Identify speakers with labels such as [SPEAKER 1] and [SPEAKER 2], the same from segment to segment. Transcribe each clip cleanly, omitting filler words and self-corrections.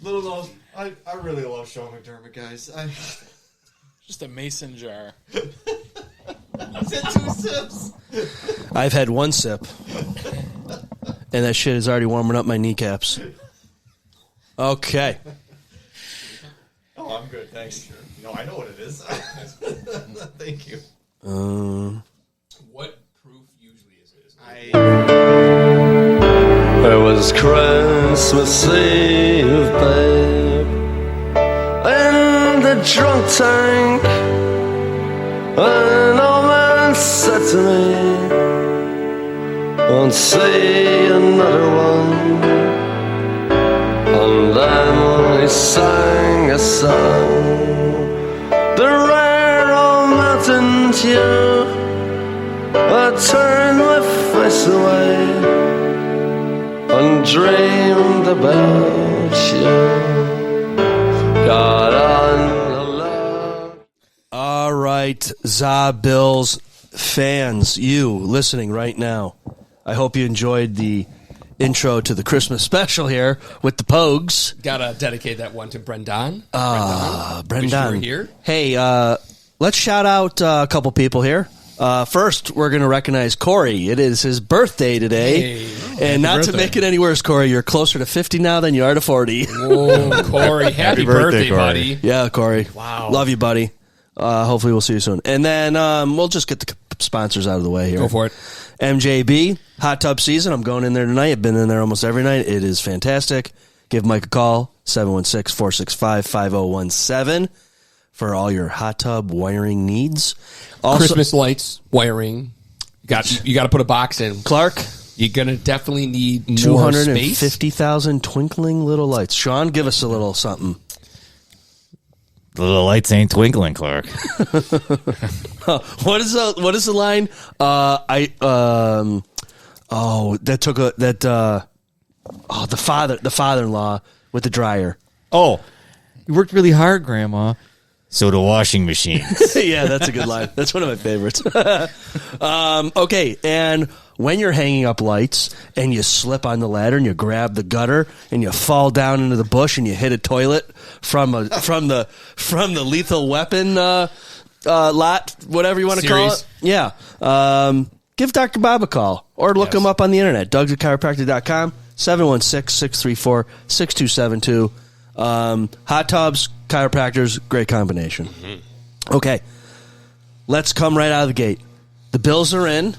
[SPEAKER 1] Little I really love Sean McDermott, guys.
[SPEAKER 2] Just a mason jar.
[SPEAKER 1] Is it 2 sips?
[SPEAKER 3] I've had 1 sip, and that shit is already warming up my kneecaps. Okay.
[SPEAKER 1] Oh, I'm good, thanks. No, I know what it is. Thank you.
[SPEAKER 4] What proof usually is it?
[SPEAKER 3] It was Christmas Eve, babe, in the drunk tank. An old man said to me, won't see another one. And then he sang a song, the rare old mountain dew. I turned my face away and dreamed about you. Got on the love. All right, ZaBills fans, you listening right now, I hope you enjoyed the intro to the Christmas special here with the Pogues.
[SPEAKER 4] Gotta dedicate that one to Brendan.
[SPEAKER 3] Brendan.
[SPEAKER 4] You were here.
[SPEAKER 3] Hey, let's shout out a couple people here. First, we're going to recognize Corey. It is his birthday today.
[SPEAKER 4] Hey.
[SPEAKER 3] And not to make it any worse, Corey, you're closer to 50 now than you are to 40.
[SPEAKER 4] Oh, Corey. Happy birthday,
[SPEAKER 5] Corey.
[SPEAKER 4] buddy.
[SPEAKER 3] Yeah, Corey.
[SPEAKER 4] Wow.
[SPEAKER 3] Love you, buddy. Hopefully we'll see you soon. And then we'll just get the sponsors out of the way here.
[SPEAKER 4] Go for it.
[SPEAKER 3] MJB, hot tub season. I'm going in there tonight. I've been in there almost every night. It is fantastic. Give Mike a call, 716-465-5017 for all your hot tub wiring needs. Also,
[SPEAKER 4] Christmas lights, wiring. You got to put a box in.
[SPEAKER 3] Clark,
[SPEAKER 4] You're going to definitely need more space.
[SPEAKER 3] 250,000 twinkling little lights. Sean, give us a little something.
[SPEAKER 5] The little lights ain't twinkling, Clark.
[SPEAKER 3] What is the line? The father-in-law with the dryer.
[SPEAKER 5] Oh, you worked really hard, Grandma. So the washing machine.
[SPEAKER 3] Yeah, that's a good line. That's one of my favorites. Okay, and when you're hanging up lights and you slip on the ladder and you grab the gutter and you fall down into the bush and you hit a toilet from the Lethal Weapon lot, whatever you want to call it. Yeah. Give Dr. Bob a call or look him up on the internet. Doug'sChiropractic.com, 716-634-6272. Hot tubs, chiropractors, great combination. Mm-hmm. Okay, let's come right out of the gate. The Bills are in.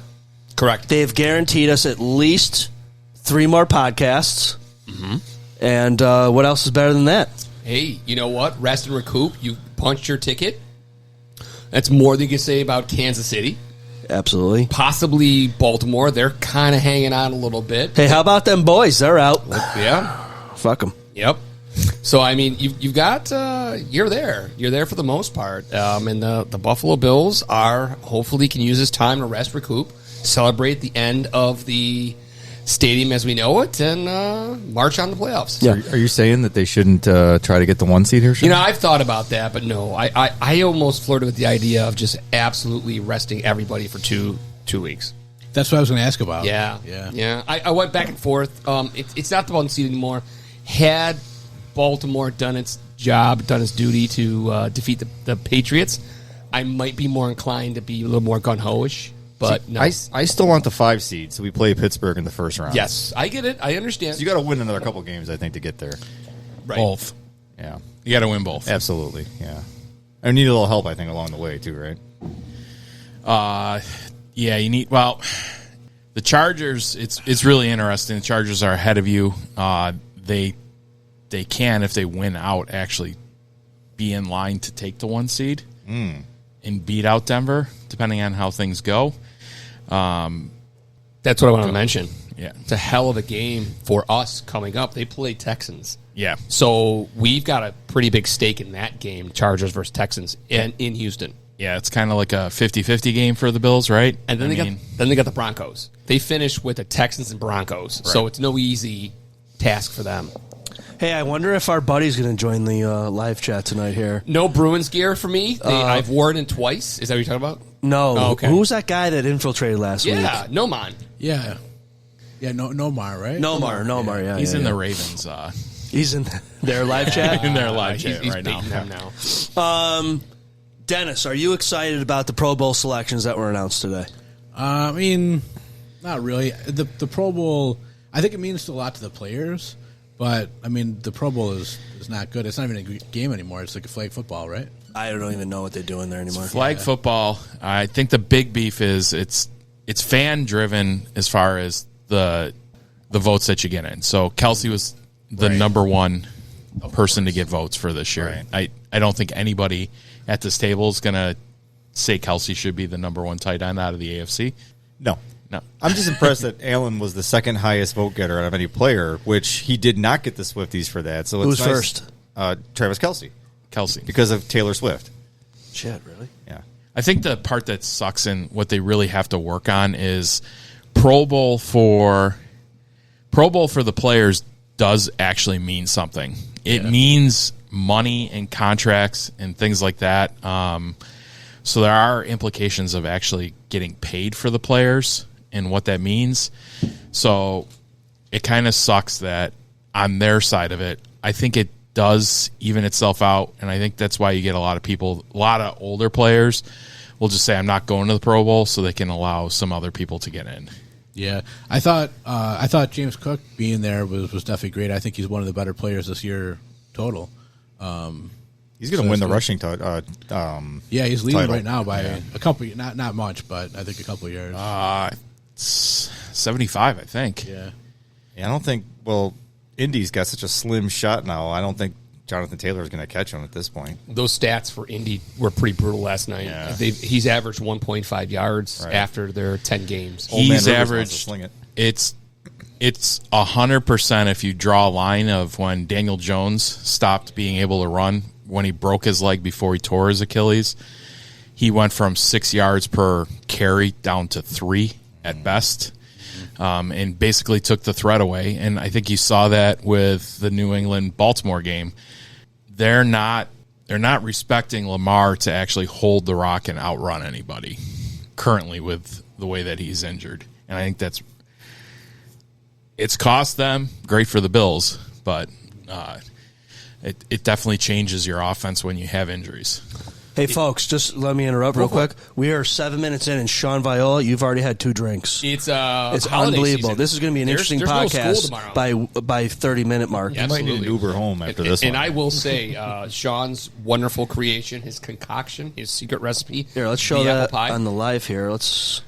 [SPEAKER 4] Correct.
[SPEAKER 3] They've guaranteed us at least 3 more podcasts. Mm-hmm. And what else is better than that?
[SPEAKER 4] Hey, you know what? Rest and recoup. You punched your ticket. That's more than you can say about Kansas City.
[SPEAKER 3] Absolutely.
[SPEAKER 4] Possibly Baltimore. They're kind of hanging on a little bit.
[SPEAKER 3] Hey, how about them boys? They're out.
[SPEAKER 4] Yeah.
[SPEAKER 3] Fuck them.
[SPEAKER 4] Yep. So, I mean, you've got, you're there. You're there for the most part. And the Buffalo Bills hopefully can use this time to rest, recoup, celebrate the end of the stadium as we know it, and march on the playoffs.
[SPEAKER 3] Yeah.
[SPEAKER 5] Are you saying that they shouldn't try to get the 1 seed here, Sean?
[SPEAKER 4] You know, I've thought about that, but no. I almost flirted with the idea of just absolutely resting everybody for two weeks.
[SPEAKER 6] That's what I was going to ask about.
[SPEAKER 4] Yeah. I went back and forth. It's not the 1 seed anymore. Had Baltimore done its job, done its duty to defeat the Patriots, I might be more inclined to be a little more gun-ho-ish. But
[SPEAKER 5] See,
[SPEAKER 4] no.
[SPEAKER 5] I still want the 5 seed, so we play Pittsburgh in the first round.
[SPEAKER 4] Yes, I get it. I understand.
[SPEAKER 5] So you got to win another couple games, I think, to get there.
[SPEAKER 4] Right.
[SPEAKER 2] Both.
[SPEAKER 5] Yeah,
[SPEAKER 2] You got to win both.
[SPEAKER 5] absolutely. Yeah, I need a little help, I think, along the way too, right?
[SPEAKER 2] Yeah, you need. Well, the Chargers. It's really interesting. The Chargers are ahead of you. They can, if they win out, actually be in line to take the 1 seed and beat out Denver, depending on how things go.
[SPEAKER 4] That's what I want to mention.
[SPEAKER 2] Yeah.
[SPEAKER 4] It's a hell of a game for us coming up. They play Texans.
[SPEAKER 2] Yeah.
[SPEAKER 4] So we've got a pretty big stake in that game, Chargers versus Texans, in Houston.
[SPEAKER 2] Yeah, it's kind of like a 50-50 game for the Bills, right?
[SPEAKER 4] And then they got the Broncos. They finish with the Texans and Broncos. Right. So it's no easy task for them.
[SPEAKER 3] Hey, I wonder if our buddy's going to join the live chat tonight here.
[SPEAKER 4] No Bruins gear for me. I've worn it twice. Is that what you're talking about?
[SPEAKER 3] No.
[SPEAKER 4] Oh, okay.
[SPEAKER 3] Who was that guy that infiltrated last week?
[SPEAKER 4] Yeah, Noman.
[SPEAKER 6] Yeah. Yeah, Nomar, right?
[SPEAKER 3] Nomar, yeah.
[SPEAKER 2] He's
[SPEAKER 3] yeah,
[SPEAKER 2] in
[SPEAKER 3] yeah.
[SPEAKER 2] the Ravens
[SPEAKER 3] He's in their live chat.
[SPEAKER 2] in their live chat
[SPEAKER 4] He's
[SPEAKER 2] right now.
[SPEAKER 4] beating them now.
[SPEAKER 3] Dennis, are you excited about the Pro Bowl selections that were announced today?
[SPEAKER 6] I mean, not really. The Pro Bowl, I think it means a lot to the players, but I mean, the Pro Bowl is not good. It's not even a game anymore. It's like a flag football, right?
[SPEAKER 3] I don't even know what they do in there anymore.
[SPEAKER 2] Flag football. I think the big beef is it's fan driven as far as the votes that you get in. So Kelsey was the number one person to get votes for this year.
[SPEAKER 5] Right.
[SPEAKER 2] I don't think anybody at this table is going to say Kelsey should be the number one tight end out of the AFC.
[SPEAKER 5] No.
[SPEAKER 2] No.
[SPEAKER 5] I'm just impressed that Allen was the second highest vote getter out of any player, which he did not get the Swifties for that. So it's
[SPEAKER 3] Who's
[SPEAKER 5] nice.
[SPEAKER 3] first?
[SPEAKER 5] Travis Kelce,
[SPEAKER 2] Kelsey.
[SPEAKER 5] because of Taylor Swift.
[SPEAKER 3] Shit, really?
[SPEAKER 5] Yeah.
[SPEAKER 2] I think the part that sucks and what they really have to work on is Pro Bowl for the players does actually mean something. It means money and contracts and things like that. So there are implications of actually getting paid for the players and what that means. So it kind of sucks that on their side of it, I think it does even itself out. And I think that's why you get a lot of people, a lot of older players will just say, I'm not going to the Pro Bowl, so they can allow some other people to get in.
[SPEAKER 6] Yeah, I thought James Cook being there was definitely great. I think he's one of the better players this year total.
[SPEAKER 5] He's going to win the rushing
[SPEAKER 6] Yeah, he's leading
[SPEAKER 5] title.
[SPEAKER 6] right now by a couple, not much, but I think a couple of years.
[SPEAKER 2] 75, I think.
[SPEAKER 6] Yeah.
[SPEAKER 5] I don't think, well, Indy's got such a slim shot now. I don't think Jonathan Taylor is going to catch him at this point.
[SPEAKER 4] Those stats for Indy were pretty brutal last night.
[SPEAKER 5] Yeah.
[SPEAKER 4] He's averaged 1.5 yards after their 10 games.
[SPEAKER 5] Old man
[SPEAKER 2] He's
[SPEAKER 5] Rivers wants to
[SPEAKER 2] averaged,
[SPEAKER 5] sling it.
[SPEAKER 2] it's 100% if you draw a line of when Daniel Jones stopped being able to run, when he broke his leg before he tore his Achilles. He went from 6 yards per carry down to 3 at best, and basically took the threat away. And I think you saw that with the New England-Baltimore game. They're not respecting Lamar to actually hold the rock and outrun anybody currently with the way that he's injured. And I think it's cost them. Great for the Bills, but it definitely changes your offense when you have injuries.
[SPEAKER 3] Hey, folks, just let me interrupt real quick. We are 7 minutes in, and Sean Viola, you've already had 2 drinks.
[SPEAKER 4] It's
[SPEAKER 3] It's
[SPEAKER 4] holiday
[SPEAKER 3] unbelievable.
[SPEAKER 4] season.
[SPEAKER 3] This is going to be an interesting
[SPEAKER 4] There's no school
[SPEAKER 3] podcast
[SPEAKER 4] tomorrow.
[SPEAKER 3] by 30-minute mark.
[SPEAKER 4] Yeah.
[SPEAKER 5] You might need an
[SPEAKER 4] Absolutely.
[SPEAKER 5] Uber home after this
[SPEAKER 4] And
[SPEAKER 5] one.
[SPEAKER 4] I will say, Sean's wonderful creation, his concoction, his secret recipe.
[SPEAKER 3] Here, let's show
[SPEAKER 4] the
[SPEAKER 3] that
[SPEAKER 4] apple pie,
[SPEAKER 3] on the live here. Let's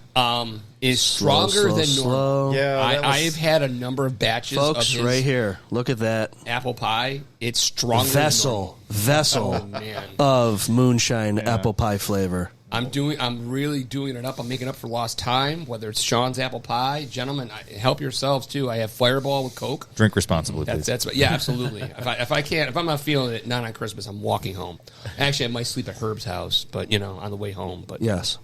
[SPEAKER 4] is stronger than normal.
[SPEAKER 5] Yeah, that was-
[SPEAKER 4] I've had a number of batches of
[SPEAKER 3] Folks,
[SPEAKER 4] his
[SPEAKER 3] right here. Look at that
[SPEAKER 4] apple pie. It's stronger
[SPEAKER 3] vessel
[SPEAKER 4] than normal. Oh, man.
[SPEAKER 3] of moonshine apple pie flavor.
[SPEAKER 4] I'm really doing it up. I'm making up for lost time, whether it's Sean's apple pie. Gentlemen, help yourselves, too. I have Fireball with Coke.
[SPEAKER 5] Drink responsibly, please.
[SPEAKER 4] Yeah, absolutely. if I'm not feeling it, not on Christmas, I'm walking home. Actually, I might sleep at Herb's house, but on the way home. But
[SPEAKER 3] Yes.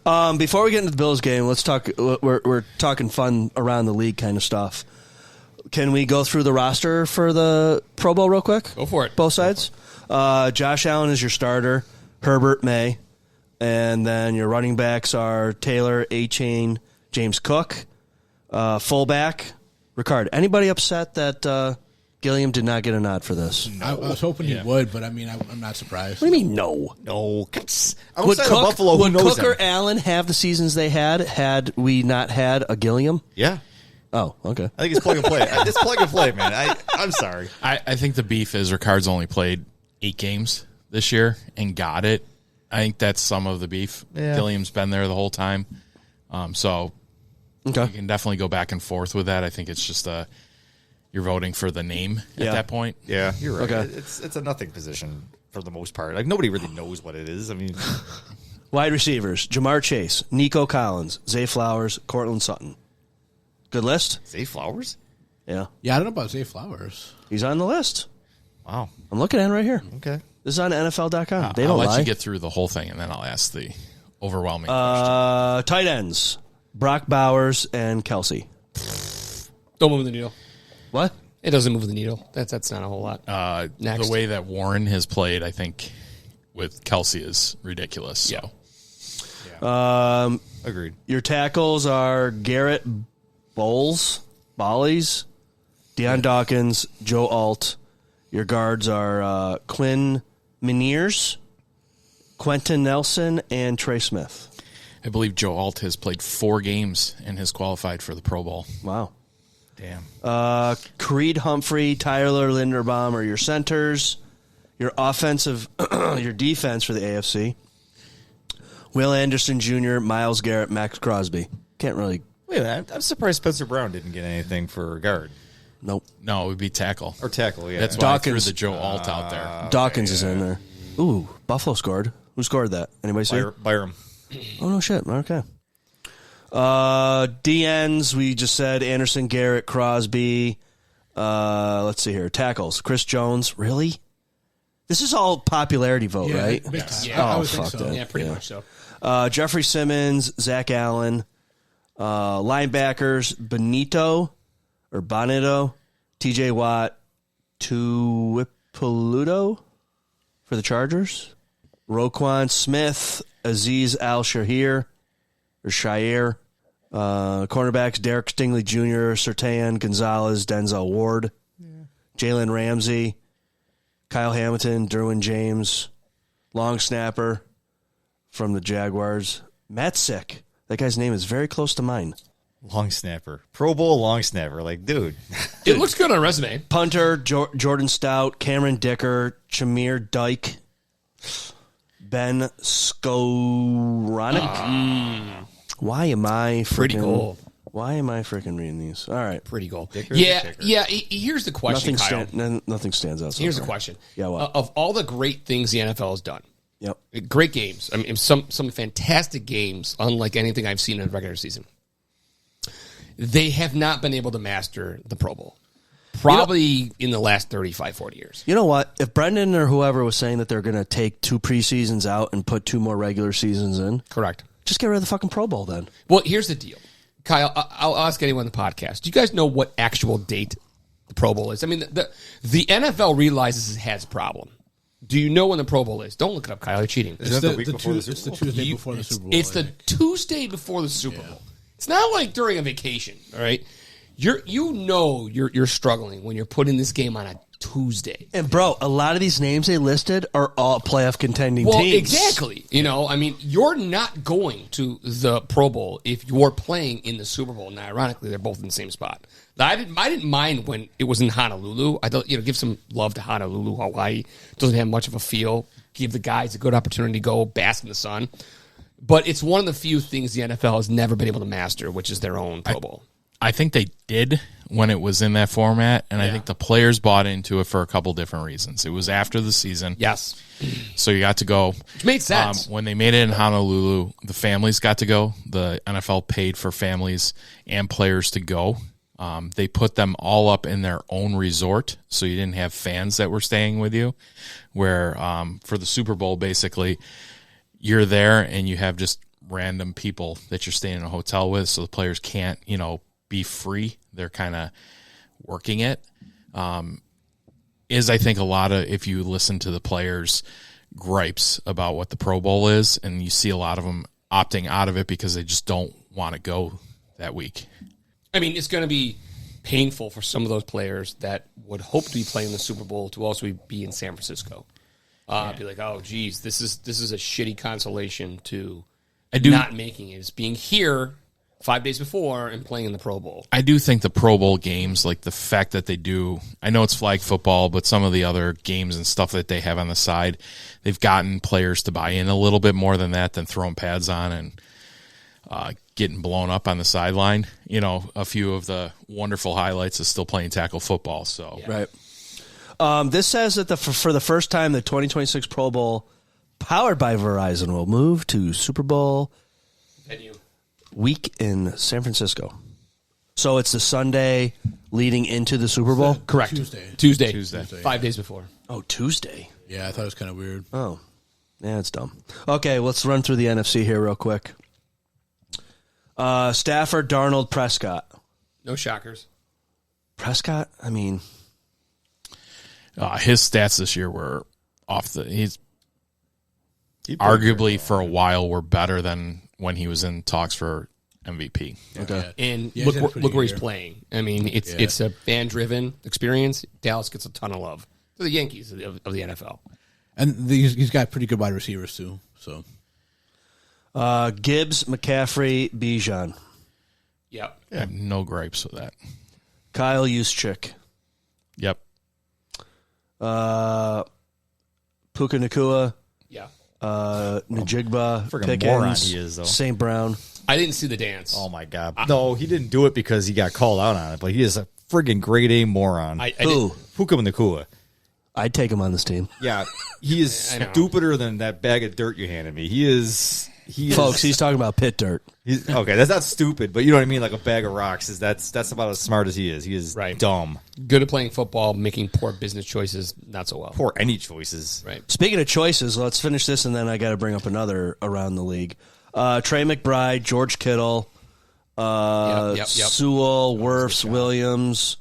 [SPEAKER 3] Before we get into the Bills game, let's talk. We're talking fun around the league kind of stuff. Can we go through the roster for the Pro Bowl real quick?
[SPEAKER 4] Go for it.
[SPEAKER 3] Both sides. Josh Allen is your starter. Herbert May. And then your running backs are Taylor, A-Chain, James Cook. Fullback, Ricard. Anybody upset that Gilliam did not get a nod for this?
[SPEAKER 6] I was hoping he would, but I mean, I'm not surprised.
[SPEAKER 3] What do you mean, no?
[SPEAKER 5] No.
[SPEAKER 3] Would
[SPEAKER 5] Outside of Buffalo, who
[SPEAKER 3] would
[SPEAKER 5] knows
[SPEAKER 3] Cook or
[SPEAKER 5] him?
[SPEAKER 3] Allen have the seasons they had we not had a Gilliam?
[SPEAKER 5] Yeah.
[SPEAKER 3] Oh, okay.
[SPEAKER 5] I think it's plug and play. It's plug and play, man. I'm sorry.
[SPEAKER 2] I think the beef is Ricard's only played 8 games this year and got it. I think that's some of the beef.
[SPEAKER 5] Yeah.
[SPEAKER 2] Gilliam's been there the whole time. So
[SPEAKER 3] Okay.
[SPEAKER 2] you can definitely go back and forth with that. I think it's just you're voting for the name at that point.
[SPEAKER 5] Yeah, you're right.
[SPEAKER 3] Okay.
[SPEAKER 5] It's a nothing position for the most part. Like, nobody really knows what it is. I mean,
[SPEAKER 3] Wide receivers, Jamar Chase, Nico Collins, Zay Flowers, Cortland Sutton. Good list?
[SPEAKER 5] Zay Flowers?
[SPEAKER 3] Yeah.
[SPEAKER 6] Yeah, I don't know about Zay Flowers.
[SPEAKER 3] He's on the list.
[SPEAKER 5] Wow.
[SPEAKER 3] I'm looking at it right here.
[SPEAKER 5] Okay.
[SPEAKER 3] This is on NFL.com. They
[SPEAKER 2] I'll
[SPEAKER 3] don't
[SPEAKER 2] let
[SPEAKER 3] lie.
[SPEAKER 2] you get through the whole thing, and then I'll ask the overwhelming question.
[SPEAKER 3] Tight ends, Brock Bowers and Kelsey.
[SPEAKER 4] don't move the needle.
[SPEAKER 3] What?
[SPEAKER 4] It doesn't move the needle. That's not a whole lot. Next.
[SPEAKER 2] The way that Warren has played, I think, with Kelsey is ridiculous. So.
[SPEAKER 5] Agreed.
[SPEAKER 3] Your tackles are Garrett Bolles, Deion Dawkins, Joe Alt, Your guards are Quinn Miniers, Quentin Nelson, and Trey Smith.
[SPEAKER 2] I believe Joe Alt has played 4 games and has qualified for the Pro Bowl.
[SPEAKER 3] Wow.
[SPEAKER 2] Damn.
[SPEAKER 3] Creed Humphrey, Tyler Linderbaum are your centers. Your offensive, your defense for the AFC. Will Anderson Jr., Myles Garrett, Max Crosby. Can't really.
[SPEAKER 5] Wait a minute. I'm surprised Spencer Brown didn't get anything for guard.
[SPEAKER 3] Nope.
[SPEAKER 2] No, it would be tackle.
[SPEAKER 5] Or tackle, yeah.
[SPEAKER 2] That's why
[SPEAKER 3] Dawkins.
[SPEAKER 2] I threw the Joe Alt out there.
[SPEAKER 3] Dawkins is in there. Ooh, Buffalo scored. Who scored that? Anybody see?
[SPEAKER 5] Byram.
[SPEAKER 3] Oh, no shit. Okay. DNs, we just said Anderson, Garrett, Crosby. Let's see here. Tackles, Chris Jones. Really? This is all popularity vote, right?
[SPEAKER 6] Big time.
[SPEAKER 4] Yeah,
[SPEAKER 6] I
[SPEAKER 3] Oh,
[SPEAKER 6] would think
[SPEAKER 3] fuck
[SPEAKER 6] so.
[SPEAKER 3] that.
[SPEAKER 4] Yeah, pretty much so.
[SPEAKER 3] Jeffrey Simmons, Zach Allen. Linebackers, Bonito, TJ Watt, Tuipulotu for the Chargers. Roquan Smith, Aziz Al-Shahir, or Shire. Cornerbacks, Derek Stingley Jr., Surtain Gonzalez, Denzel Ward. Jalen Ramsey, Kyle Hamilton, Derwin James. Long snapper from the Jaguars, Matt Sick. That guy's name is very close to mine.
[SPEAKER 5] Long snapper. Pro Bowl long snapper. Like, dude.
[SPEAKER 4] It looks good on a resume.
[SPEAKER 3] Punter, Jordan Stout, Cameron Dicker, Chamir Dyke, Ben Skowronek. Why am I
[SPEAKER 4] Pretty cool.
[SPEAKER 3] Why am I freaking reading these? All right.
[SPEAKER 4] Pretty cool.
[SPEAKER 5] Dicker,
[SPEAKER 4] Yeah,
[SPEAKER 5] Dicker.
[SPEAKER 4] yeah. Here's the question, Kyle.
[SPEAKER 3] Nothing stands out. So
[SPEAKER 4] Here's the
[SPEAKER 3] far.
[SPEAKER 4] question.
[SPEAKER 3] Yeah, what?
[SPEAKER 4] Of all the great things the NFL has done,
[SPEAKER 3] Yep.
[SPEAKER 4] great games. I mean, some fantastic games, unlike anything I've seen in a regular season. They have not been able to master the Pro Bowl. Probably in the last 35, 40 years.
[SPEAKER 3] You know what? If Brendan or whoever was saying that they're going to take 2 preseasons out and put 2 more regular seasons in,
[SPEAKER 4] Correct.
[SPEAKER 3] just get rid of the fucking Pro Bowl then.
[SPEAKER 4] Well, here's the deal. Kyle, I'll ask anyone on the podcast. Do you guys know what actual date the Pro Bowl is? I mean, the NFL realizes it has a problem. Do you know when the Pro Bowl is? Don't look it up, Kyle. You're cheating.
[SPEAKER 5] Is that the week before the Super
[SPEAKER 6] It's the
[SPEAKER 5] Bowl?
[SPEAKER 6] Tuesday before the Super Bowl.
[SPEAKER 4] It's
[SPEAKER 6] I
[SPEAKER 4] the
[SPEAKER 6] think.
[SPEAKER 4] Tuesday before the Super Bowl. It's not like during a vacation, all right? You're struggling when you're putting this game on a Tuesday.
[SPEAKER 3] And bro, a lot of these names they listed are all playoff contending
[SPEAKER 4] Well,
[SPEAKER 3] teams.
[SPEAKER 4] exactly. You know, I mean, you're not going to the Pro Bowl if you're playing in the Super Bowl. Now, ironically, they're both in the same spot. I didn't mind when it was in Honolulu. I thought, give some love to Honolulu, Hawaii. Doesn't have much of a feel. Give the guys a good opportunity to go bask in the sun. But it's one of the few things the NFL has never been able to master, which is their own Pro Bowl.
[SPEAKER 2] I think they did when it was in that format, and I think the players bought into it for a couple different reasons. It was after the season.
[SPEAKER 4] Yes.
[SPEAKER 2] So you got to go.
[SPEAKER 4] Which made sense.
[SPEAKER 2] When they made it in Honolulu, the families got to go. The NFL paid for families and players to go. They put them all up in their own resort, so you didn't have fans that were staying with you, where for the Super Bowl, basically, you're there and you have just random people that you're staying in a hotel with, so the players can't, be free. They're kind of working it. I think a lot of, if you listen to the players' gripes about what the Pro Bowl is, and you see a lot of them opting out of it because they just don't want to go that week.
[SPEAKER 4] I mean, it's going to be painful for some of those players that would hope to be playing the Super Bowl to also be in San Francisco. Be like, oh, geez, this is a shitty consolation to not making it. It's being here 5 days before and playing in the Pro Bowl.
[SPEAKER 2] I do think the Pro Bowl games, like the fact that they do, I know it's flag football, but some of the other games and stuff that they have on the side, they've gotten players to buy in a little bit more than that, than throwing pads on and getting blown up on the sideline. A few of the wonderful highlights is still playing tackle football. So
[SPEAKER 3] Right. This says that for the first time, the 2026 Pro Bowl, powered by Verizon, will move to Super Bowl
[SPEAKER 4] Venue.
[SPEAKER 3] week in San Francisco. So it's the Sunday leading into the Super Bowl?
[SPEAKER 4] Correct.
[SPEAKER 6] Tuesday.
[SPEAKER 4] 5 days before.
[SPEAKER 3] Oh, Tuesday.
[SPEAKER 6] Yeah, I thought it was kind of weird.
[SPEAKER 3] Oh, yeah, it's dumb. Okay, let's run through the NFC here real quick. Stafford, Darnold, Prescott.
[SPEAKER 4] No shockers.
[SPEAKER 3] Prescott, I mean,
[SPEAKER 2] his stats this year were he's arguably for a while were better than when he was in talks for MVP.
[SPEAKER 3] okay.
[SPEAKER 4] And
[SPEAKER 6] Yeah, he's had a
[SPEAKER 4] look
[SPEAKER 6] pretty
[SPEAKER 4] where
[SPEAKER 6] good
[SPEAKER 4] he's
[SPEAKER 6] year.
[SPEAKER 4] playing. I mean, it's a fan-driven experience. Dallas gets a ton of love. To the Yankees of the NFL.
[SPEAKER 6] And he's got pretty good wide receivers too. So
[SPEAKER 3] Gibbs, McCaffrey, Bijan.
[SPEAKER 4] Yep.
[SPEAKER 2] I have no gripes with that.
[SPEAKER 3] Kyle Juszczyk.
[SPEAKER 2] Yep.
[SPEAKER 3] Puka Nacua.
[SPEAKER 4] Yeah.
[SPEAKER 3] Najigba.
[SPEAKER 5] Friggin'
[SPEAKER 3] Pickens.
[SPEAKER 5] moron he is, though.
[SPEAKER 3] St. Brown.
[SPEAKER 4] I didn't see the dance.
[SPEAKER 5] Oh my god! No, he didn't do it because he got called out on it. But he is a friggin' grade A moron.
[SPEAKER 3] Who?
[SPEAKER 5] Puka Nacua.
[SPEAKER 3] I'd take him on this team.
[SPEAKER 5] Yeah, he is
[SPEAKER 4] I know.
[SPEAKER 5] stupider than that bag of dirt you handed me. He is.
[SPEAKER 3] Folks, he's talking about pit dirt.
[SPEAKER 5] He's, okay, that's not stupid, but you know what I mean. Like a bag of rocks is that's about as smart as he is. He is
[SPEAKER 4] Right.
[SPEAKER 5] dumb.
[SPEAKER 4] Good at playing football, making poor business choices, not so well.
[SPEAKER 5] Poor any choices.
[SPEAKER 4] Right.
[SPEAKER 3] Speaking of choices, let's finish this, and then I got to bring up another around the league. Trey McBride, George Kittle,
[SPEAKER 4] Yep.
[SPEAKER 3] Sewell, Wirfs, Williams,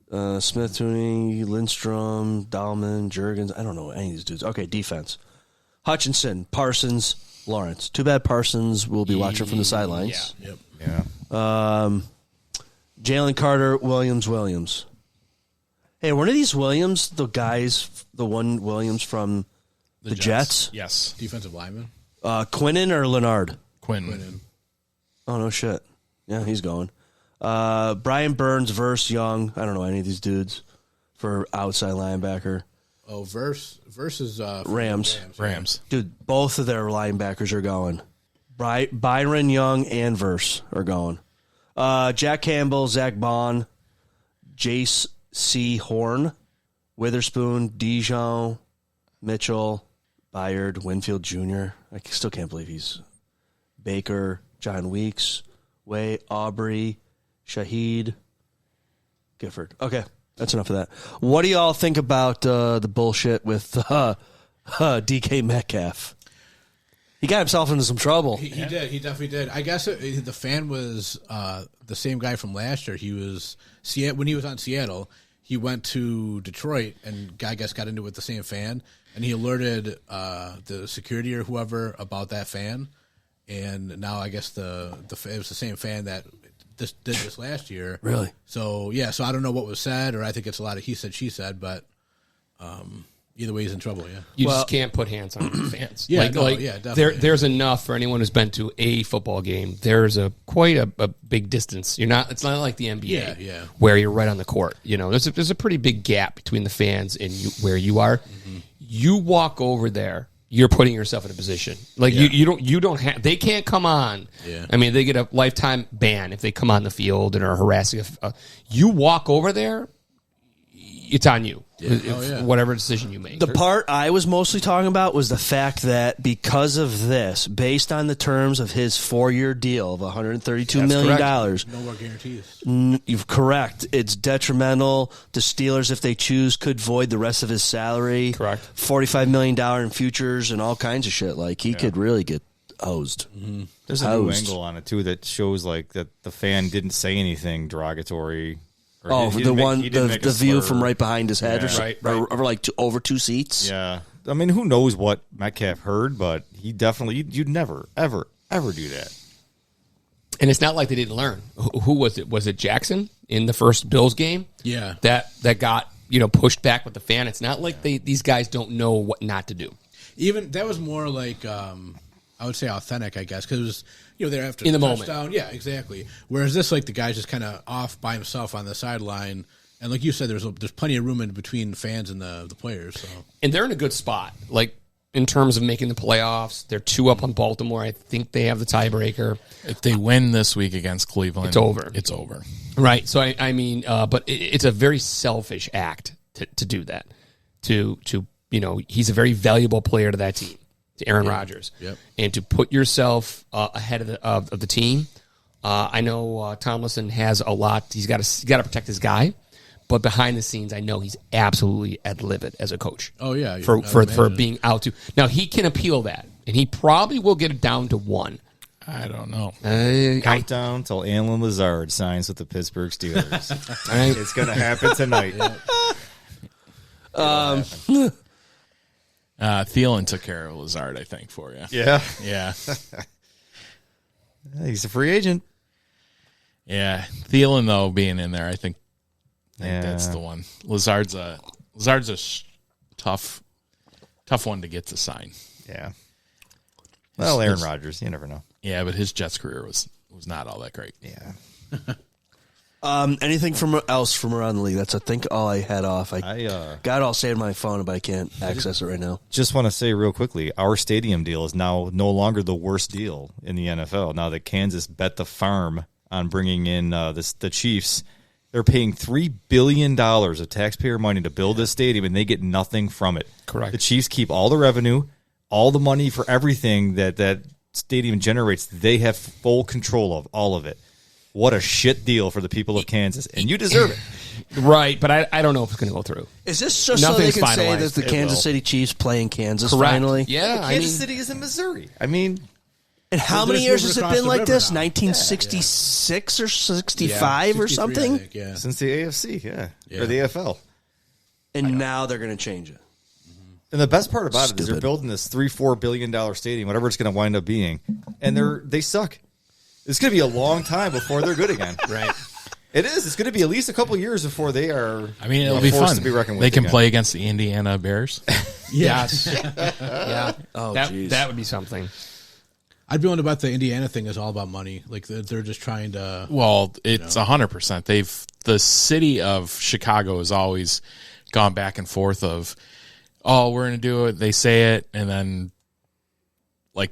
[SPEAKER 3] Smith, Tooney, Lindstrom, Dahlman, Juergens. I don't know any of these dudes. Okay, defense. Hutchinson, Parsons, Lawrence. Too bad Parsons will be watching from the sidelines.
[SPEAKER 4] Yeah.
[SPEAKER 6] yep.
[SPEAKER 5] Yeah.
[SPEAKER 3] Jalen Carter, Williams. Hey, one of these Williams, the guys, the one Williams from the Jets?
[SPEAKER 2] Yes.
[SPEAKER 6] Defensive lineman.
[SPEAKER 3] Quinnen or Leonard?
[SPEAKER 2] Quinn.
[SPEAKER 3] Oh, no shit. Yeah, he's going. Brian Burns versus Young. I don't know any of these dudes for outside linebacker.
[SPEAKER 6] Oh, versus
[SPEAKER 3] Rams.
[SPEAKER 2] Rams.
[SPEAKER 3] Dude, both of their linebackers are going. Byron Young and Verse are going. Jack Campbell, Zach Bond, Jace C. Horn, Witherspoon, Dijon, Mitchell, Byard, Winfield Jr. I still can't believe he's Baker, John Weeks, Way, Aubrey, Shaheed, Gifford. Okay, that's enough of that. What do y'all think about the bullshit with DK Metcalf? He got himself into some trouble.
[SPEAKER 6] He did. He definitely did. I guess the fan was the same guy from last year. He was when he was on Seattle. He went to Detroit and I guess got into it with the same fan, and he alerted the security or whoever about that fan. And now I guess it was the same fan that did this last year.
[SPEAKER 3] Really?
[SPEAKER 6] So yeah. So I don't know what was said, or I think it's a lot of he said she said, but either way he's in trouble. Yeah.
[SPEAKER 4] You just can't put hands on fans.
[SPEAKER 6] Yeah, definitely.
[SPEAKER 4] There's enough for anyone who's been to a football game. There's quite a big distance. It's not like the NBA,
[SPEAKER 6] Yeah.
[SPEAKER 4] where you're right on the court. There's a pretty big gap between the fans and where you are. Mm-hmm. You walk over there, you're putting yourself in a position like you don't have. They can't come on.
[SPEAKER 6] Yeah.
[SPEAKER 4] I mean, they get a lifetime ban if they come on the field and are harassing. You walk over there, it's on you. Whatever decision you make.
[SPEAKER 3] The part I was mostly talking about was the fact that because of this, based on the terms of his 4-year deal of $132 million,
[SPEAKER 6] No more guarantees.
[SPEAKER 3] you're correct. It's detrimental. The Steelers, if they choose, could void the rest of his salary.
[SPEAKER 4] Correct.
[SPEAKER 3] $45 million in futures and all kinds of shit. Like he could really get hosed.
[SPEAKER 6] Mm-hmm.
[SPEAKER 5] There's a new angle on it too that shows like that the fan didn't say anything derogatory.
[SPEAKER 3] Oh, the view from right behind his head, or like over 2 seats.
[SPEAKER 5] Yeah, I mean, who knows what Metcalf heard, but he definitely you'd never ever do that.
[SPEAKER 4] And it's not like they didn't learn. Who was it? Was it Jackson in the first Bills game?
[SPEAKER 6] Yeah.
[SPEAKER 4] That got pushed back with the fan. It's not like these guys don't know what not to do.
[SPEAKER 6] Even that was more like I would say authentic, I guess, because it was they're after
[SPEAKER 4] in the
[SPEAKER 6] touchdown.
[SPEAKER 4] moment.
[SPEAKER 6] Yeah, exactly. Whereas this, like the guy's just kind of off by himself on the sideline, and like you said, there's plenty of room in between fans and the players. So.
[SPEAKER 4] And they're in a good spot, like in terms of making the playoffs. They're 2 up on Baltimore. I think they have the tiebreaker.
[SPEAKER 2] If they win this week against Cleveland,
[SPEAKER 4] it's over.
[SPEAKER 2] It's over.
[SPEAKER 4] Right. So I mean, but it's a very selfish act to do that. He's a very valuable player to that team, to Aaron Rodgers.
[SPEAKER 6] Yep.
[SPEAKER 4] And to put yourself ahead of the team. I know Tomlinson has a lot. He's got to protect his guy, but behind the scenes, I know he's absolutely ad livid as a coach.
[SPEAKER 6] Oh yeah,
[SPEAKER 4] for being out to now he can appeal that, and he probably will get it down to 1.
[SPEAKER 2] I don't know.
[SPEAKER 5] Countdown till Allen Lazard signs with the Pittsburgh Steelers. It's going to happen tonight.
[SPEAKER 2] Thielen took care of Lazard, I think, for you.
[SPEAKER 5] Yeah,
[SPEAKER 2] Yeah.
[SPEAKER 5] he's a free agent.
[SPEAKER 2] Yeah. Thielen, though, being in there, I think
[SPEAKER 5] Yeah.
[SPEAKER 2] that's the one. Lazard's Lazard's a tough one to get to sign.
[SPEAKER 5] Yeah. Well, Aaron Rodgers, you never know.
[SPEAKER 2] Yeah, but his Jets career was not all that great.
[SPEAKER 5] Yeah.
[SPEAKER 3] Anything else from around the league? That's I think all I had off.
[SPEAKER 5] I
[SPEAKER 3] got it all saved on my phone, but I can't access it right now.
[SPEAKER 5] just want to say real quickly, our stadium deal is now no longer the worst deal in the NFL. Now that Kansas bet the farm on bringing in the Chiefs, they're paying $3 billion of taxpayer money to build this stadium, and they get nothing from it.
[SPEAKER 4] Correct.
[SPEAKER 5] The Chiefs keep all the revenue, all the money for everything that stadium generates. They have full control of all of it. What a shit deal for the people of Kansas, and you deserve it.
[SPEAKER 4] Right, but I don't know if it's going to go through.
[SPEAKER 3] Is this just so they
[SPEAKER 4] Nothing's
[SPEAKER 3] can say
[SPEAKER 4] finalized.
[SPEAKER 3] that the
[SPEAKER 5] It
[SPEAKER 3] Kansas
[SPEAKER 5] will.
[SPEAKER 3] City Chiefs play in Kansas
[SPEAKER 4] Correct.
[SPEAKER 3] finally?
[SPEAKER 4] Yeah, I
[SPEAKER 5] Kansas
[SPEAKER 4] mean,
[SPEAKER 5] City is in Missouri. I mean,
[SPEAKER 3] And how
[SPEAKER 6] They're
[SPEAKER 3] many
[SPEAKER 6] just
[SPEAKER 3] years has
[SPEAKER 6] moving
[SPEAKER 3] it
[SPEAKER 6] across
[SPEAKER 3] been
[SPEAKER 6] the
[SPEAKER 3] like
[SPEAKER 6] river
[SPEAKER 3] this?
[SPEAKER 6] now.
[SPEAKER 3] 1966 or 65 or
[SPEAKER 6] 63,
[SPEAKER 3] something?
[SPEAKER 6] I think, yeah.
[SPEAKER 5] since the AFC,
[SPEAKER 6] Yeah.
[SPEAKER 5] or the AFL.
[SPEAKER 3] And now they're going to change it.
[SPEAKER 5] And the best part about it is they're
[SPEAKER 3] Stupid.
[SPEAKER 5] building this $3-4 billion stadium, whatever it's going to wind up being, and they suck. It's going to be a long time before they're good again.
[SPEAKER 4] right.
[SPEAKER 5] It is. It's going to be at least a couple years before they are.
[SPEAKER 2] I mean, it'll be
[SPEAKER 5] forced
[SPEAKER 2] fun.
[SPEAKER 5] to be reckoned with
[SPEAKER 2] They can
[SPEAKER 5] again.
[SPEAKER 2] play against the Indiana Bears.
[SPEAKER 4] Yes. Yeah.
[SPEAKER 3] Oh,
[SPEAKER 4] that,
[SPEAKER 3] jeez.
[SPEAKER 4] that would be something.
[SPEAKER 6] I'd be willing to bet the Indiana thing is all about money. Like they're just trying to.
[SPEAKER 2] Well, it's 100%. The city of Chicago has always gone back and forth of, oh, we're going to do it. They say it, and then like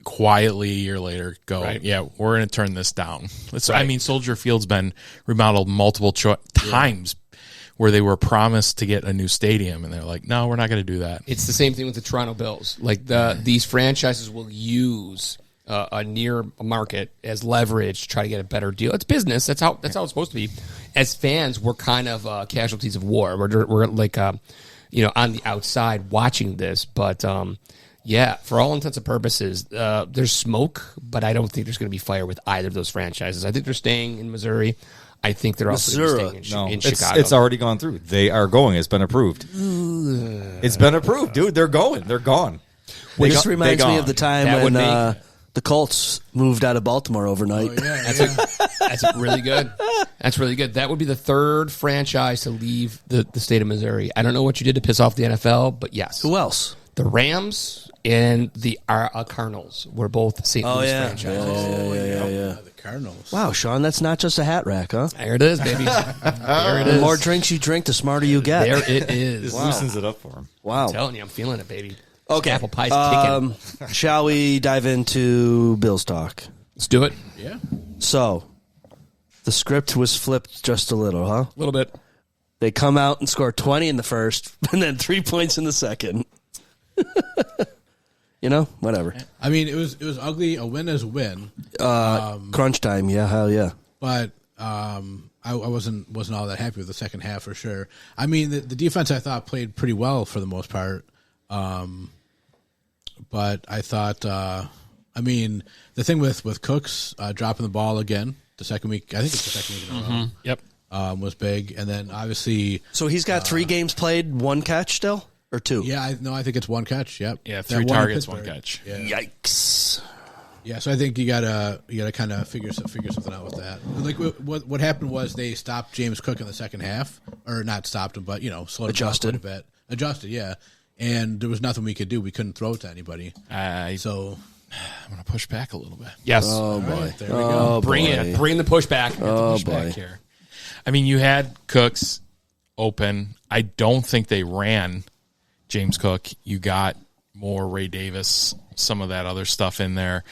[SPEAKER 2] quietly a year later go,
[SPEAKER 4] Right.
[SPEAKER 2] yeah, we're going to turn this down. I mean, Soldier Field's been remodeled multiple times where they were promised to get a new stadium, and they're like, no, we're not going to do that.
[SPEAKER 4] It's the same thing with the Toronto Bills. Like these franchises will use a near market as leverage to try to get a better deal. It's business. That's how it's supposed to be. As fans, we're kind of casualties of war. We're like on the outside watching this, but yeah, for all intents and purposes, there's smoke, but I don't think there's going to be fire with either of those franchises. I think they're staying in Missouri. I think they're also
[SPEAKER 3] Missouri.
[SPEAKER 4] staying in
[SPEAKER 5] it's,
[SPEAKER 4] Chicago.
[SPEAKER 5] it's already gone through. They are going. It's been approved. It's been approved, dude. They're going. They're gone.
[SPEAKER 3] This reminds me of the time
[SPEAKER 4] That
[SPEAKER 3] when
[SPEAKER 4] would make-
[SPEAKER 3] the Colts moved out of Baltimore overnight.
[SPEAKER 6] Oh, yeah,
[SPEAKER 4] That's really good. That's really good. That would be the third franchise to leave the state of Missouri. I don't know what you did to piss off the NFL, but yes.
[SPEAKER 3] Who else?
[SPEAKER 4] The Rams and the Cardinals were both St. Louis franchises.
[SPEAKER 3] Yeah.
[SPEAKER 6] the Cardinals.
[SPEAKER 3] Wow, Sean, that's not just a hat rack, huh?
[SPEAKER 4] There it is, baby. There it
[SPEAKER 3] The
[SPEAKER 4] is.
[SPEAKER 3] more drinks you drink, the smarter you get.
[SPEAKER 4] There it is.
[SPEAKER 5] Just loosens it up for them.
[SPEAKER 3] Wow.
[SPEAKER 4] I'm telling you, I'm feeling it, baby.
[SPEAKER 3] Okay.
[SPEAKER 4] Apple pie's kicking.
[SPEAKER 3] Shall we dive into Bills talk?
[SPEAKER 4] Let's do it.
[SPEAKER 6] Yeah.
[SPEAKER 3] So, the script was flipped just a little, huh?
[SPEAKER 4] A little bit.
[SPEAKER 3] They come out and score 20 in the first, and then 3 points in the second. Whatever.
[SPEAKER 6] I mean, it was ugly. A win is a win,
[SPEAKER 3] Crunch time, yeah, hell yeah.
[SPEAKER 6] but I wasn't all that happy with the second half for sure. I mean, the defense I thought played pretty well for the most part, but I thought, the thing with Cooks dropping the ball again the second week, I think it's the second week in a row.
[SPEAKER 2] Yep.
[SPEAKER 6] Was big, and then obviously,
[SPEAKER 3] So he's got 3 games played, 1 catch still? Or 2?
[SPEAKER 6] yeah, I think it's 1 catch. Yep,
[SPEAKER 2] Yeah,
[SPEAKER 6] That
[SPEAKER 2] 3
[SPEAKER 6] one in
[SPEAKER 2] targets, 1
[SPEAKER 6] Pittsburgh.
[SPEAKER 2] catch.
[SPEAKER 6] Yeah.
[SPEAKER 3] Yikes.
[SPEAKER 6] Yeah, so I think you gotta kind of figure something out with that. Like what happened was they stopped James Cook in the second half, or not stopped him, but slowed
[SPEAKER 3] Adjusted.
[SPEAKER 6] him down quite a bit. Adjusted, yeah. And there was nothing we could do. We couldn't throw it to anybody. So
[SPEAKER 2] I'm going to push back a little bit.
[SPEAKER 4] Yes.
[SPEAKER 3] Oh, boy.
[SPEAKER 6] right, there we go.
[SPEAKER 4] Bring it. Bring the pushback.
[SPEAKER 3] Oh,
[SPEAKER 2] Push back
[SPEAKER 3] boy.
[SPEAKER 2] here. I mean, you had Cooks open. I don't think they ran James Cook. You got more Ray Davis, some of that other stuff in there.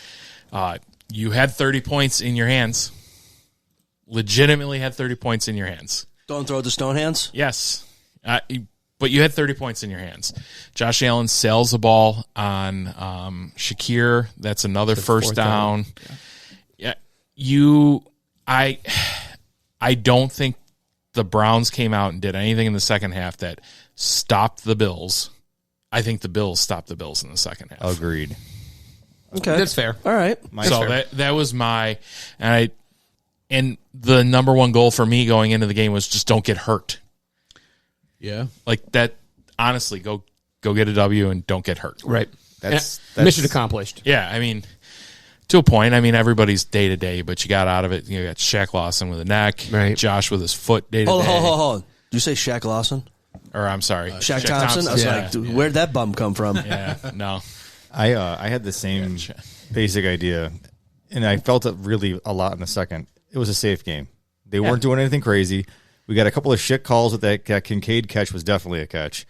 [SPEAKER 2] You had 30 points in your hands. Legitimately had 30 points in your hands.
[SPEAKER 3] Don't throw the stone hands?
[SPEAKER 2] Yes. But you had 30 points in your hands. Josh Allen sails the ball on Shakir. That's another first down. Yeah. I don't think the Browns came out and did anything in the second half that stopped the Bills. I think the Bills stopped the Bills in the second half.
[SPEAKER 5] Agreed.
[SPEAKER 3] Okay.
[SPEAKER 4] That's fair.
[SPEAKER 3] All right.
[SPEAKER 2] So that was my and the number one goal for me going into the game was just don't get hurt.
[SPEAKER 6] Yeah,
[SPEAKER 2] Like that. Honestly, go get a W and don't get hurt.
[SPEAKER 4] Right.
[SPEAKER 5] That's
[SPEAKER 4] Mission accomplished.
[SPEAKER 2] Yeah, I mean, to a point. I mean, everybody's day to day, but you got out of it. You got Shaq Lawson with a neck,
[SPEAKER 4] Right.
[SPEAKER 2] Josh with his foot day to
[SPEAKER 3] Hold
[SPEAKER 2] day.
[SPEAKER 3] on. Did you say Shaq Lawson?
[SPEAKER 2] Or I'm sorry,
[SPEAKER 3] Shaq Thompson. I was like, dude, where'd that bum come from?
[SPEAKER 2] yeah, no.
[SPEAKER 5] I had the same basic idea, and I felt it really a lot in the second. It was a safe game. They weren't doing anything crazy. We got a couple of shit calls with that Kincaid catch was definitely a catch.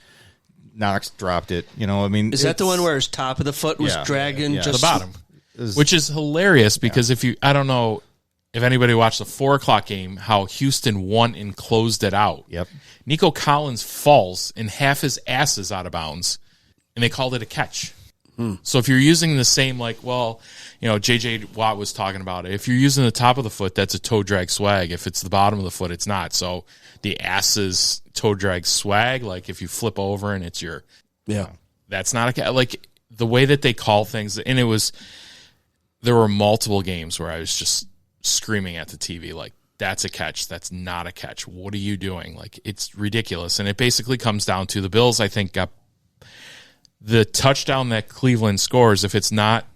[SPEAKER 5] Knox dropped it. You know, I mean,
[SPEAKER 3] is that the one where his top of the foot was dragging just
[SPEAKER 2] the bottom? Which is hilarious because if you, I don't know if anybody watched the 4:00 game, how Houston won and closed it out.
[SPEAKER 5] Yep.
[SPEAKER 2] Nico Collins falls and half his ass is out of bounds, and they called it a catch. So if you're using the same, like, well, you know, J.J. Watt was talking about it. If you're using the top of the foot, that's a toe drag swag. If it's the bottom of the foot, it's not. So the ass's toe drag swag, like if you flip over and it's your, that's not a, like the way that they call things. And it was, there were multiple games where I was just screaming at the TV, like, that's a catch. That's not a catch. What are you doing? Like, it's ridiculous. And it basically comes down to the Bills, I think, got the touchdown that Cleveland scores. If it's not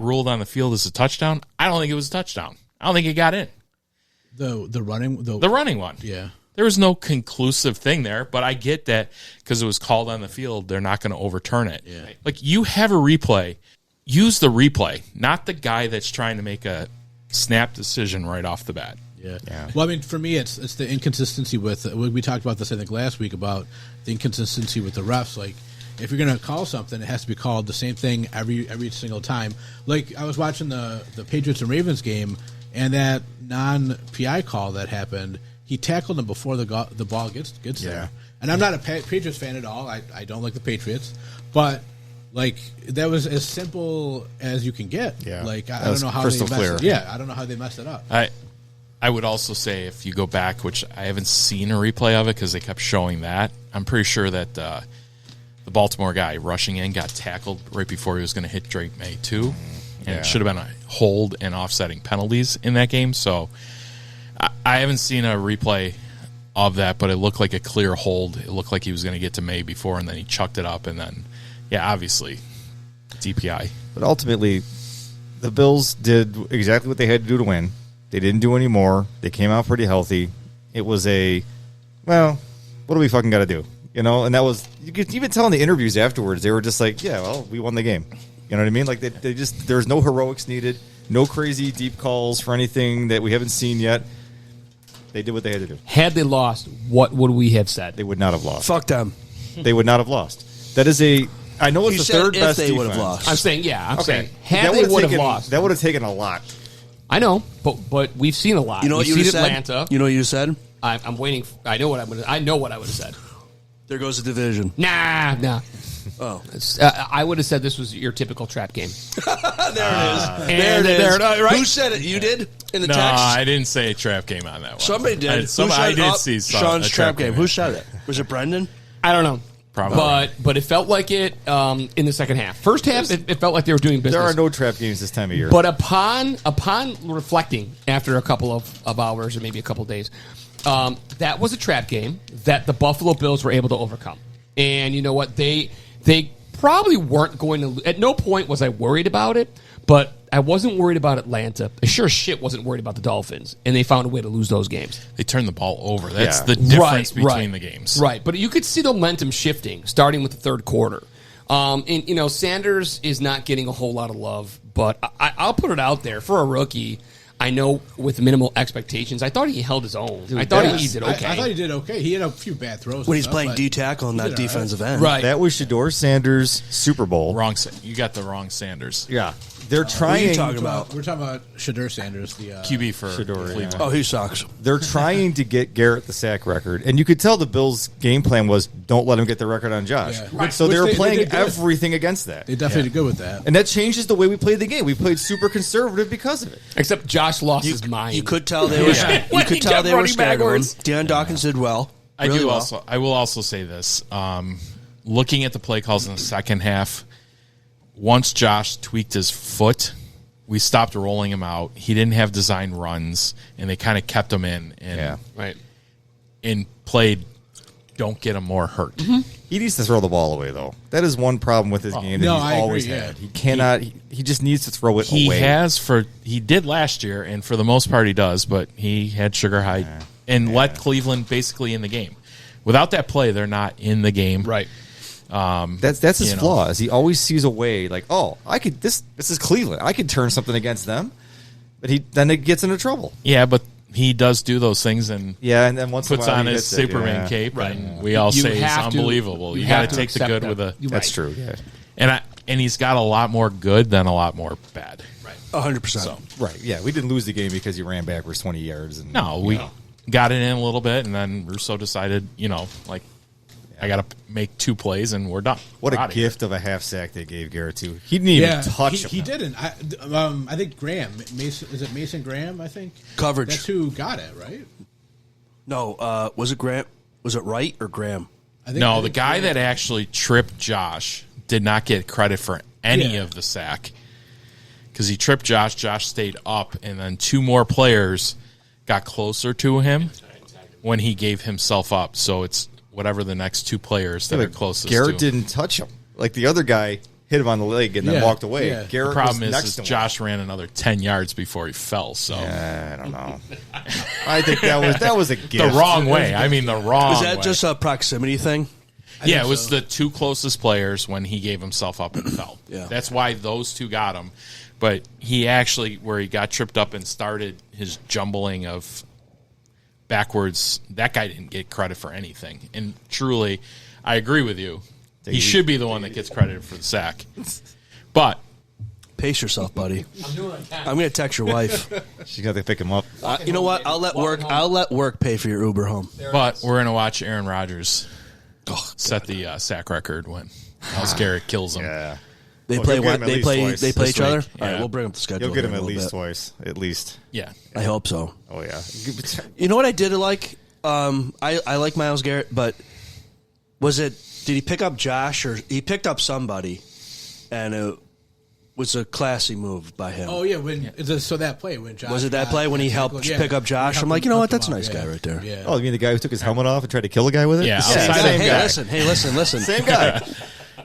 [SPEAKER 2] ruled on the field as a touchdown, I don't think it was a touchdown. I don't think it got in.
[SPEAKER 6] The running one.
[SPEAKER 2] Yeah. There was no conclusive thing there, but I get that because it was called on the field, they're not going to overturn it.
[SPEAKER 6] Yeah.
[SPEAKER 2] Like, you have a replay. Use the replay, not the guy that's trying to make a snap decision right off the bat.
[SPEAKER 6] Yeah. Well, I mean, for me, it's the inconsistency with. We talked about this, I think, last week about the inconsistency with the refs. Like, if you're going to call something, it has to be called the same thing every single time. Like, I was watching the Patriots and Ravens game, and that non-PI call that happened, he tackled him before the ball gets there. And I'm not a Patriots fan at all. I don't like the Patriots, but like, that was as simple as you can get.
[SPEAKER 5] Yeah.
[SPEAKER 6] Like, I don't know how they messed it. I don't know how they messed it up.
[SPEAKER 2] I would also say, if you go back, which I haven't seen a replay of it because they kept showing that, I'm pretty sure that the Baltimore guy rushing in got tackled right before he was going to hit Drake May too, and it should have been a hold and offsetting penalties in that game. So I haven't seen a replay of that, but it looked like a clear hold. It looked like he was going to get to May before, and then he chucked it up, and then obviously DPI.
[SPEAKER 5] But ultimately, the Bills did exactly what they had to do to win. They didn't do any more. They came out pretty healthy. It was what do we fucking got to do? You know, and that was, you could even tell in the interviews afterwards, they were just like, yeah, well, we won the game. You know what I mean? Like, they just, there's no heroics needed, no crazy deep calls for anything that we haven't seen yet. They did what they had to do.
[SPEAKER 4] Had they lost, what would we have said?
[SPEAKER 5] They would not have lost.
[SPEAKER 3] Fuck them.
[SPEAKER 5] They would not have lost. That is I know it's the third best
[SPEAKER 3] they
[SPEAKER 5] defense.
[SPEAKER 3] would have lost.
[SPEAKER 4] I'm saying, I'm saying,
[SPEAKER 5] That
[SPEAKER 4] had they would have
[SPEAKER 5] taken-
[SPEAKER 4] lost.
[SPEAKER 5] That would have taken a lot.
[SPEAKER 4] I know, but we've seen a lot.
[SPEAKER 3] You know what
[SPEAKER 4] We've
[SPEAKER 3] you would
[SPEAKER 4] seen
[SPEAKER 3] have said?
[SPEAKER 4] Atlanta.
[SPEAKER 3] You know what you said?
[SPEAKER 4] I'm waiting. I know what I would have said.
[SPEAKER 3] There goes the division.
[SPEAKER 4] Nah.
[SPEAKER 3] Oh.
[SPEAKER 4] I would have said this was your typical trap game.
[SPEAKER 3] There it is.
[SPEAKER 4] There it is.
[SPEAKER 3] Right? Who said it? You did? In the
[SPEAKER 2] No,
[SPEAKER 3] text?
[SPEAKER 2] I didn't say a trap game on that one.
[SPEAKER 3] Somebody did.
[SPEAKER 2] I did see
[SPEAKER 3] Sean's
[SPEAKER 2] a
[SPEAKER 3] trap game. Who said it? Was it Brendan?
[SPEAKER 4] I don't know.
[SPEAKER 2] Probably.
[SPEAKER 4] But it felt like it in the second half. First half, it felt like they were doing business.
[SPEAKER 5] There are no trap games this time of year.
[SPEAKER 4] But upon reflecting after a couple of hours or maybe a couple of days, that was a trap game that the Buffalo Bills were able to overcome. And you know what? They probably weren't going to. At no point was I worried about it, but I wasn't worried about Atlanta. I sure as shit wasn't worried about the Dolphins, and they found a way to lose those games.
[SPEAKER 2] They turned the ball over. That's
[SPEAKER 5] Yeah.
[SPEAKER 2] the difference between the games.
[SPEAKER 4] Right, but you could see the momentum shifting starting with the third quarter. And, you know, Sanders is not getting a whole lot of love, but I'll put it out there. For a rookie, I know with minimal expectations, I thought he held his own. I thought he did okay.
[SPEAKER 6] I thought he did okay. He had a few bad throws.
[SPEAKER 3] When he's playing D-tackle and not defensive end.
[SPEAKER 4] Right.
[SPEAKER 5] That was Shador Sanders' Super Bowl.
[SPEAKER 2] You got the wrong Sanders.
[SPEAKER 5] Yeah. They're
[SPEAKER 3] What are
[SPEAKER 5] trying.
[SPEAKER 3] you talking about?
[SPEAKER 6] We're talking about Shador Sanders, the
[SPEAKER 2] QB for
[SPEAKER 5] Shador,
[SPEAKER 2] Cleveland.
[SPEAKER 5] yeah.
[SPEAKER 3] Oh, he sucks.
[SPEAKER 5] They're trying to get Garrett the sack record, and you could tell the Bills' game plan was don't let him get the record on Josh.
[SPEAKER 6] Yeah.
[SPEAKER 5] Right.
[SPEAKER 6] Right.
[SPEAKER 5] So they
[SPEAKER 6] Which
[SPEAKER 5] were
[SPEAKER 6] they
[SPEAKER 5] playing
[SPEAKER 6] did good.
[SPEAKER 5] everything against that,
[SPEAKER 6] They definitely did good with that.
[SPEAKER 5] and that changes the way we played the game. We played super conservative because of it.
[SPEAKER 4] Except Josh lost his mind.
[SPEAKER 3] You could tell they were.
[SPEAKER 2] Yeah.
[SPEAKER 3] You could
[SPEAKER 4] He
[SPEAKER 3] tell
[SPEAKER 4] kept
[SPEAKER 3] they were
[SPEAKER 4] running
[SPEAKER 3] scared of him.
[SPEAKER 4] backwards.
[SPEAKER 3] Deion Dawkins did well.
[SPEAKER 2] I
[SPEAKER 3] Really
[SPEAKER 2] do
[SPEAKER 3] well.
[SPEAKER 2] also. I will also say this. Looking at the play calls in the second half, once Josh tweaked his foot, we stopped rolling him out. He didn't have design runs, and they kind of kept him in and played. Don't get him more hurt.
[SPEAKER 5] He needs to throw the ball away, though. That is one problem with his game that
[SPEAKER 6] No,
[SPEAKER 5] he's
[SPEAKER 6] I agree,
[SPEAKER 5] always
[SPEAKER 6] yeah.
[SPEAKER 5] had. He cannot. He just needs to throw it
[SPEAKER 2] He
[SPEAKER 5] away.
[SPEAKER 2] he did last year, and for the most part he does, but he had sugar high and let Cleveland basically in the game. Without that play, they're not in the game.
[SPEAKER 4] Right.
[SPEAKER 5] That's his flaw. Is he always sees a way like, oh, I could this is Cleveland. I could turn something against them, but then it gets into trouble.
[SPEAKER 2] Yeah, but he does do those things and
[SPEAKER 5] and then once
[SPEAKER 2] puts
[SPEAKER 5] in a while
[SPEAKER 2] on
[SPEAKER 5] he
[SPEAKER 2] his
[SPEAKER 5] hits it,
[SPEAKER 2] Superman cape, and we all
[SPEAKER 4] You
[SPEAKER 2] say it's
[SPEAKER 4] have to-
[SPEAKER 2] unbelievable. You
[SPEAKER 4] have
[SPEAKER 2] got to
[SPEAKER 4] to
[SPEAKER 2] take the
[SPEAKER 4] accept
[SPEAKER 2] good
[SPEAKER 4] that.
[SPEAKER 2] with the.
[SPEAKER 5] That's true. Yeah.
[SPEAKER 2] And he's got a lot more good than a lot more bad.
[SPEAKER 3] 100%.
[SPEAKER 5] Right. Yeah. We didn't lose the game because he ran backwards 20 yards. And,
[SPEAKER 2] No, we got it in a little bit, and then Russo decided, I got to make 2 plays, and we're done.
[SPEAKER 5] What
[SPEAKER 2] We're
[SPEAKER 5] a
[SPEAKER 2] outta here.
[SPEAKER 5] gift of a half sack they gave Garrett too. He didn't even touch him.
[SPEAKER 6] He didn't. I think Graham. Is it Mason Graham? I think
[SPEAKER 3] Coverage.
[SPEAKER 6] That's who got it, right?
[SPEAKER 3] No, was it Graham? Was it Wright or Graham?
[SPEAKER 6] I think
[SPEAKER 2] No, the guy that actually tripped Josh did not get credit for any
[SPEAKER 6] Yeah.
[SPEAKER 2] of the sack because he tripped Josh. Josh stayed up, and then 2 more players got closer to him when he gave himself up. So it's whatever the next 2 players that are closest
[SPEAKER 5] Garrett
[SPEAKER 2] to him.
[SPEAKER 5] didn't touch him. Like the other guy hit him on the leg and then
[SPEAKER 6] Yeah,
[SPEAKER 5] walked away.
[SPEAKER 6] yeah.
[SPEAKER 5] Garrett
[SPEAKER 2] The problem
[SPEAKER 5] was
[SPEAKER 2] is,
[SPEAKER 5] next to him.
[SPEAKER 2] Josh ran another 10 yards before he fell. So
[SPEAKER 5] I don't know. I think that was a gift.
[SPEAKER 2] the wrong way. I mean, the wrong
[SPEAKER 3] Was that
[SPEAKER 2] way.
[SPEAKER 3] just a proximity thing?
[SPEAKER 2] Yeah, it was the 2 closest players when he gave himself up and fell.
[SPEAKER 3] Yeah.
[SPEAKER 2] That's why those 2 got him. But he actually, where he got tripped up and started his jumbling of backwards, that guy didn't get credit for anything. And truly, I agree with you. He should be the one that gets credit for the sack. But
[SPEAKER 3] Pace yourself, buddy. I'm going to text your wife.
[SPEAKER 5] She's got to pick him up.
[SPEAKER 3] You know what? I'll let work pay for your Uber home.
[SPEAKER 2] we're going to watch Aaron Rodgers set the sack record when Myles Garrett kills him.
[SPEAKER 5] Yeah.
[SPEAKER 3] They
[SPEAKER 5] Oh,
[SPEAKER 3] play
[SPEAKER 5] you'll get
[SPEAKER 3] what?
[SPEAKER 5] him at
[SPEAKER 3] They
[SPEAKER 5] least
[SPEAKER 3] play.
[SPEAKER 5] twice
[SPEAKER 3] They play
[SPEAKER 2] this
[SPEAKER 3] each other.
[SPEAKER 2] week.
[SPEAKER 3] All right,
[SPEAKER 2] Yeah.
[SPEAKER 3] we'll bring up the schedule.
[SPEAKER 5] You'll get him
[SPEAKER 3] here in
[SPEAKER 5] at
[SPEAKER 3] a little
[SPEAKER 5] least
[SPEAKER 3] bit.
[SPEAKER 5] twice. At least.
[SPEAKER 2] Yeah.
[SPEAKER 3] I hope so.
[SPEAKER 5] Oh, yeah.
[SPEAKER 3] You know what I did like? I like Myles Garrett, but did he pick up Josh or he picked up somebody, and it was a classy move by him.
[SPEAKER 6] Oh yeah, so that play when Josh
[SPEAKER 3] Was it that
[SPEAKER 6] got
[SPEAKER 3] play when he
[SPEAKER 6] that
[SPEAKER 3] helped
[SPEAKER 6] tackle? Yeah.
[SPEAKER 3] pick up Josh?
[SPEAKER 6] He
[SPEAKER 3] I'm
[SPEAKER 6] helped
[SPEAKER 3] like, you know
[SPEAKER 6] him
[SPEAKER 3] what? That's a
[SPEAKER 6] up.
[SPEAKER 3] nice guy right there.
[SPEAKER 6] Yeah.
[SPEAKER 5] Oh, you mean the guy who took his helmet off and tried to kill a guy with it?
[SPEAKER 2] Yeah,
[SPEAKER 5] Same
[SPEAKER 2] outside
[SPEAKER 5] guy.
[SPEAKER 2] of-
[SPEAKER 3] Hey, listen.
[SPEAKER 5] Same guy.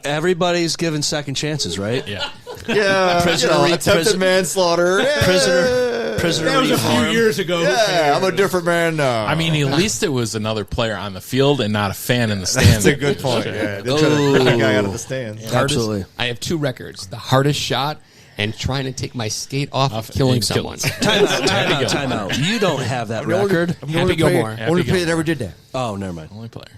[SPEAKER 3] Everybody's given second chances, right?
[SPEAKER 2] Yeah.
[SPEAKER 5] Yeah.
[SPEAKER 3] Prisoner-
[SPEAKER 5] attempted manslaughter.
[SPEAKER 3] Prisoner.
[SPEAKER 6] That was a few
[SPEAKER 3] reform.
[SPEAKER 6] years ago.
[SPEAKER 5] Yeah, I'm a different man now.
[SPEAKER 2] I mean, at least it was another player on the field and not a fan in the stands.
[SPEAKER 5] that's a good point. Yeah, they're trying to rip the guy out of the stands.
[SPEAKER 3] Absolutely.
[SPEAKER 4] I have 2 records: the hardest shot and trying to take my skate off killing
[SPEAKER 2] and
[SPEAKER 4] someone.
[SPEAKER 3] Time out. You don't have that record.
[SPEAKER 4] Happy Gilmore.
[SPEAKER 5] Only player that ever did that.
[SPEAKER 3] Oh, never mind.
[SPEAKER 2] Only player.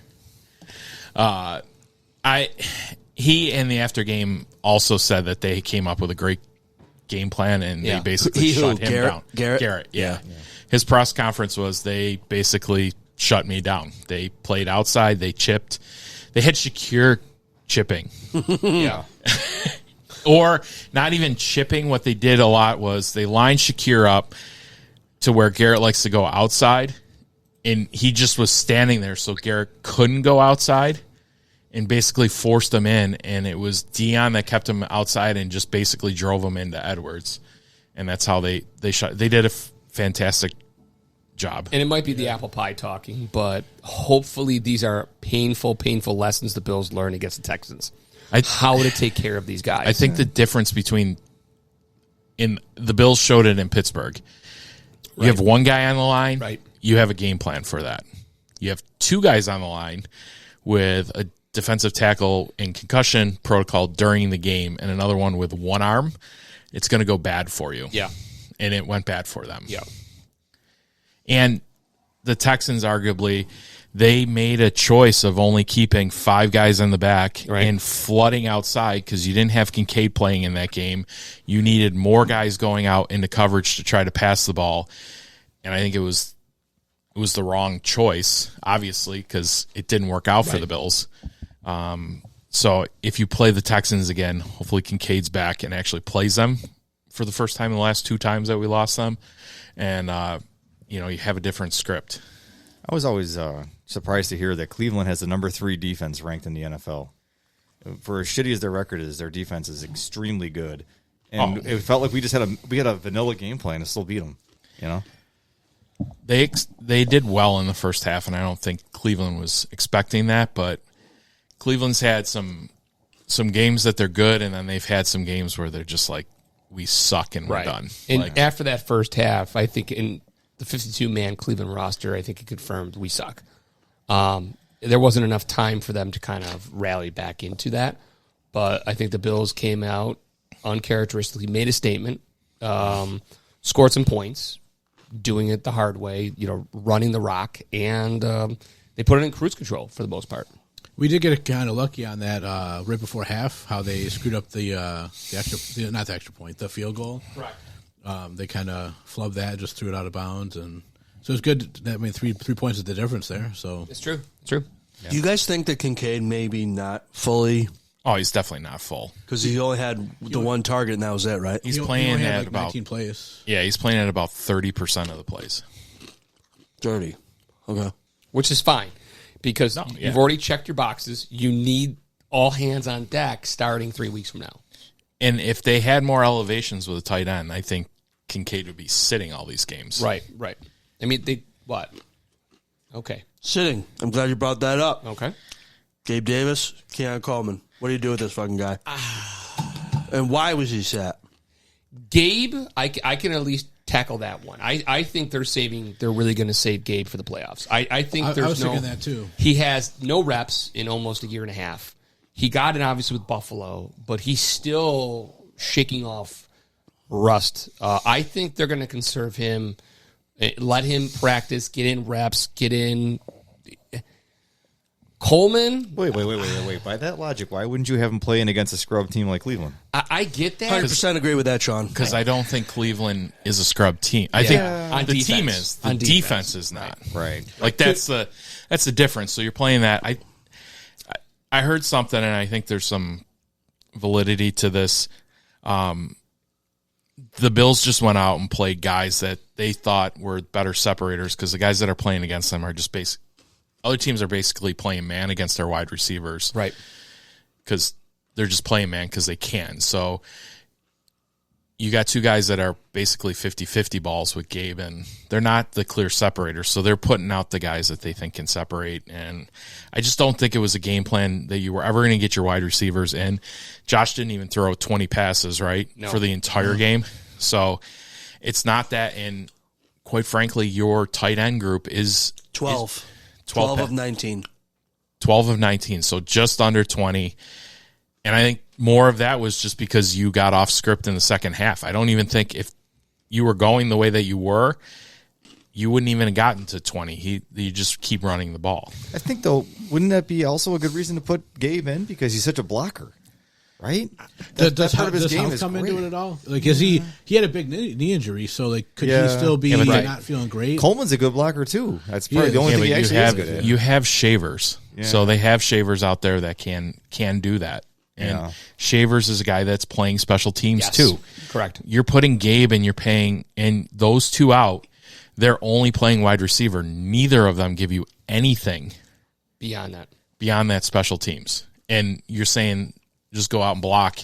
[SPEAKER 2] He in the after game also said that they came up with a great game plan and
[SPEAKER 4] Yeah.
[SPEAKER 2] they basically
[SPEAKER 3] He who?
[SPEAKER 2] shut him
[SPEAKER 3] Garrett?
[SPEAKER 2] down.
[SPEAKER 3] Garrett?
[SPEAKER 2] Yeah. His press conference was they basically shut me down. They played outside. They chipped. They had Shakir chipping.
[SPEAKER 4] Yeah.
[SPEAKER 2] Or not even chipping. What they did a lot was they lined Shakir up to where Garrett likes to go outside, and he just was standing there, so Garrett couldn't go outside, and basically forced him in. And it was Dion that kept him outside and just basically drove him into Edwards, and that's how they shot. They did a fantastic job.
[SPEAKER 4] And it might be the apple pie talking, but hopefully these are painful lessons the Bills learn against the Texans. How to take care of these guys.
[SPEAKER 2] I think the difference between the Bills showed it in Pittsburgh. You have one guy on the line.
[SPEAKER 4] Right.
[SPEAKER 2] You have a game plan for that. You have 2 guys on the line with a defensive tackle in concussion protocol during the game and another one with one arm. It's going to go bad for you.
[SPEAKER 4] Yeah.
[SPEAKER 2] And it went bad for them.
[SPEAKER 4] Yeah.
[SPEAKER 2] And the Texans, arguably, they made a choice of only keeping 5 guys in the back and flooding outside because you didn't have Kincaid playing in that game. You needed more guys going out into coverage to try to pass the ball. And I think it was the wrong choice, obviously, because it didn't work out for the Bills. So if you play the Texans again, hopefully Kincaid's back and actually plays them for the first time in the last 2 times that we lost them. And, you have a different script.
[SPEAKER 5] I was always surprised to hear that Cleveland has the number 3 defense ranked in the NFL. For as shitty as their record is, their defense is extremely good, and it felt like we just had a vanilla game plan to still beat them.
[SPEAKER 2] They did well in the first half, and I don't think Cleveland was expecting that. But Cleveland's had some games that they're good, and then they've had some games where they're just like, we suck and we're done.
[SPEAKER 4] And after that first half, I think in the 52-man Cleveland roster, I think it confirmed we suck. there wasn't enough time for them to kind of rally back into that. But I think the Bills came out uncharacteristically, made a statement, scored some points, doing it the hard way, running the rock, and they put it in cruise control for the most part.
[SPEAKER 6] We did get kind of lucky on that right before half, how they screwed up the extra point, the field goal.
[SPEAKER 4] Right.
[SPEAKER 6] They kind of flubbed that, just threw it out of bounds, and so it's good. I mean, 3 points is the difference there. So
[SPEAKER 4] It's true. It's true.
[SPEAKER 3] Yeah. Do you guys think that Kincaid maybe not fully?
[SPEAKER 2] Oh, he's definitely not full.
[SPEAKER 3] Because he only had the one target, and that was it, right?
[SPEAKER 2] He's playing
[SPEAKER 6] he
[SPEAKER 2] at
[SPEAKER 6] like
[SPEAKER 2] about
[SPEAKER 6] 19 plays.
[SPEAKER 2] Yeah, he's playing at about 30% of the plays.
[SPEAKER 3] 30. Okay.
[SPEAKER 4] Which is fine because you've already checked your boxes. You need all hands on deck starting 3 weeks from now.
[SPEAKER 2] And if they had more elevations with a tight end, I think Kincaid would be sitting all these games.
[SPEAKER 4] Right. I mean, what? Okay.
[SPEAKER 3] Sitting. I'm glad you brought that up.
[SPEAKER 4] Okay.
[SPEAKER 3] Gabe Davis, Keon Coleman. What do you do with this fucking guy? And why was he sat?
[SPEAKER 4] Gabe, I can at least tackle that one. I think they're really going to save Gabe for the playoffs. I think
[SPEAKER 6] I was thinking that too.
[SPEAKER 4] He has no reps in almost a year and a half. He got it obviously with Buffalo, but he's still shaking off rust. I think they're going to conserve him, let him practice, get in reps, get in. Coleman.
[SPEAKER 5] Wait. By that logic, why wouldn't you have him playing against a scrub team like Cleveland?
[SPEAKER 4] I get that.
[SPEAKER 3] 100% agree with that, Sean.
[SPEAKER 2] Because I don't think Cleveland is a scrub team. I think
[SPEAKER 4] On
[SPEAKER 2] the
[SPEAKER 4] defense.
[SPEAKER 2] team is. The
[SPEAKER 4] On
[SPEAKER 2] defense is not.
[SPEAKER 5] Right.
[SPEAKER 2] Like that's the difference. So you're playing that. I heard something, and I think there's some validity to this. The Bills just went out and played guys that they thought were better separators because the guys that are playing against them are just basic. Other teams are basically playing man against their wide receivers.
[SPEAKER 4] Right.
[SPEAKER 2] Because they're just playing man because they can. So you got two guys that are basically 50-50 balls with Gabe, and they're not the clear separators. So they're putting out the guys that they think can separate. And I just don't think it was a game plan that you were ever going to get your wide receivers in. Josh didn't even throw 20 passes, right, for the entire game. So it's not that. And quite frankly, your tight end group is
[SPEAKER 3] 12 of 19.
[SPEAKER 2] 12 of 19, so just under 20. And I think more of that was just because you got off script in the second half. I don't even think if you were going the way that you were, you wouldn't even have gotten to 20. You just keep running the ball.
[SPEAKER 5] I think, though, wouldn't that be also a good reason to put Gabe in because he's such a blocker, right?
[SPEAKER 6] Does part of his game come into it at all? Like, is he had a big knee injury, so like, could he still be not feeling great?
[SPEAKER 5] Coleman's a good blocker too. That's probably the only thing he actually is good at.
[SPEAKER 2] You have Shavers, so they have Shavers out there that can do that. And Shavers is a guy that's playing special teams too.
[SPEAKER 4] Correct.
[SPEAKER 2] You're putting Gabe and you're paying, and those two out, they're only playing wide receiver. Neither of them give you anything
[SPEAKER 4] beyond
[SPEAKER 2] that special teams. And you're saying just go out and block,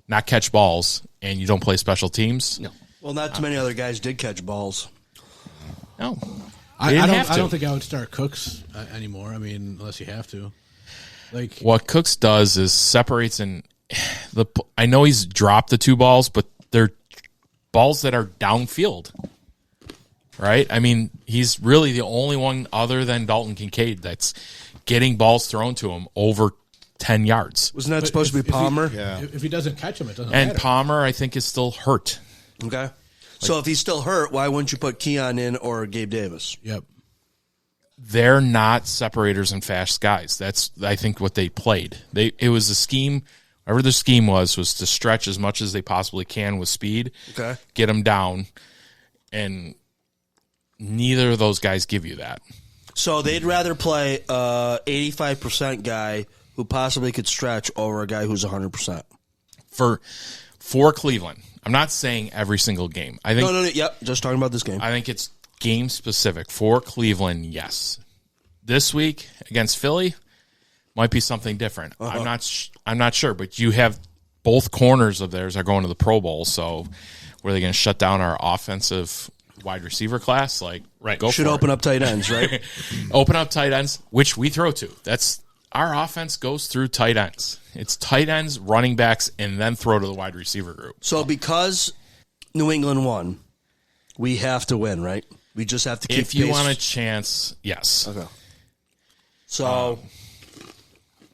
[SPEAKER 2] not catch balls, and you don't play special teams?
[SPEAKER 4] No.
[SPEAKER 3] Well, not too many other guys did catch balls.
[SPEAKER 2] No.
[SPEAKER 6] I don't think I would start Cooks anymore. I mean, unless you have to. Like
[SPEAKER 2] what Cooks does is separates, and I know he's dropped the 2 balls, but they're balls that are downfield, right? I mean, he's really the only one other than Dalton Kincaid that's getting balls thrown to him over 10 yards.
[SPEAKER 3] Wasn't that supposed to be Palmer?
[SPEAKER 6] If he doesn't catch him, it doesn't
[SPEAKER 2] And
[SPEAKER 6] matter.
[SPEAKER 2] Palmer, I think, is still hurt.
[SPEAKER 3] Okay. So if he's still hurt, why wouldn't you put Keon in or Gabe Davis?
[SPEAKER 6] Yep.
[SPEAKER 2] They're not separators and fast guys. That's, I think, what they played. It was a scheme. Whatever the scheme was to stretch as much as they possibly can with speed, get them down, and neither of those guys give you that.
[SPEAKER 3] So they'd rather play 85% guy who possibly could stretch over a guy who's 100%.
[SPEAKER 2] For Cleveland. I'm not saying every single game. I think
[SPEAKER 3] No, yep, just talking about this game.
[SPEAKER 2] I think it's game specific. For Cleveland, yes. This week against Philly might be something different. I'm not sure, but you have both corners of theirs are going to the Pro Bowl, so were they going to shut down our offensive wide receiver class? Like, go
[SPEAKER 3] Should
[SPEAKER 2] for
[SPEAKER 3] open
[SPEAKER 2] it.
[SPEAKER 3] up tight ends, right?
[SPEAKER 2] Open up tight ends, which we throw to. That's our offense goes through tight ends. It's tight ends, running backs, and then throw to the wide receiver group.
[SPEAKER 3] So because New England won, we have to win, right? We just have to keep
[SPEAKER 2] If you
[SPEAKER 3] pace.
[SPEAKER 2] want a chance, yes.
[SPEAKER 3] Okay. So,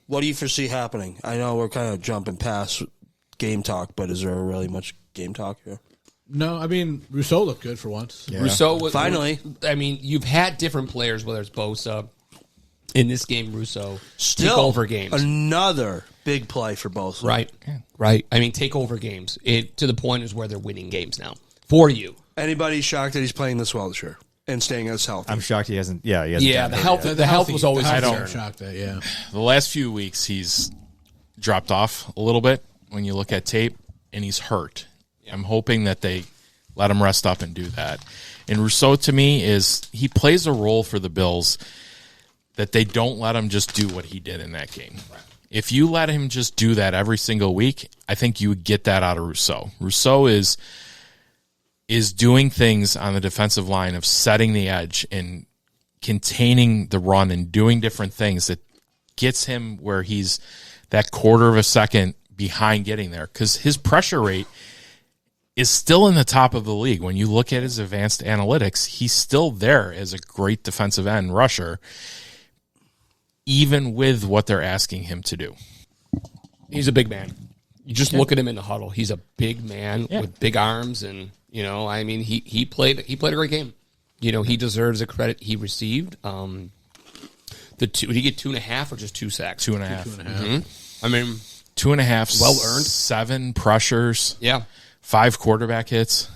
[SPEAKER 3] what do you foresee happening? I know we're kind of jumping past game talk, but is there really much game talk here?
[SPEAKER 6] No, I mean, Rousseau looked good for once.
[SPEAKER 2] Yeah.
[SPEAKER 4] Rousseau was
[SPEAKER 3] Finally.
[SPEAKER 4] I mean, you've had different players, whether it's Bosa. In this game, Rousseau
[SPEAKER 3] Still,
[SPEAKER 4] take over games.
[SPEAKER 3] Another big play for both.
[SPEAKER 4] Right. Right. I mean, take over games. It to the point is where they're winning games now for you.
[SPEAKER 3] Anybody shocked that he's playing this well this year and staying as healthy?
[SPEAKER 5] I'm shocked he hasn't. Yeah, he hasn't.
[SPEAKER 4] Yeah,
[SPEAKER 5] done
[SPEAKER 4] the
[SPEAKER 5] it
[SPEAKER 4] health.
[SPEAKER 5] yet.
[SPEAKER 4] The health was always.
[SPEAKER 6] I
[SPEAKER 4] a
[SPEAKER 6] don't
[SPEAKER 4] concern.
[SPEAKER 6] shocked at. Yeah,
[SPEAKER 2] The last few weeks, he's dropped off a little bit when you look at tape, and he's hurt. I'm hoping that they let him rest up and do that. And Rousseau, to me, he plays a role for the Bills that they don't let him just do what he did in that game. Right. If you let him just do that every single week, I think you would get that out of Rousseau. Rousseau is doing things on the defensive line of setting the edge and containing the run and doing different things that gets him where he's that quarter of a second behind getting there, because his pressure rate is still in the top of the league. When you look at his advanced analytics, he's still there as a great defensive end rusher, even with what they're asking him to do.
[SPEAKER 4] He's a big man. You just look at him in the huddle. He's a big man with big arms, and I mean, he played a great game. He deserves the credit he received. Did he get 2.5 or just 2 sacks?
[SPEAKER 2] 2.5.
[SPEAKER 6] 2.5.
[SPEAKER 4] Mm-hmm. I mean,
[SPEAKER 2] 2.5,
[SPEAKER 4] well earned.
[SPEAKER 2] 7 pressures.
[SPEAKER 4] Yeah,
[SPEAKER 2] 5 quarterback hits.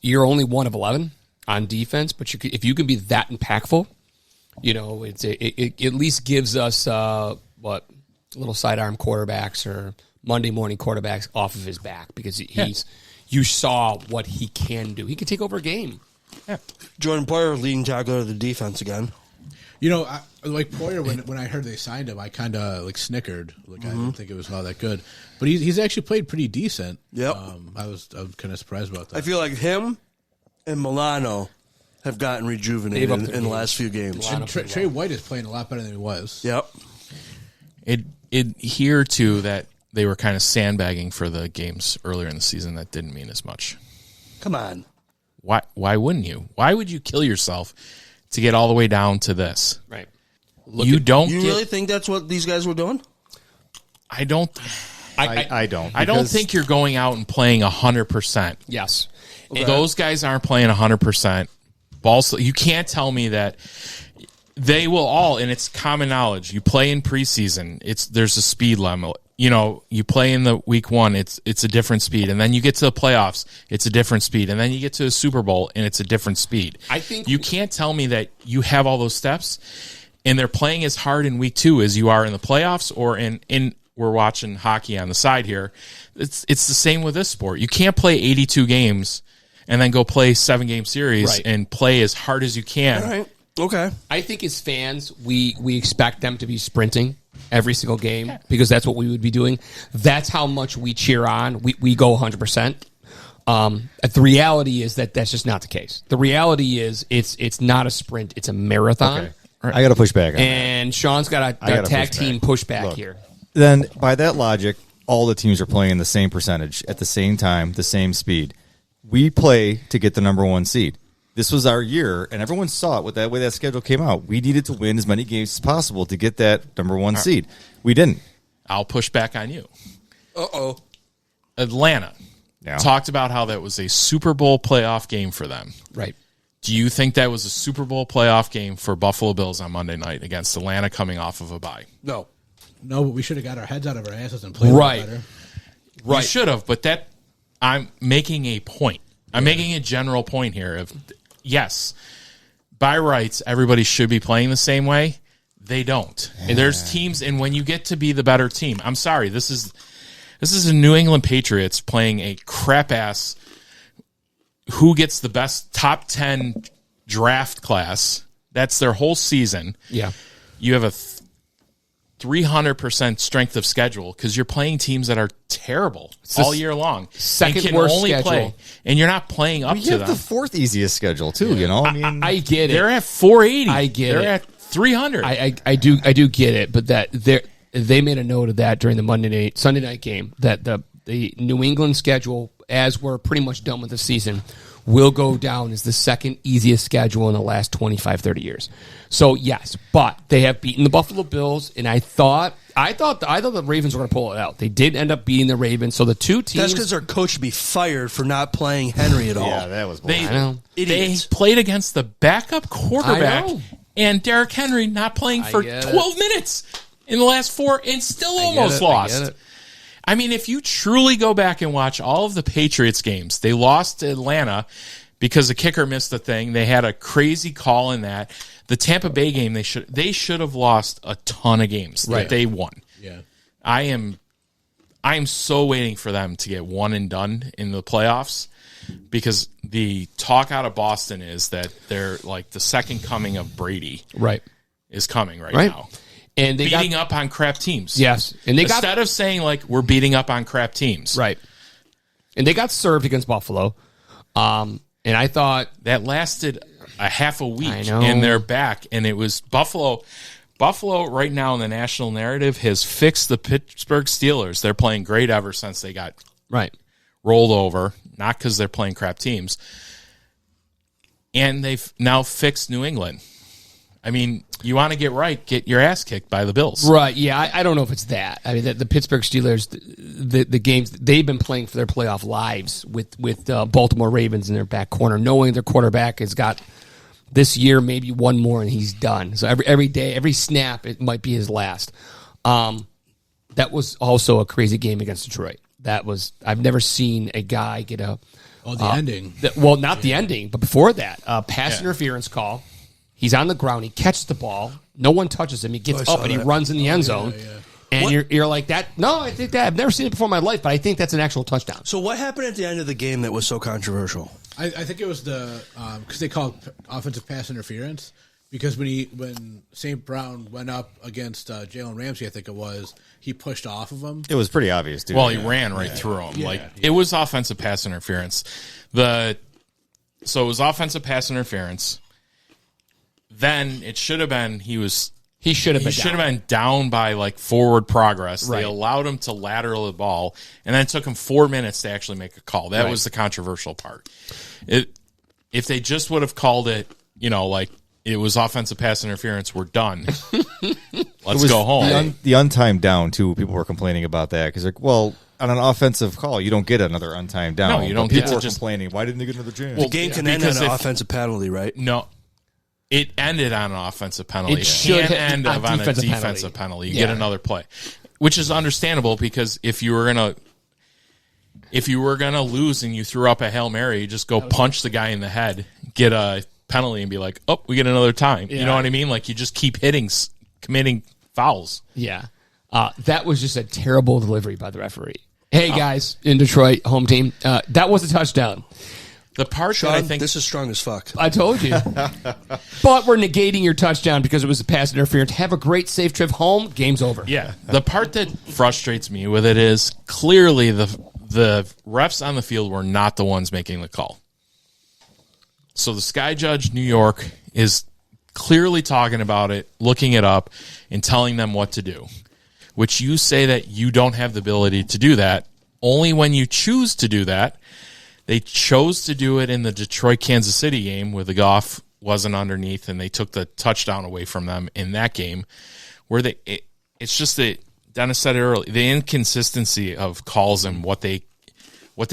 [SPEAKER 4] You're only 1 of 11 on defense, but if you can be that impactful, it at least gives us little sidearm quarterbacks or Monday morning quarterbacks off of his back, because you saw what he can do. He can take over a game.
[SPEAKER 3] Yeah. Jordan Poyer, leading tackler of the defense again.
[SPEAKER 6] Poyer, when I heard they signed him, I kind of snickered. I didn't think it was all that good, but he's actually played pretty decent.
[SPEAKER 3] Yep.
[SPEAKER 6] I'm kind of surprised about that.
[SPEAKER 3] I feel like him and Milano have gotten rejuvenated in the last few games.
[SPEAKER 6] And Trey White is playing a lot better than he was.
[SPEAKER 3] Yep.
[SPEAKER 2] It here too that they were kind of sandbagging for the games earlier in the season that didn't mean as much.
[SPEAKER 3] Come on.
[SPEAKER 2] Why wouldn't you? Why would you kill yourself to get all the way down to this?
[SPEAKER 4] Right.
[SPEAKER 3] You really think that's what these guys were doing?
[SPEAKER 2] I don't.
[SPEAKER 5] I don't.
[SPEAKER 2] I don't
[SPEAKER 5] because-
[SPEAKER 2] think you're going out and playing 100%.
[SPEAKER 4] Yes.
[SPEAKER 2] Okay. Those guys aren't playing 100%. You can't tell me that they will all, and it's common knowledge. You play in preseason, there's a speed limit. You play in the week 1, it's a different speed, and then you get to the playoffs, it's a different speed, and then you get to the Super Bowl, and it's a different speed.
[SPEAKER 4] I think
[SPEAKER 2] you can't tell me that you have all those steps, and they're playing as hard in week 2 as you are in the playoffs, or in we're watching hockey on the side here. It's the same with this sport. You can't play 82 games and then go play 7-game series and play as hard as you can.
[SPEAKER 3] All right. Okay.
[SPEAKER 4] I think as fans, we expect them to be sprinting every single game because that's what we would be doing. That's how much we cheer on. We go 100%. The reality is that's just not the case. The reality is it's not a sprint. It's a marathon.
[SPEAKER 5] Okay. I got to push back on that.
[SPEAKER 4] And Sean's got a tag team pushback here.
[SPEAKER 5] Then, by that logic, all the teams are playing the same percentage at the same time, the same speed. We play to get the number 1 seed. This was our year, and everyone saw it with that way that schedule came out. We needed to win as many games as possible to get that number 1 seed. We didn't.
[SPEAKER 2] I'll push back on you.
[SPEAKER 3] Uh-oh.
[SPEAKER 2] Atlanta talked about how that was a Super Bowl playoff game for them.
[SPEAKER 4] Right.
[SPEAKER 2] Do you think that was a Super Bowl playoff game for Buffalo Bills on Monday night against Atlanta coming off of a bye?
[SPEAKER 3] No.
[SPEAKER 6] No, but we should have got our heads out of our asses and played better.
[SPEAKER 2] Right. You should have, but I'm making a point. I'm making a general point here of, yes, by rights, everybody should be playing the same way. They don't. And there's teams, and when you get to be the better team, I'm sorry, this is a New England Patriots playing a crap-ass who gets the best top 10 draft class. That's their whole season.
[SPEAKER 4] Yeah.
[SPEAKER 2] You have a 300% strength of schedule because you're playing teams that are terrible all year long.
[SPEAKER 4] Second
[SPEAKER 2] and
[SPEAKER 4] worst schedule.
[SPEAKER 2] And you're not playing up to
[SPEAKER 5] You
[SPEAKER 2] them.
[SPEAKER 5] have the 4th easiest schedule, too, you know? I mean,
[SPEAKER 4] I get it.
[SPEAKER 2] They're at 480.
[SPEAKER 4] I get
[SPEAKER 2] They're
[SPEAKER 4] it.
[SPEAKER 2] at 300.
[SPEAKER 4] I do get it, but they made a note of that during the Sunday night game, that the New England schedule, as we're pretty much done with the season, will go down as the second easiest schedule in the last 25, 30 years. So, yes, but they have beaten the Buffalo Bills, and I thought the Ravens were going to pull it out. They did end up beating the Ravens, so the two teams...
[SPEAKER 3] That's because their coach should be fired for not playing Henry at all.
[SPEAKER 5] Yeah, that was
[SPEAKER 2] They,
[SPEAKER 4] I know.
[SPEAKER 2] they
[SPEAKER 3] Idiots.
[SPEAKER 2] played against the backup quarterback
[SPEAKER 4] I know.
[SPEAKER 2] and Derrick Henry not playing for
[SPEAKER 4] get it.
[SPEAKER 2] 12 minutes in the last 4 and still almost
[SPEAKER 4] I
[SPEAKER 2] lost.
[SPEAKER 4] get it.
[SPEAKER 2] I mean, if you truly go back and watch all of the Patriots games, they lost to Atlanta because the kicker missed the thing. They had a crazy call in that. The Tampa Bay game, they should have lost a ton of games that they won.
[SPEAKER 6] Yeah.
[SPEAKER 2] I am so waiting for them to get one and done in the playoffs, because the talk out of Boston is that they're like the second coming of Brady
[SPEAKER 4] Right.
[SPEAKER 2] is coming right now.
[SPEAKER 4] And they
[SPEAKER 2] Beating up on crap teams.
[SPEAKER 4] Yes. And they
[SPEAKER 2] Instead of saying like we're beating up on crap teams.
[SPEAKER 4] Right. And they got served against Buffalo. And I thought...
[SPEAKER 2] That lasted a half a week,
[SPEAKER 4] I know.
[SPEAKER 2] and they're back. And it was Buffalo. Buffalo right now in the national narrative has fixed the Pittsburgh Steelers. They're playing great ever since they got rolled over, not because they're playing crap teams. And they've now fixed New England. I mean, you want to get your ass kicked by the Bills.
[SPEAKER 4] Right, yeah, I don't know if it's that. I mean, the Pittsburgh Steelers, the games, they've been playing for their playoff lives with Baltimore Ravens in their back corner, knowing their quarterback has got this year maybe one more and he's done. So every day, every snap, it might be his last. That was also a crazy game against Detroit. I've never seen a guy get a...
[SPEAKER 6] Oh, the ending.
[SPEAKER 4] Not the ending, but before that, pass interference call. He's on the ground. He catches the ball. No one touches him. He gets up and he runs in the end zone. And you're like that. No, I think that I've never seen it before in my life, but I think that's an actual touchdown.
[SPEAKER 3] So what happened at the end of the game that was so controversial?
[SPEAKER 6] I think it was because they called offensive pass interference, because when St. Brown went up against Jalen Ramsey, I think it was, he pushed off of him.
[SPEAKER 5] It was pretty obvious, dude.
[SPEAKER 2] Well, he ran right through him. It was offensive pass interference. So it was offensive pass interference. Then it should have been he should have been down by like forward progress. They allowed him to lateral the ball, and then it took him 4 minutes to actually make a call. That was the controversial part. If they just would have called it, like it was offensive pass interference, we're done. Let's go home.
[SPEAKER 5] The untimed down too. People were complaining about that because on an offensive call, you don't get another untimed down.
[SPEAKER 2] No, you don't
[SPEAKER 5] But
[SPEAKER 2] get
[SPEAKER 5] people
[SPEAKER 2] to
[SPEAKER 5] were
[SPEAKER 2] just
[SPEAKER 5] complaining. Why didn't they get another chance?
[SPEAKER 3] The game can end on an offensive penalty, right?
[SPEAKER 2] No. It ended on an offensive penalty.
[SPEAKER 4] It should
[SPEAKER 2] can't end
[SPEAKER 4] on
[SPEAKER 2] on a
[SPEAKER 4] defensive
[SPEAKER 2] defensive
[SPEAKER 4] penalty.
[SPEAKER 2] penalty. You get another play, which is understandable, because if you were gonna lose and you threw up a Hail Mary, you just go punch the guy in the head, get a penalty, and be like, "Oh, we get another time." You know what I mean? Like you just keep committing fouls.
[SPEAKER 4] Yeah. That was just a terrible delivery by the referee. Hey, guys, in Detroit, home team, that was a touchdown.
[SPEAKER 2] The part
[SPEAKER 3] Sean,
[SPEAKER 2] that I think
[SPEAKER 3] this is strong as fuck.
[SPEAKER 4] I told you. But we're negating your touchdown because it was a pass interference. Have a great, safe trip home. Game's over.
[SPEAKER 2] Yeah. The part that frustrates me with it is clearly the refs on the field were not the ones making the call. So the Sky Judge New York is clearly talking about it, looking it up, and telling them what to do, which you say that you don't have the ability to do that. Only when you choose to do that. They chose to do it in the Detroit-Kansas City game where the Goff wasn't underneath, and they took the touchdown away from them in that game. Where it's just that Dennis said it earlier, the inconsistency of calls and what they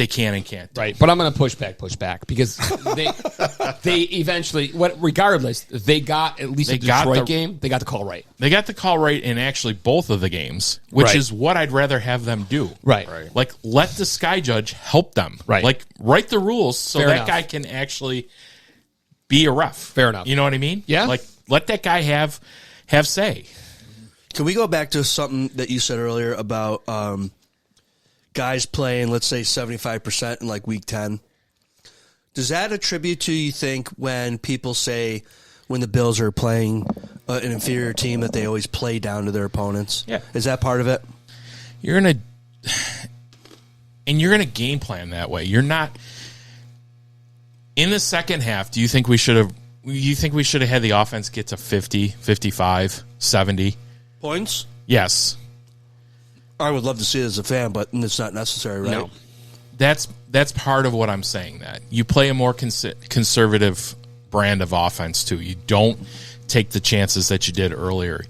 [SPEAKER 2] can and can't do.
[SPEAKER 4] Right, but I'm going to push back because they eventually, regardless, they got at least the Detroit game. They got the call right.
[SPEAKER 2] They got the call right in actually both of the games, which is what I'd rather have them do.
[SPEAKER 4] Right.
[SPEAKER 2] Like let the Sky Judge help them.
[SPEAKER 4] Right.
[SPEAKER 2] Like write the rules so
[SPEAKER 4] Fair
[SPEAKER 2] that
[SPEAKER 4] enough.
[SPEAKER 2] guy can actually be a ref.
[SPEAKER 4] Fair enough.
[SPEAKER 2] You know what I mean?
[SPEAKER 4] Yeah.
[SPEAKER 2] Like let that guy have say.
[SPEAKER 3] Can we go back to something that you said earlier about guys playing, let's say, 75% in like week 10? Does that attribute to, you think, when people say when the Bills are playing an inferior team that they always play down to their opponents?
[SPEAKER 2] Yeah.
[SPEAKER 3] Is that part of it?
[SPEAKER 2] You're gonna game plan that way. You're not in the second half. Do you think we should have had the offense get to 50, 55, 70
[SPEAKER 3] Points?
[SPEAKER 2] Yes.
[SPEAKER 3] I would love to see it as a fan, but it's not necessary, right?
[SPEAKER 2] No. that's part of what I'm saying. That you play a more conservative brand of offense too. You don't take the chances that you did earlier.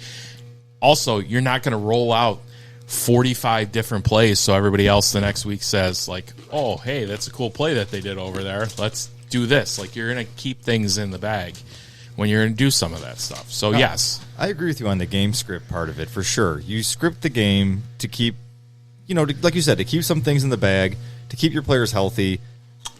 [SPEAKER 2] Also, you're not going to roll out 45 different plays so everybody else the next week says like, oh, hey, that's a cool play that they did over there. Let's do this. Like, you're going to keep things in the bag when you're going to do some of that stuff. So, yes.
[SPEAKER 5] I agree with you on the game script part of it, for sure. You script the game to keep, like you said, to keep some things in the bag, to keep your players healthy.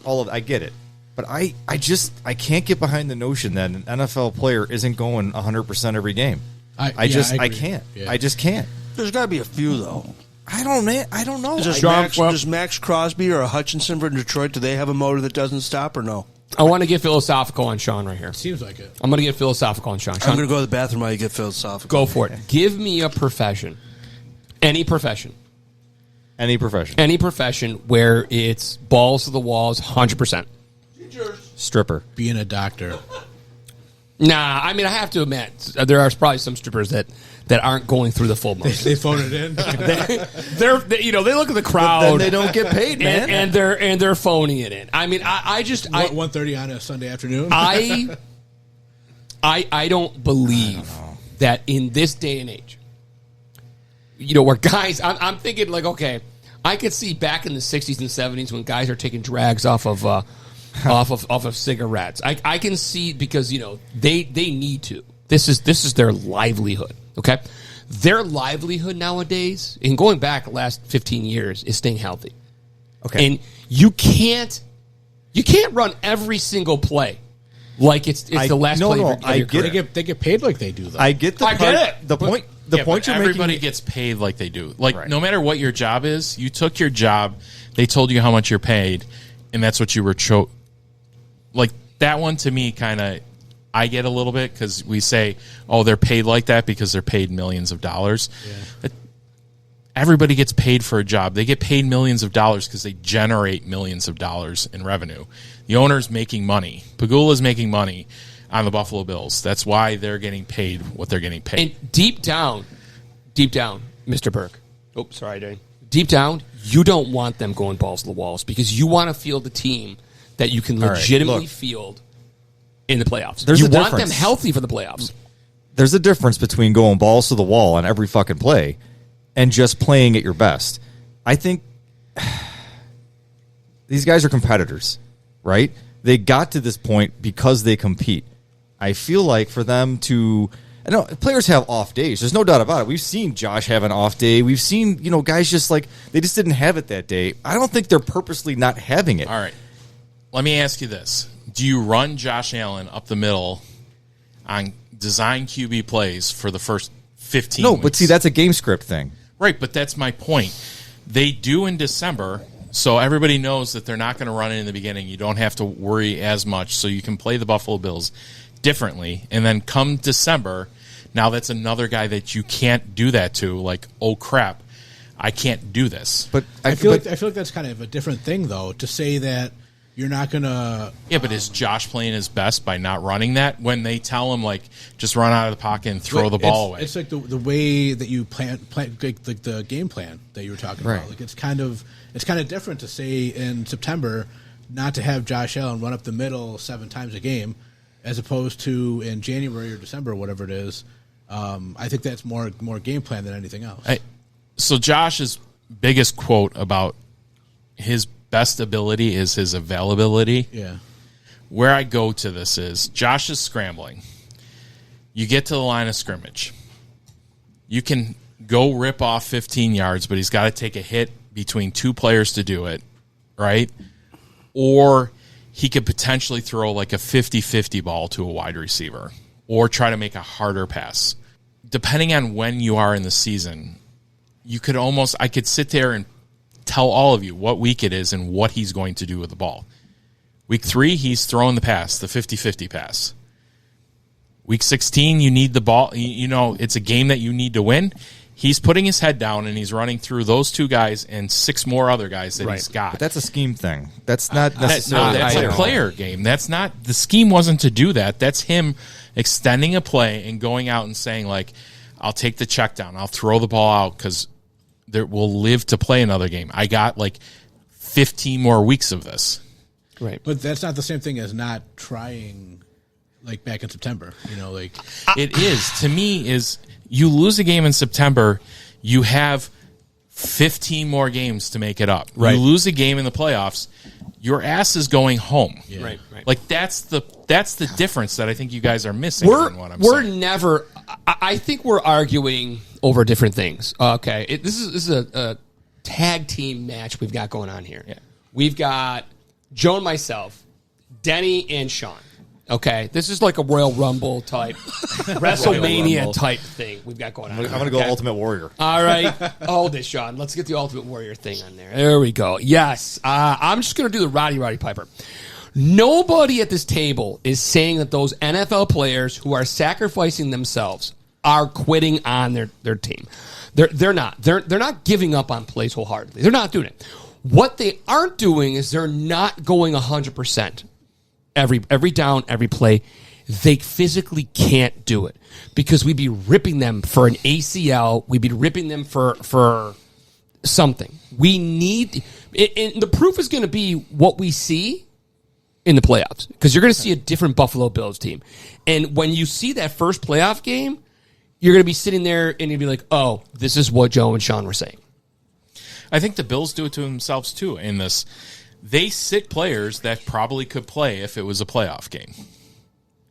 [SPEAKER 5] I get it. But I can't get behind the notion that an NFL player isn't going 100% every game. I can't.
[SPEAKER 6] Yeah.
[SPEAKER 5] I just can't.
[SPEAKER 3] There's got to be a few, though.
[SPEAKER 5] I don't know.
[SPEAKER 3] Does Max Crosby or a Hutchinson for Detroit, do they have a motor that doesn't stop or no?
[SPEAKER 4] I want to get philosophical on Sean right here.
[SPEAKER 6] Seems like it.
[SPEAKER 4] I'm going to get philosophical on Sean.
[SPEAKER 3] I'm going to go to the bathroom while you get philosophical.
[SPEAKER 4] Go for it. Give me a profession. Any profession.
[SPEAKER 5] Any profession.
[SPEAKER 4] Any profession where it's balls to the walls, 100%.
[SPEAKER 5] Stripper.
[SPEAKER 6] Being a doctor.
[SPEAKER 4] Nah, I mean, I have to admit, there are probably some strippers that aren't going through the full motion.
[SPEAKER 6] They phone it in.
[SPEAKER 4] they look at the crowd.
[SPEAKER 5] Then they don't get paid, man.
[SPEAKER 4] And they're phoning it in. I mean, I just
[SPEAKER 6] 1:30 on a Sunday afternoon.
[SPEAKER 4] I don't believe that in this day and age, where guys, I'm thinking like, okay, I could see back in the 60s and 70s when guys are taking drags off of cigarettes. I can see because they need to. This is their livelihood. Okay, their livelihood nowadays, and going back the last 15 years, is staying healthy.
[SPEAKER 5] Okay,
[SPEAKER 4] and you can't run every single play like it's the last play.
[SPEAKER 5] I get it.
[SPEAKER 6] They get paid like they do, though.
[SPEAKER 5] I get
[SPEAKER 2] I get it.
[SPEAKER 5] The point you're making.
[SPEAKER 2] Everybody gets paid like they do. Like, no matter what your job is, you took your job. They told you how much you're paid, and that's what you were like that one to me kind of I get a little bit because we say, oh, they're paid like that because they're paid millions of dollars. Yeah. But everybody gets paid for a job. They get paid millions of dollars because they generate millions of dollars in revenue. The owner's making money. Pagula's making money on the Buffalo Bills. That's why they're getting paid what they're getting paid.
[SPEAKER 4] And deep down, Mr. Burke. Oh, sorry, Dane. Deep down, you don't want them going balls to the walls because you want to field a team that you can legitimately field in the playoffs. You want them healthy for the playoffs.
[SPEAKER 5] There's a difference between going balls to the wall on every fucking play and just playing at your best. I think these guys are competitors, right? They got to this point because they compete. I feel like for them to... I know players have off days. There's no doubt about it. We've seen Josh have an off day. We've seen, guys just like... They just didn't have it that day. I don't think they're purposely not having it.
[SPEAKER 2] All right. Let me ask you this. Do you run Josh Allen up the middle on design QB plays for the first 15
[SPEAKER 5] No,
[SPEAKER 2] weeks?
[SPEAKER 5] but see, that's a game script thing.
[SPEAKER 2] Right, but that's my point. They do in December, so everybody knows that they're not going to run it in the beginning. You don't have to worry as much, so you can play the Buffalo Bills differently. And then come December, now that's another guy that you can't do that to, like, oh, crap, I can't do this.
[SPEAKER 6] But I feel like that's kind of a different thing, though, to say that you're not going to...
[SPEAKER 2] Yeah, but is Josh playing his best by not running that when they tell him, like, just run out of the pocket and throw the ball away?
[SPEAKER 6] It's like the way that you plan like the game plan that you were talking about. Like it's kind of different to say in September not to have Josh Allen run up the middle 7 times a game as opposed to in January or December or whatever it is. I think that's more game plan than anything else.
[SPEAKER 2] So Josh's biggest quote about his best ability is his availability.
[SPEAKER 6] Yeah.
[SPEAKER 2] Where I go to this is Josh is scrambling. You get to the line of scrimmage. You can go rip off 15 yards, but he's got to take a hit between 2 players to do it, right? Or he could potentially throw like a 50-50 ball to a wide receiver or try to make a harder pass. Depending on when you are in the season, I could sit there and tell all of you what week it is and what he's going to do with the ball. Week 3, he's throwing the pass, the 50-50 pass. Week 16, you need the ball. It's a game that you need to win. He's putting his head down, and he's running through those 2 guys and 6 more other guys that he's got.
[SPEAKER 5] But that's a scheme thing. That's not necessarily...
[SPEAKER 2] That's a player game. That's not... The scheme wasn't to do that. That's him extending a play and going out and saying, like, I'll take the check down. I'll throw the ball out because... we'll live to play another game. I got like 15 more weeks of this.
[SPEAKER 4] Right.
[SPEAKER 6] But that's not the same thing as not trying, like back in September.
[SPEAKER 2] It is. To me, is you lose a game in September, you have 15 more games to make it up.
[SPEAKER 4] Right.
[SPEAKER 2] You lose a game in the playoffs, your ass is going home.
[SPEAKER 6] Yeah.
[SPEAKER 4] Right.
[SPEAKER 2] Like that's the difference that I think you guys are missing. In what I'm
[SPEAKER 4] We're
[SPEAKER 2] saying.
[SPEAKER 4] never. I think we're arguing over different things. Okay, this is a tag team match we've got going on here.
[SPEAKER 2] Yeah.
[SPEAKER 4] We've got Joe and myself, Denny and Sean. Okay, this is like a Royal Rumble type, WrestleMania
[SPEAKER 3] Rumble.
[SPEAKER 4] type thing we've got going on.
[SPEAKER 5] I'm going to go
[SPEAKER 4] okay?
[SPEAKER 5] Ultimate Warrior.
[SPEAKER 4] All right, hold it, Sean. Let's get the Ultimate Warrior thing on there. There we go. Yes, I'm just going to do the Roddy Piper. Nobody at this table is saying that those NFL players who are sacrificing themselves are quitting on their team. They're not. They're not giving up on plays wholeheartedly. They're not doing it. What they aren't doing is they're not going 100%. Every down, every play. They physically can't do it because we'd be ripping them for an ACL. We'd be ripping them for something. We need, and the proof is going to be what we see in the playoffs because you're going to see a different Buffalo Bills team. And when you see that first playoff game, you're going to be sitting there and you'll be like, oh, this is what Joe and Sean were saying.
[SPEAKER 2] I think the Bills do it to themselves too in this. They sit players that probably could play if it was a playoff game.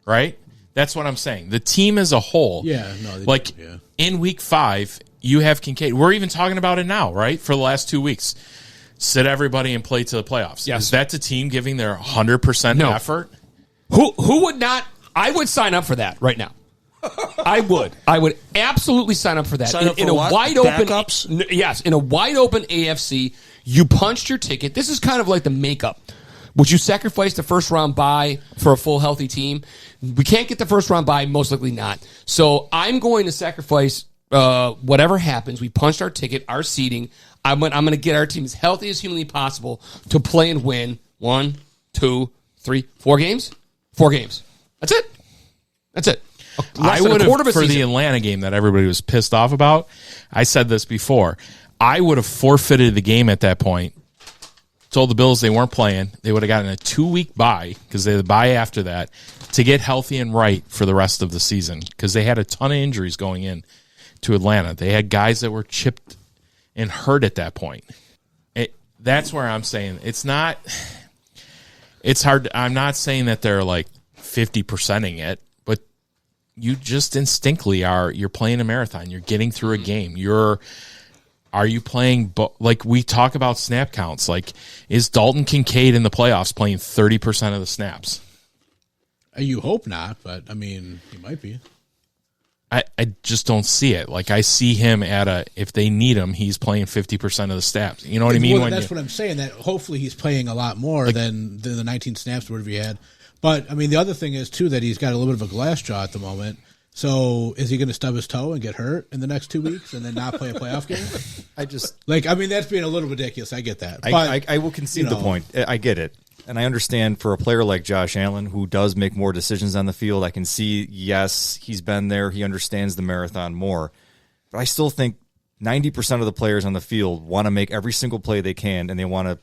[SPEAKER 2] Right? That's what I'm saying. The team as a whole.
[SPEAKER 6] Yeah, no,
[SPEAKER 2] like in week 5, you have Kincaid. We're even talking about it now, right? For the last 2 weeks. Sit everybody and play to the playoffs.
[SPEAKER 4] Yes.
[SPEAKER 2] Is that the team giving their 100% effort?
[SPEAKER 4] Who would not? I would sign up for that right now. I would absolutely sign up for that.
[SPEAKER 3] Sign up
[SPEAKER 4] in
[SPEAKER 3] for
[SPEAKER 4] a
[SPEAKER 3] what?
[SPEAKER 4] wide open
[SPEAKER 3] Backups?
[SPEAKER 4] Yes, in a wide open AFC, you punched your ticket. This is kind of like the makeup. Would you sacrifice the first round bye for a full healthy team? We can't get the first round bye, most likely not. So I'm going to sacrifice whatever happens. We punched our ticket, our seeding. I'm going to get our team as healthy as humanly possible to play and win 1, 2, 3, 4 games. 4 games. That's it. That's it.
[SPEAKER 2] I would have, for the Atlanta game that everybody was pissed off about, I said this before, I would have forfeited the game at that point, told the Bills they weren't playing. They would have gotten a 2-week bye, because they had the bye after that, to get healthy and right for the rest of the season, because they had a ton of injuries going in to Atlanta. They had guys that were chipped and hurt at that point. That's where I'm saying it's not. It's hard. I'm not saying that they're like 50%ing it, but you just instinctively are. You're playing a marathon. You're getting through a game. Are you playing, like we talk about snap counts, like is Dalton Kincaid in the playoffs playing 30% of the snaps?
[SPEAKER 6] You hope not, but I mean, he might be.
[SPEAKER 2] I just don't see it. Like I see him if they need him, he's playing 50% of the snaps. You know what I mean?
[SPEAKER 6] Well, that's what I'm saying, that hopefully he's playing a lot more than the 19 snaps or whatever he had. But I mean, the other thing is too that he's got a little bit of a glass jaw at the moment. So is he going to stub his toe and get hurt in the next 2 weeks and then not play a playoff game? I mean, that's being a little ridiculous. I get that. But,
[SPEAKER 5] I will concede the point. I get it. And I understand for a player like Josh Allen, who does make more decisions on the field, I can see, yes, he's been there. He understands the marathon more. But I still think 90% of the players on the field want to make every single play they can, and they want to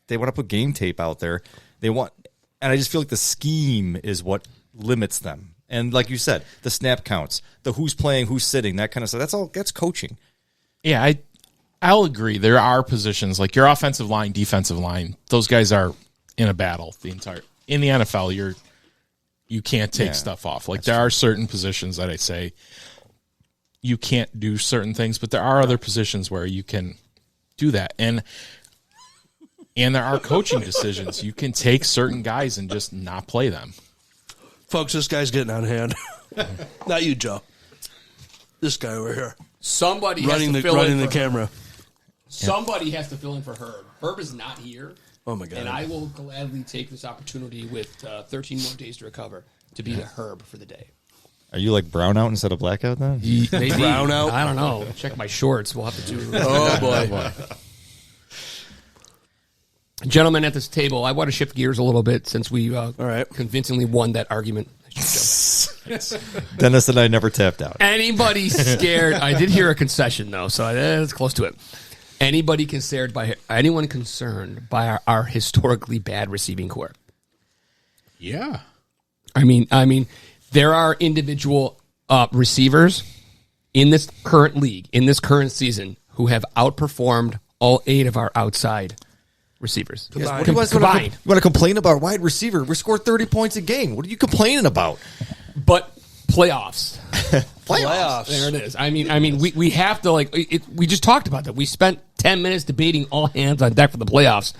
[SPEAKER 5] put game tape out there. And I just feel like the scheme is what limits them. And like you said, the snap counts, the who's playing, who's sitting, that kind of stuff. That's coaching. Yeah,
[SPEAKER 2] I'll agree. There are positions like your offensive line, defensive line. Those guys are in a battle in the NFL. You can't take stuff off. Like there are certain positions that I say you can't do certain things, but there are other positions where you can do that. And there are coaching decisions. You can take certain guys and just not play them.
[SPEAKER 3] Folks, this guy's getting on hand. Not you, Joe. This guy over here.
[SPEAKER 4] Somebody
[SPEAKER 3] running
[SPEAKER 4] has to fill in
[SPEAKER 3] the
[SPEAKER 4] for
[SPEAKER 3] camera.
[SPEAKER 4] Herb. Somebody has to fill in for Herb. Herb is not here.
[SPEAKER 3] Oh, my God.
[SPEAKER 4] And I will gladly take this opportunity with 13 more days to recover to be the Herb for the day.
[SPEAKER 5] Are you like brownout instead of blackout then?
[SPEAKER 4] Maybe.
[SPEAKER 3] Brownout?
[SPEAKER 4] I don't know. Check my shorts. We'll have to do.
[SPEAKER 3] Oh, boy.
[SPEAKER 4] Gentlemen at this table, I want to shift gears a little bit since we
[SPEAKER 3] All right.
[SPEAKER 4] convincingly won that argument.
[SPEAKER 5] Dennis and I never tapped out.
[SPEAKER 4] Anybody scared? I did hear a concession, though, so that's close to it. anyone concerned by our historically bad receiving core?
[SPEAKER 6] Yeah.
[SPEAKER 4] I mean, there are individual receivers in this current league, in this current season, who have outperformed all 8 of our outside receivers.
[SPEAKER 5] What do you want to complain about wide receiver? We score 30 points a game. What are you complaining about?
[SPEAKER 4] But playoffs.
[SPEAKER 3] Playoffs.
[SPEAKER 4] There it is. I mean, we have to we just talked about that. We spent 10 minutes debating all hands on deck for the playoffs.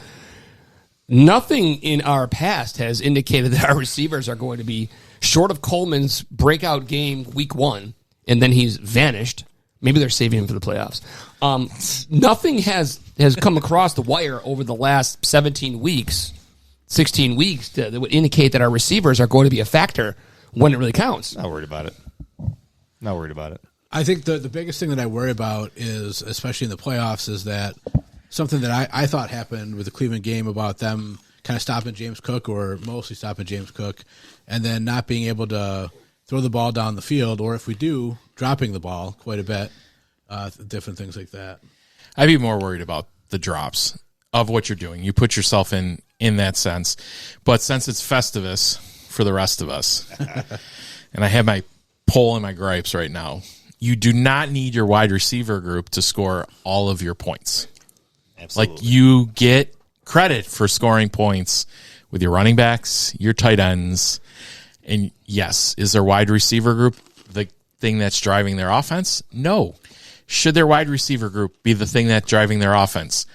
[SPEAKER 4] Nothing in our past has indicated that our receivers are going to be short of Coleman's breakout game week 1, and then he's vanished. Maybe they're saving him for the playoffs. Nothing has come across the wire over the last 16 weeks that would indicate that our receivers are going to be a factor when it really counts.
[SPEAKER 5] Not worried about it.
[SPEAKER 6] I think the biggest thing that I worry about is, especially in the playoffs, is that something that I thought happened with the Cleveland game about them kind of stopping James Cook, or mostly stopping James Cook, and then not being able to throw the ball down the field, or if we do, dropping the ball quite a bit, different things like that.
[SPEAKER 2] I'd be more worried about the drops of what you're doing. You put yourself in that sense. But since it's Festivus for the rest of us, and I have my poll and my gripes right now, you do not need your wide receiver group to score all of your points.
[SPEAKER 5] Absolutely.
[SPEAKER 2] Like, you get credit for scoring points with your running backs, your tight ends, and yes, is their wide receiver group the thing that's driving their offense? No. Should their wide receiver group be the thing that's driving their offense?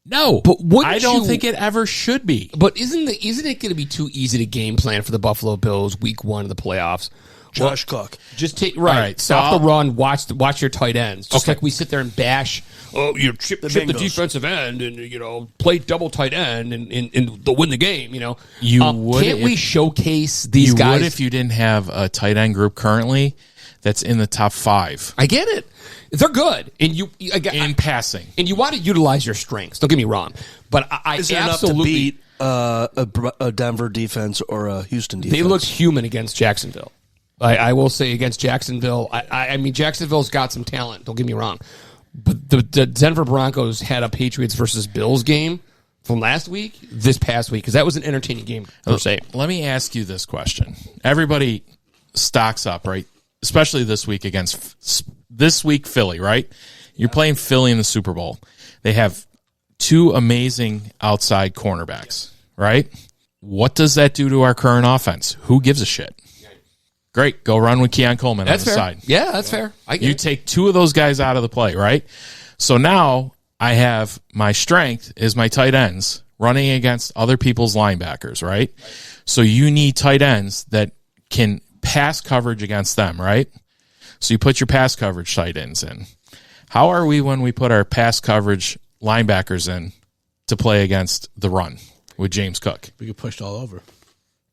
[SPEAKER 2] No.
[SPEAKER 4] But
[SPEAKER 2] I don't think it ever should be.
[SPEAKER 4] But isn't it going to be too easy to game plan for the Buffalo Bills week 1 of the playoffs?
[SPEAKER 3] Josh Cook.
[SPEAKER 4] Just take
[SPEAKER 2] All right,
[SPEAKER 4] stop
[SPEAKER 2] so
[SPEAKER 4] the run. Watch your tight ends. Just like we sit there and bash. Oh, you chip the
[SPEAKER 3] Bengals.
[SPEAKER 4] defensive end, and play double tight end, and they'll win the game.
[SPEAKER 2] You would
[SPEAKER 4] can't we
[SPEAKER 2] if-
[SPEAKER 4] showcase these
[SPEAKER 2] You
[SPEAKER 4] guys?
[SPEAKER 2] would if you didn't have a tight end group currently that's in the top 5
[SPEAKER 4] I get it. They're good, and
[SPEAKER 2] in passing.
[SPEAKER 4] and you want to utilize your strengths. Don't get me wrong, but I
[SPEAKER 3] Is there enough to
[SPEAKER 4] absolutely
[SPEAKER 3] beat a Denver defense or a Houston defense?
[SPEAKER 4] they looked human against Jacksonville. I will say against Jacksonville. I mean, Jacksonville's got some talent. Don't get me wrong, but the Denver Broncos had a Patriots versus Bills game from last week, this past week, because that was an entertaining game per se.
[SPEAKER 2] Let me ask you this question. Everybody stocks up, right? Especially this week Philly, right? You're playing Philly in the Super Bowl. They have 2 amazing outside cornerbacks, right? What does that do to our current offense? Who gives a shit? Great. Go run with Keon Coleman
[SPEAKER 4] That's
[SPEAKER 2] on the
[SPEAKER 4] fair.
[SPEAKER 2] side.
[SPEAKER 4] Yeah, that's fair. I get
[SPEAKER 2] You
[SPEAKER 4] it.
[SPEAKER 2] take 2 of those guys out of the play, right? So now I have my strength is my tight ends running against other people's linebackers, right? So you need tight ends that can pass coverage against them, right? So you put your pass coverage tight ends in. How are we when we put our pass coverage linebackers in to play against the run with James Cook?
[SPEAKER 6] We get pushed all over.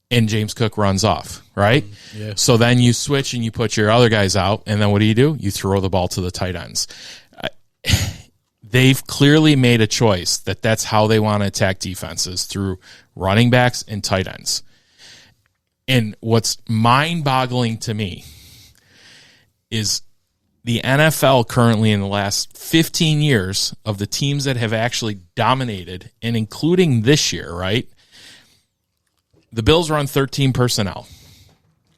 [SPEAKER 2] And James Cook runs off, right?
[SPEAKER 6] Yeah.
[SPEAKER 2] So then you switch and you put your other guys out, and then what do? You throw the ball to the tight ends. They've clearly made a choice that that's how they want to attack defenses, through running backs and tight ends. And what's mind-boggling to me is the NFL currently, in the last 15 years, of the teams that have actually dominated, and including this year, right? The Bills run 13 personnel.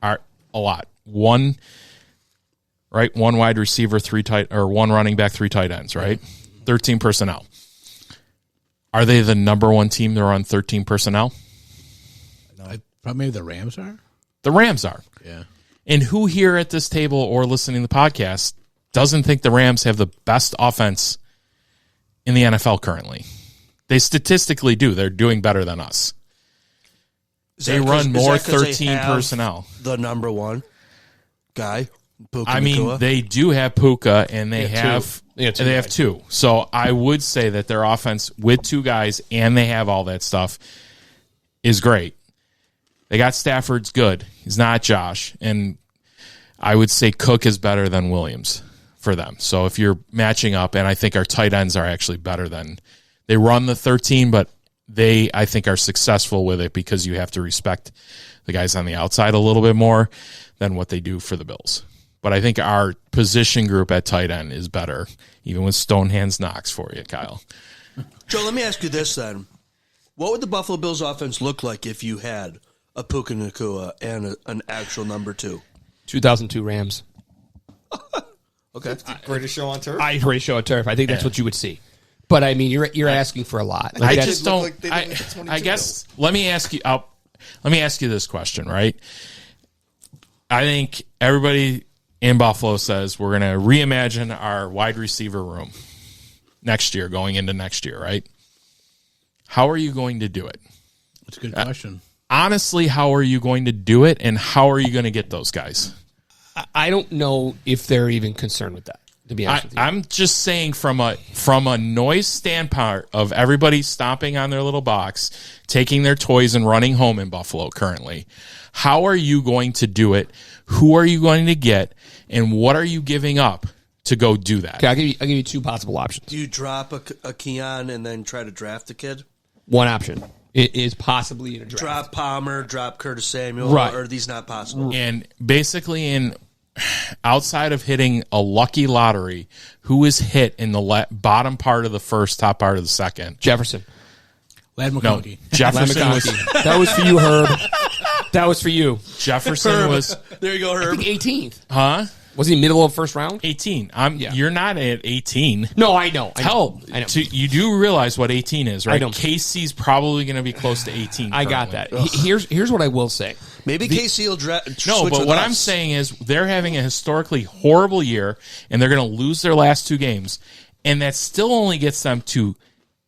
[SPEAKER 2] Are a lot. One wide receiver, 1 running back, 3 tight ends, right? 13 personnel. Are they the number 1 team to run 13 personnel?
[SPEAKER 6] Probably maybe the Rams are.
[SPEAKER 2] The Rams are.
[SPEAKER 6] Yeah.
[SPEAKER 2] And who here at this table or listening to the podcast doesn't think the Rams have the best offense in the NFL currently? They statistically do. They're doing better than us. They run more 13 personnel.
[SPEAKER 3] The number 1 guy, Puka
[SPEAKER 2] I mean,
[SPEAKER 3] Nacua.
[SPEAKER 2] they do have Puka, and they have
[SPEAKER 4] They have 2 guys.
[SPEAKER 2] So I would say that their offense with 2 guys, and they have all that stuff, is great. They got Stafford's good. He's not Josh, and I would say Cook is better than Williams for them. So if you're matching up, and I think our tight ends are actually better than they run the 13, but they, I think, are successful with it because you have to respect the guys on the outside a little bit more than what they do for the Bills. but I think our position group at tight end is better, even with Stonehands Knox for you, Kyle.
[SPEAKER 3] Joe, let me ask you this then. What would the Buffalo Bills offense look like if you had a Puka Nacua and an actual number 2?
[SPEAKER 4] 2002 Rams.
[SPEAKER 3] Okay.
[SPEAKER 5] Greatest show on turf.
[SPEAKER 4] Great show on turf. I think that's what you would see. But I mean, you're asking for a lot.
[SPEAKER 2] I
[SPEAKER 4] that's-
[SPEAKER 2] just don't. I guess. Let me ask you. Let me ask you this question, right? I think everybody in Buffalo says we're going to reimagine our wide receiver room next year, going into next year, right? How are you going to do it?
[SPEAKER 6] That's a good question.
[SPEAKER 2] Honestly, how are you going to do it, and how are you going to get those guys?
[SPEAKER 4] I don't know if they're even concerned with that, to be honest with you.
[SPEAKER 2] I'm just saying from a noise standpoint of everybody stomping on their little box, taking their toys and running home in Buffalo currently. How are you going to do it? Who are you going to get? And what are you giving up to go do that?
[SPEAKER 4] Okay, I'll give you two possible options.
[SPEAKER 3] Do you drop a Keon and then try to draft the kid?
[SPEAKER 4] One option is possibly in a draft.
[SPEAKER 3] Drop Palmer, drop Curtis Samuel,
[SPEAKER 4] Right.
[SPEAKER 3] or are these not possible?
[SPEAKER 2] And basically, outside of hitting a lucky lottery, who is hit in the bottom part of the first, top part of the second?
[SPEAKER 4] Jefferson.
[SPEAKER 6] Lad
[SPEAKER 2] No,
[SPEAKER 6] McConkey.
[SPEAKER 2] Jefferson was.
[SPEAKER 4] That was for you, Herb. That was for you.
[SPEAKER 2] Jefferson was.
[SPEAKER 3] There you go,
[SPEAKER 4] I
[SPEAKER 3] Herb.
[SPEAKER 4] think 18th.
[SPEAKER 2] Huh?
[SPEAKER 4] Was he middle of first round?
[SPEAKER 2] 18.
[SPEAKER 4] Yeah.
[SPEAKER 2] You're not at 18.
[SPEAKER 4] No, I know.
[SPEAKER 2] Hell,
[SPEAKER 4] I know.
[SPEAKER 2] you do realize what 18 is, right?
[SPEAKER 4] I know.
[SPEAKER 2] Casey's probably going to be close to 18.
[SPEAKER 4] I got
[SPEAKER 2] currently.
[SPEAKER 4] that. Here's what I will say.
[SPEAKER 3] Maybe KC will draft.
[SPEAKER 2] No, but what I'm saying is they're having a historically horrible year, and they're going to lose their last 2 games, and that still only gets them to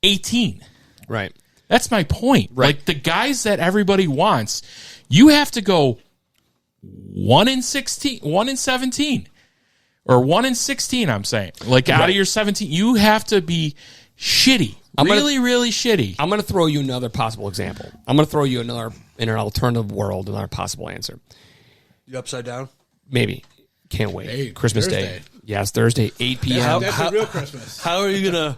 [SPEAKER 2] 18.
[SPEAKER 4] Right.
[SPEAKER 2] That's my point.
[SPEAKER 4] Right.
[SPEAKER 2] Like the guys that everybody wants, you have to go 1-16, 1-17, or 1-16. I'm saying, like out of your 17, you have to be shitty, really shitty.
[SPEAKER 4] I'm going to throw you another possible example. I'm going to throw you in an alternative world, another possible answer.
[SPEAKER 3] You upside down?
[SPEAKER 4] Maybe. Can't wait.
[SPEAKER 6] Hey,
[SPEAKER 4] Christmas Day.
[SPEAKER 6] Thursday.
[SPEAKER 4] Yes, Thursday, 8 p.m.
[SPEAKER 6] That's a real Christmas.
[SPEAKER 3] How are you gonna?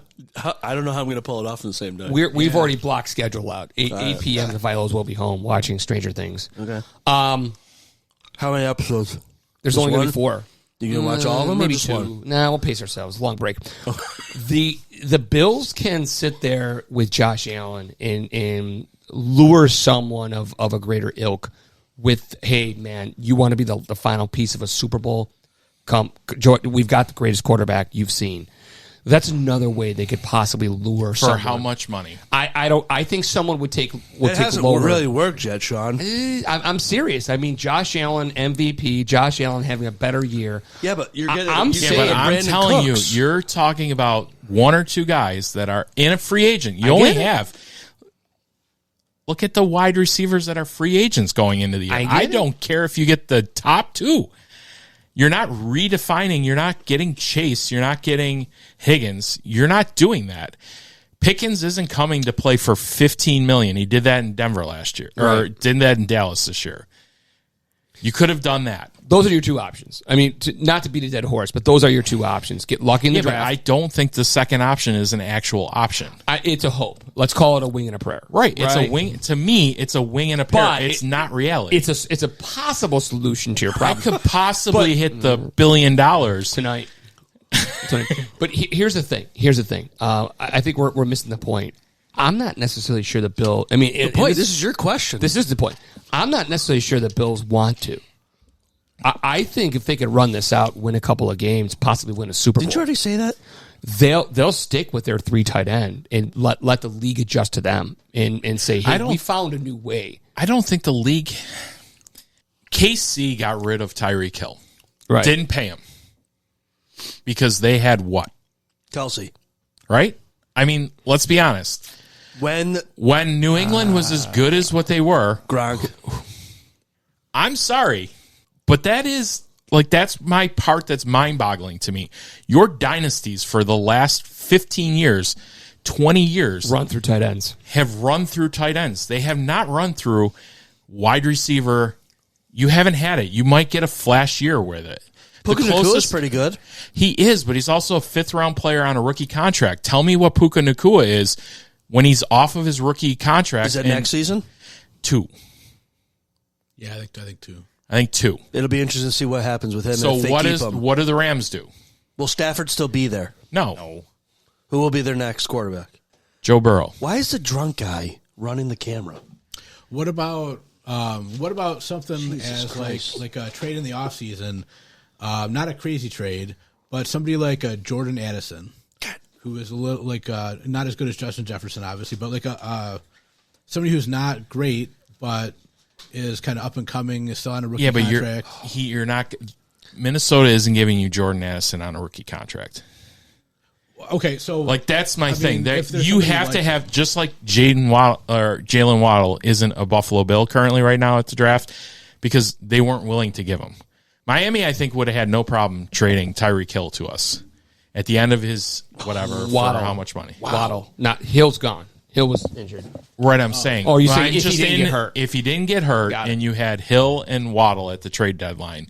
[SPEAKER 3] I don't know how I'm gonna pull it off on the same day.
[SPEAKER 4] We've already blocked schedule out. 8 p.m. The Vilos will be home watching Stranger Things.
[SPEAKER 3] Okay.
[SPEAKER 4] How
[SPEAKER 3] many episodes?
[SPEAKER 4] There's
[SPEAKER 3] Just
[SPEAKER 4] only going to
[SPEAKER 3] one?
[SPEAKER 4] be 4.
[SPEAKER 3] You gonna watch all of them?
[SPEAKER 4] Maybe
[SPEAKER 3] or just
[SPEAKER 4] 2.
[SPEAKER 3] one?
[SPEAKER 4] Nah, we'll pace ourselves. Long break. The Bills can sit there with Josh Allen and lure someone of a greater ilk with, hey, man, you want to be the final piece of a Super Bowl? Come, we've got the greatest quarterback you've seen. That's another way they could possibly lure
[SPEAKER 2] For
[SPEAKER 4] someone.
[SPEAKER 2] how much money?
[SPEAKER 4] I think someone would take
[SPEAKER 3] It
[SPEAKER 4] take
[SPEAKER 3] hasn't
[SPEAKER 4] lower.
[SPEAKER 3] really worked yet, Sean.
[SPEAKER 4] I'm serious. I mean, Josh Allen MVP. Josh Allen having a better year.
[SPEAKER 3] Yeah, but you're getting.
[SPEAKER 4] I'm
[SPEAKER 3] you're
[SPEAKER 4] saying-
[SPEAKER 3] getting
[SPEAKER 2] But I'm
[SPEAKER 3] Brandon
[SPEAKER 2] telling
[SPEAKER 3] Cooks.
[SPEAKER 2] you, you're talking about 1 or 2 guys that are in a free agent. You
[SPEAKER 4] I
[SPEAKER 2] only
[SPEAKER 4] get it.
[SPEAKER 2] have. Look at the wide receivers that are free agents going into the year.
[SPEAKER 4] I get
[SPEAKER 2] I
[SPEAKER 4] it.
[SPEAKER 2] don't care if you get the top 2. You're not redefining. You're not getting Chase. You're not getting Higgins. You're not doing that. Pickens isn't coming to play for $15 million. He did that in Denver last year, or
[SPEAKER 4] Right.
[SPEAKER 2] did that in Dallas this year. You could have done that.
[SPEAKER 4] Those are your 2 options. I mean, not to beat a dead horse, but those are your 2 options. Get lucky in the
[SPEAKER 2] Yeah, but
[SPEAKER 4] draft.
[SPEAKER 2] I don't think the second option is an actual option.
[SPEAKER 4] It's a hope. Let's call it a wing and a prayer.
[SPEAKER 2] Right. It's a wing. To me, it's a wing and a prayer.
[SPEAKER 4] But
[SPEAKER 2] It's not reality.
[SPEAKER 4] It's a possible solution to your
[SPEAKER 2] I
[SPEAKER 4] problem.
[SPEAKER 2] could possibly hit the $1 billion
[SPEAKER 4] tonight. But here's the thing. I think we're missing the point. I'm not necessarily sure the Bill. I mean,
[SPEAKER 3] Boy, this is your question.
[SPEAKER 4] This is the point. I'm not necessarily sure the Bills want to. I think if they could run this out, win a couple of games, possibly win a Super Bowl,
[SPEAKER 3] Didn't you already say that?
[SPEAKER 4] they'll stick with their 3 tight end and let the league adjust to them and say, hey, we found a new way.
[SPEAKER 2] I don't think the league. KC got rid of Tyreek Hill.
[SPEAKER 4] Right.
[SPEAKER 2] Didn't pay him because they had what?
[SPEAKER 3] Kelsey.
[SPEAKER 2] Right? I mean, let's be honest.
[SPEAKER 3] When
[SPEAKER 2] New England was as good as what they were,
[SPEAKER 3] Gronk.
[SPEAKER 2] I'm sorry, but that's my part that's mind-boggling to me. Your dynasties for the last 15 years, 20 years
[SPEAKER 4] Run through tight ends.
[SPEAKER 2] have run through tight ends. They have not run through wide receiver. You haven't had it. You might get a flash year with it.
[SPEAKER 3] Puka Nacua is pretty good.
[SPEAKER 2] He is, but he's also a 5th-round player on a rookie contract. Tell me what Puka Nacua is when he's off of his rookie contract.
[SPEAKER 3] Is that
[SPEAKER 2] in
[SPEAKER 3] next season?
[SPEAKER 2] 2.
[SPEAKER 6] Yeah, I think 2.
[SPEAKER 2] I think 2.
[SPEAKER 3] It'll be interesting to see what happens with him.
[SPEAKER 2] So
[SPEAKER 3] if they keep him.
[SPEAKER 2] what do the Rams do?
[SPEAKER 3] Will Stafford still be there?
[SPEAKER 2] No.
[SPEAKER 3] Who will be their next quarterback?
[SPEAKER 2] Joe Burrow.
[SPEAKER 3] Why is the drunk guy running the camera?
[SPEAKER 6] What about something
[SPEAKER 3] Jesus
[SPEAKER 6] as
[SPEAKER 3] Christ.
[SPEAKER 6] like a trade in the offseason, not a crazy trade, but somebody like a Jordan Addison, who is a little like not as good as Justin Jefferson, obviously, but like somebody who's not great, but is kind of up and coming, is still on a rookie contract.
[SPEAKER 2] You're not. Minnesota isn't giving you Jordan Addison on a rookie contract.
[SPEAKER 6] Okay, so
[SPEAKER 2] Like that's my thing.
[SPEAKER 6] if there's
[SPEAKER 2] You
[SPEAKER 6] somebody
[SPEAKER 2] have to
[SPEAKER 6] like-
[SPEAKER 2] have just like Jalen Waddle isn't a Buffalo Bill currently right now at the draft because they weren't willing to give him. Miami, I think, would have had no problem trading Tyreek Hill to us at the end of his whatever
[SPEAKER 4] Waddle.
[SPEAKER 2] for how much money.
[SPEAKER 4] Waddle. Not Hill's gone. Hill was injured.
[SPEAKER 2] Right, I'm saying.
[SPEAKER 4] Oh, you
[SPEAKER 2] Well,
[SPEAKER 4] saying
[SPEAKER 2] I'm
[SPEAKER 4] if he
[SPEAKER 2] just
[SPEAKER 4] didn't get hurt.
[SPEAKER 2] If he didn't get hurt
[SPEAKER 4] Got it.
[SPEAKER 2] and you had Hill and Waddle at the trade deadline,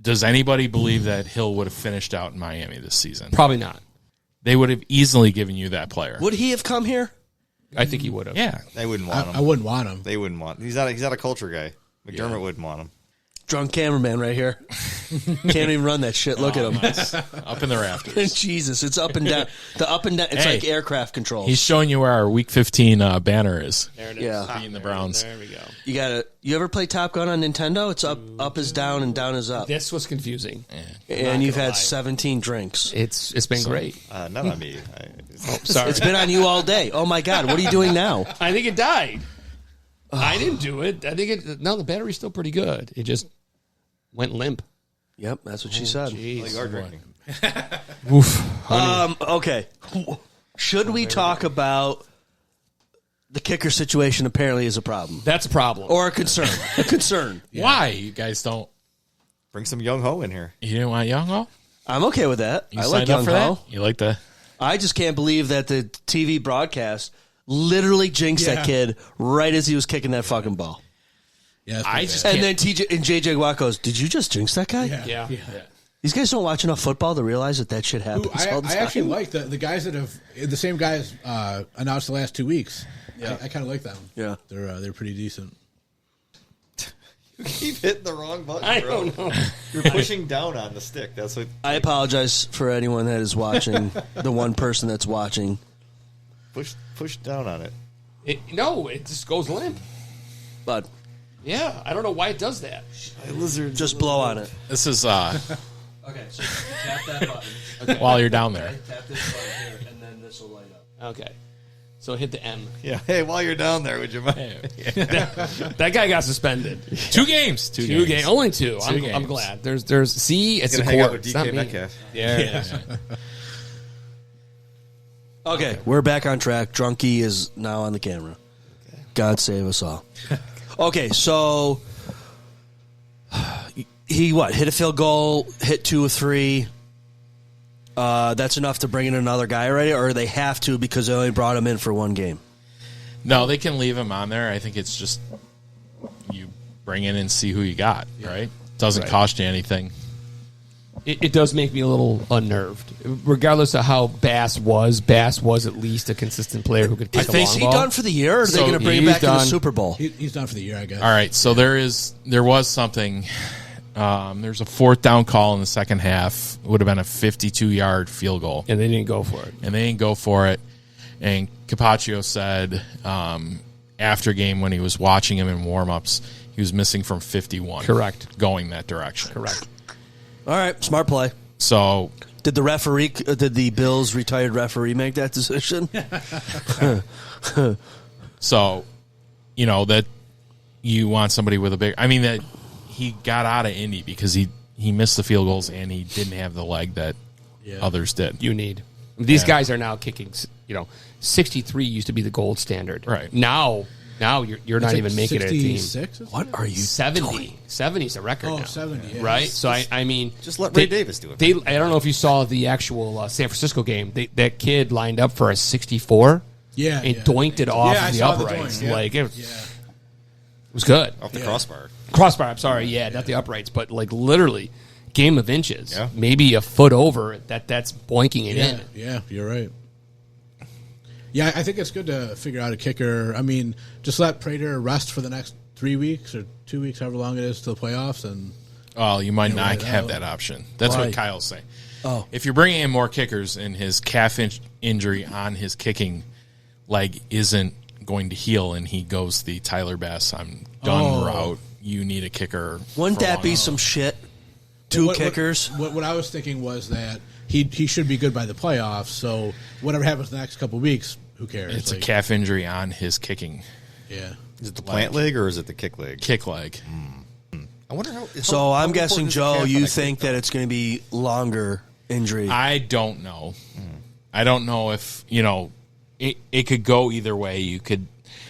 [SPEAKER 2] does anybody believe that Hill would have finished out in Miami this season?
[SPEAKER 4] Probably not.
[SPEAKER 2] They would have easily given you that player.
[SPEAKER 3] Would he have come here?
[SPEAKER 4] I think he would have.
[SPEAKER 2] Yeah.
[SPEAKER 5] They wouldn't want him.
[SPEAKER 6] I wouldn't want him.
[SPEAKER 5] They wouldn't want. He's not a culture guy. McDermott wouldn't want him.
[SPEAKER 3] Drunk cameraman right here. Can't even run that shit. Look at him.
[SPEAKER 2] Up in the rafters.
[SPEAKER 3] Jesus, it's up and down. The up and down. It's
[SPEAKER 2] Hey.
[SPEAKER 3] like aircraft controls.
[SPEAKER 2] He's showing you where our Week 15 banner is.
[SPEAKER 4] There it is.
[SPEAKER 3] Yeah.
[SPEAKER 2] Beating the Browns.
[SPEAKER 4] There we go.
[SPEAKER 3] You ever play Top Gun on Nintendo? It's up is down and down is up.
[SPEAKER 4] This was confusing.
[SPEAKER 3] And you've
[SPEAKER 4] gonna
[SPEAKER 3] had
[SPEAKER 4] lie.
[SPEAKER 3] 17 drinks.
[SPEAKER 4] It's been great.
[SPEAKER 5] Not on me.
[SPEAKER 4] Sorry.
[SPEAKER 3] It's been on you all day. Oh my God, what are you doing now?
[SPEAKER 4] I think it died. I didn't do it. I think the battery's still pretty good. It just went limp.
[SPEAKER 3] Yep, that's what she said.
[SPEAKER 4] Jeez.
[SPEAKER 5] You are drinking.
[SPEAKER 3] Okay. Should we talk about the kicker situation apparently is a problem?
[SPEAKER 4] That's a problem.
[SPEAKER 3] Or a concern? A concern.
[SPEAKER 2] Why? You guys don't.
[SPEAKER 5] Bring some young ho in here.
[SPEAKER 2] You didn't want Young Ho?
[SPEAKER 3] I'm okay with that.
[SPEAKER 2] You
[SPEAKER 3] I like
[SPEAKER 2] signed up
[SPEAKER 3] Young
[SPEAKER 2] for
[SPEAKER 3] Ho.
[SPEAKER 2] that? You like the.
[SPEAKER 3] I just can't believe that the TV broadcast literally jinxed that kid right as he was kicking that fucking ball.
[SPEAKER 6] Yeah,
[SPEAKER 2] I just
[SPEAKER 3] And
[SPEAKER 2] can't.
[SPEAKER 3] then JJ Watt goes, "Did you just jinx that guy?"
[SPEAKER 4] yeah.
[SPEAKER 3] These guys don't watch enough football to realize that shit happens all the
[SPEAKER 6] I
[SPEAKER 3] time.
[SPEAKER 6] actually like the guys that have the same guys announced the last 2 weeks. Yeah, I kind of like them.
[SPEAKER 3] Yeah.
[SPEAKER 6] they're pretty decent.
[SPEAKER 5] You keep hitting the wrong button,
[SPEAKER 4] I
[SPEAKER 5] bro.
[SPEAKER 4] don't know.
[SPEAKER 5] You're pushing down on the stick. That's what.
[SPEAKER 3] I apologize for anyone that is watching, the one person that's watching.
[SPEAKER 5] Push down on it.
[SPEAKER 4] It just goes limp.
[SPEAKER 3] But
[SPEAKER 4] Yeah, I don't know why it does that.
[SPEAKER 3] just blow on it.
[SPEAKER 2] This is
[SPEAKER 3] Okay, so you tap that button.
[SPEAKER 2] while you're down there.
[SPEAKER 3] Tap this button here, and then this will light up.
[SPEAKER 4] Okay. So hit the M.
[SPEAKER 5] Yeah. Hey, while you're down there, would you mind?
[SPEAKER 4] That guy got suspended.
[SPEAKER 2] 2 games.
[SPEAKER 4] Two games. Only two. I'm
[SPEAKER 2] games.
[SPEAKER 4] glad. There's see, it's
[SPEAKER 5] Gonna
[SPEAKER 4] the
[SPEAKER 5] hang out
[SPEAKER 4] court.
[SPEAKER 5] with
[SPEAKER 4] It's not
[SPEAKER 5] DK
[SPEAKER 4] me.
[SPEAKER 5] Metcalf.
[SPEAKER 4] Yeah.
[SPEAKER 3] Okay, we're back on track. Drunky is now on the camera. God save us all. Okay, so he hit a field goal, hit 2 or 3. That's enough to bring in another guy already, or they have to because they only brought him in for 1 game.
[SPEAKER 2] No, they can leave him on there. I think it's just you bring in and see who you got, right? Doesn't cost you anything.
[SPEAKER 4] It does make me a little unnerved. Regardless of how Bass was at least a consistent player who could kick a long
[SPEAKER 3] Is he
[SPEAKER 4] ball.
[SPEAKER 3] done for the year, or are they
[SPEAKER 2] So
[SPEAKER 3] going to bring him
[SPEAKER 4] he's
[SPEAKER 3] back in the
[SPEAKER 4] done.
[SPEAKER 3] Super Bowl?
[SPEAKER 6] He's done for the year, I guess.
[SPEAKER 2] All right, so there was something. There's a 4th down call in the second half. It would have been a 52-yard field goal,
[SPEAKER 4] And they didn't go for it.
[SPEAKER 2] and they didn't go for it. And Capaccio said after game when he was watching him in warm-ups, he was missing from 51.
[SPEAKER 4] Correct.
[SPEAKER 2] Going that direction.
[SPEAKER 4] Correct.
[SPEAKER 3] All right, smart play.
[SPEAKER 2] So
[SPEAKER 3] Did the Bills retired referee make that decision?
[SPEAKER 2] So, that you want somebody with a big. I mean, that he got out of Indy because he missed the field goals and he didn't have the leg that others did.
[SPEAKER 4] You need. These guys are now kicking, 63 used to be the gold standard.
[SPEAKER 2] Right.
[SPEAKER 4] Now you're not even making it a team.
[SPEAKER 6] 66?
[SPEAKER 3] What are you
[SPEAKER 4] 70. 70 is a record now.
[SPEAKER 6] 70, yeah.
[SPEAKER 4] Right? So, I mean...
[SPEAKER 5] Just let Ray Davis do it.
[SPEAKER 4] I don't know if you saw the actual San Francisco game. That kid lined up for a 64
[SPEAKER 6] Yeah,
[SPEAKER 4] and
[SPEAKER 6] yeah.
[SPEAKER 4] doinked it off
[SPEAKER 6] Yeah, I
[SPEAKER 4] the
[SPEAKER 6] saw the
[SPEAKER 4] uprights.
[SPEAKER 6] doink, yeah.
[SPEAKER 4] Like, it
[SPEAKER 6] Yeah.
[SPEAKER 4] was good.
[SPEAKER 5] Off the crossbar.
[SPEAKER 4] Crossbar, I'm sorry. Yeah, not the uprights, but like literally game of inches.
[SPEAKER 5] Yeah.
[SPEAKER 4] Maybe a foot over that's boinking it in.
[SPEAKER 6] Yeah, you're right. Yeah, I think it's good to figure out a kicker. I mean, just let Prater rest for the next 3 weeks or 2 weeks, however long it is, to the playoffs, and
[SPEAKER 2] Well, you might not
[SPEAKER 6] ride it
[SPEAKER 2] have
[SPEAKER 6] out.
[SPEAKER 2] that option. That's
[SPEAKER 3] Why?
[SPEAKER 2] what Kyle's saying.
[SPEAKER 3] Oh.
[SPEAKER 2] If you're bringing in more kickers and his calf injury on his kicking leg isn't going to heal and he goes the Tyler Bass, I'm done route, you need a kicker.
[SPEAKER 3] Wouldn't
[SPEAKER 2] for
[SPEAKER 3] that
[SPEAKER 2] long
[SPEAKER 3] be
[SPEAKER 2] enough.
[SPEAKER 3] some shit? Two kickers?
[SPEAKER 6] What I was thinking was that he should be good by the playoffs. So whatever happens the next couple of weeks, who cares?
[SPEAKER 2] It's a calf injury on his kicking
[SPEAKER 6] Yeah.
[SPEAKER 5] Is it the plant leg or is it the kick leg?
[SPEAKER 2] kick leg.
[SPEAKER 5] I wonder how.
[SPEAKER 3] So I'm guessing,
[SPEAKER 5] important is the
[SPEAKER 3] Joe,
[SPEAKER 5] calf on
[SPEAKER 3] you
[SPEAKER 5] a kick,
[SPEAKER 3] think that it's going to be longer injury.
[SPEAKER 2] I don't know. I don't know if, it could go either way. You could